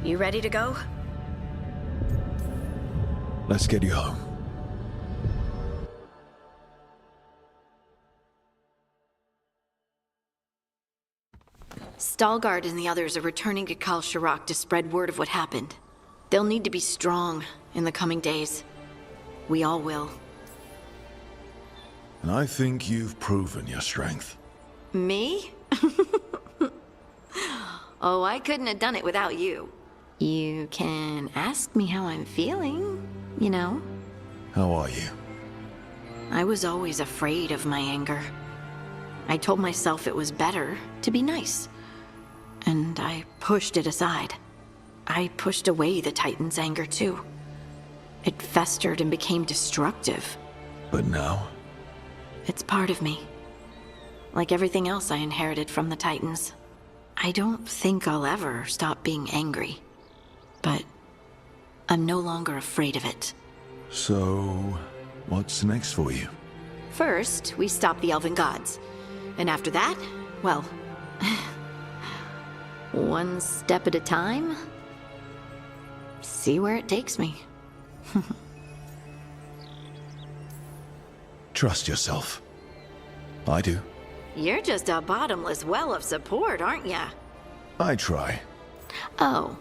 J: you ready to go?
C: Let's get you home.
G: Stalgard and the others are returning to Kal Shirak to spread word of what happened. They'll need to be strong in the coming days. We all will.
C: And I think you've proven your strength.
G: Me? Oh, I couldn't have done it without you. You can ask me how I'm feeling, you know?
C: How are you?
G: I was always afraid of my anger. I told myself it was better to be nice. And I pushed it aside. I pushed away the Titan's anger too. It festered and became destructive.
C: But now?
G: It's part of me. Like everything else I inherited from the Titans. I don't think I'll ever stop being angry. But I'm no longer afraid of it.
C: So, what's next for you?
G: First, we stop the Elven Gods. And after that, well... one step at a time. See where it takes me.
C: Trust yourself. I do.
G: You're just a bottomless well of support, aren't ya?
C: I try.
G: Oh,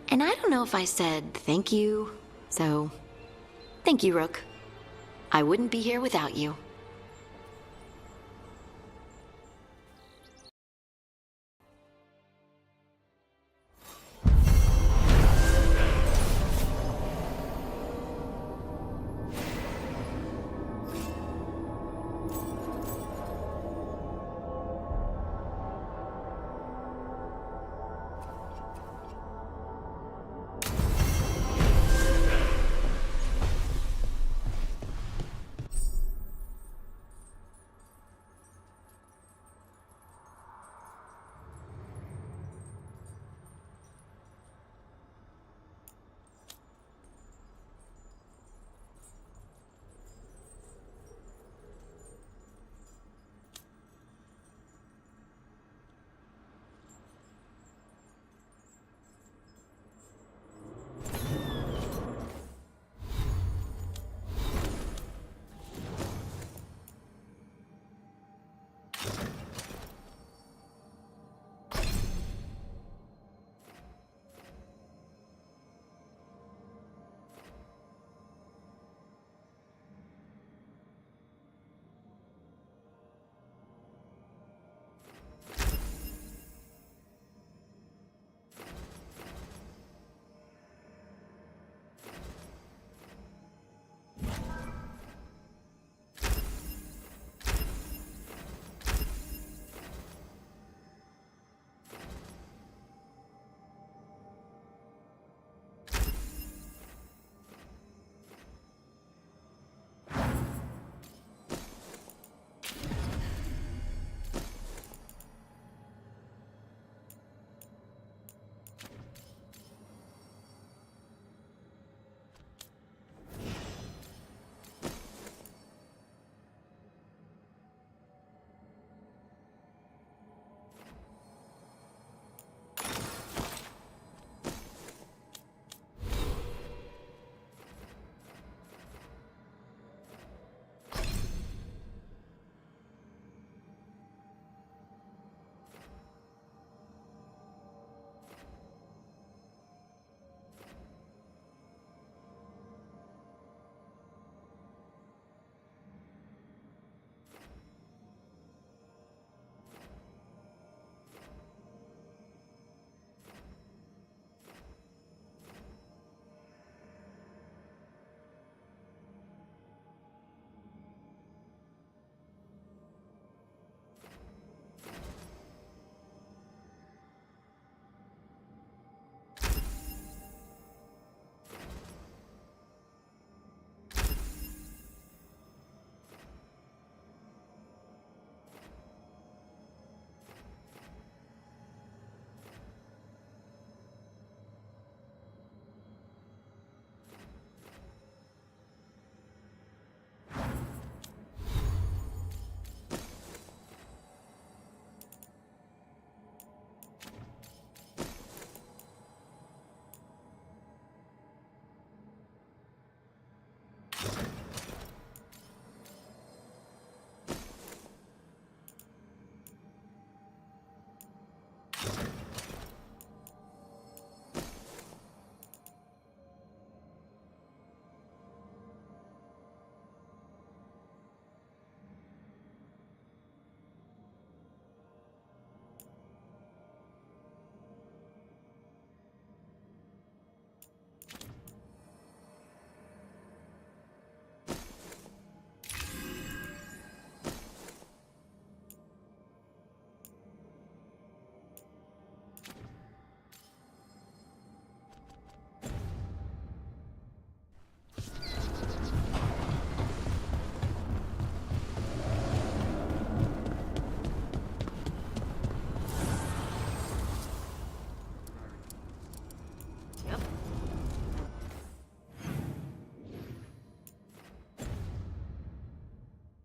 G: and I don't know if I said thank you, so thank you, Rook. I wouldn't be here without you.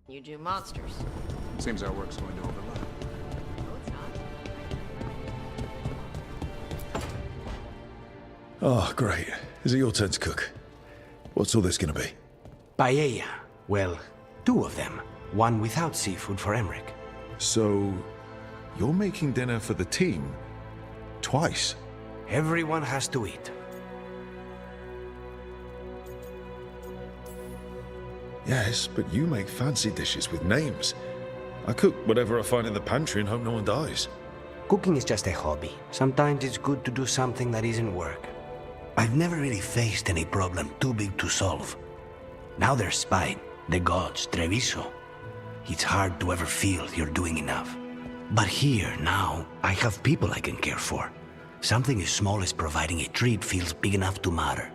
D: You do monsters.
U: Seems our work's going to overlap.
C: Oh, great. Is it your turn to cook? What's all this gonna be?
O: Paella. Well, 2 of them. One without seafood for Emmerich.
C: So, you're making dinner for the team twice?
O: Everyone has to eat.
C: Yes, but you make fancy dishes with names. I cook whatever I find in the pantry and hope no one dies.
O: Cooking is just a hobby. Sometimes it's good to do something that isn't work. I've never really faced any problem too big to solve. Now there's spite, the gods, Treviso. It's hard to ever feel you're doing enough. But here, now, I have people I can care for. Something as small as providing a treat feels big enough to matter.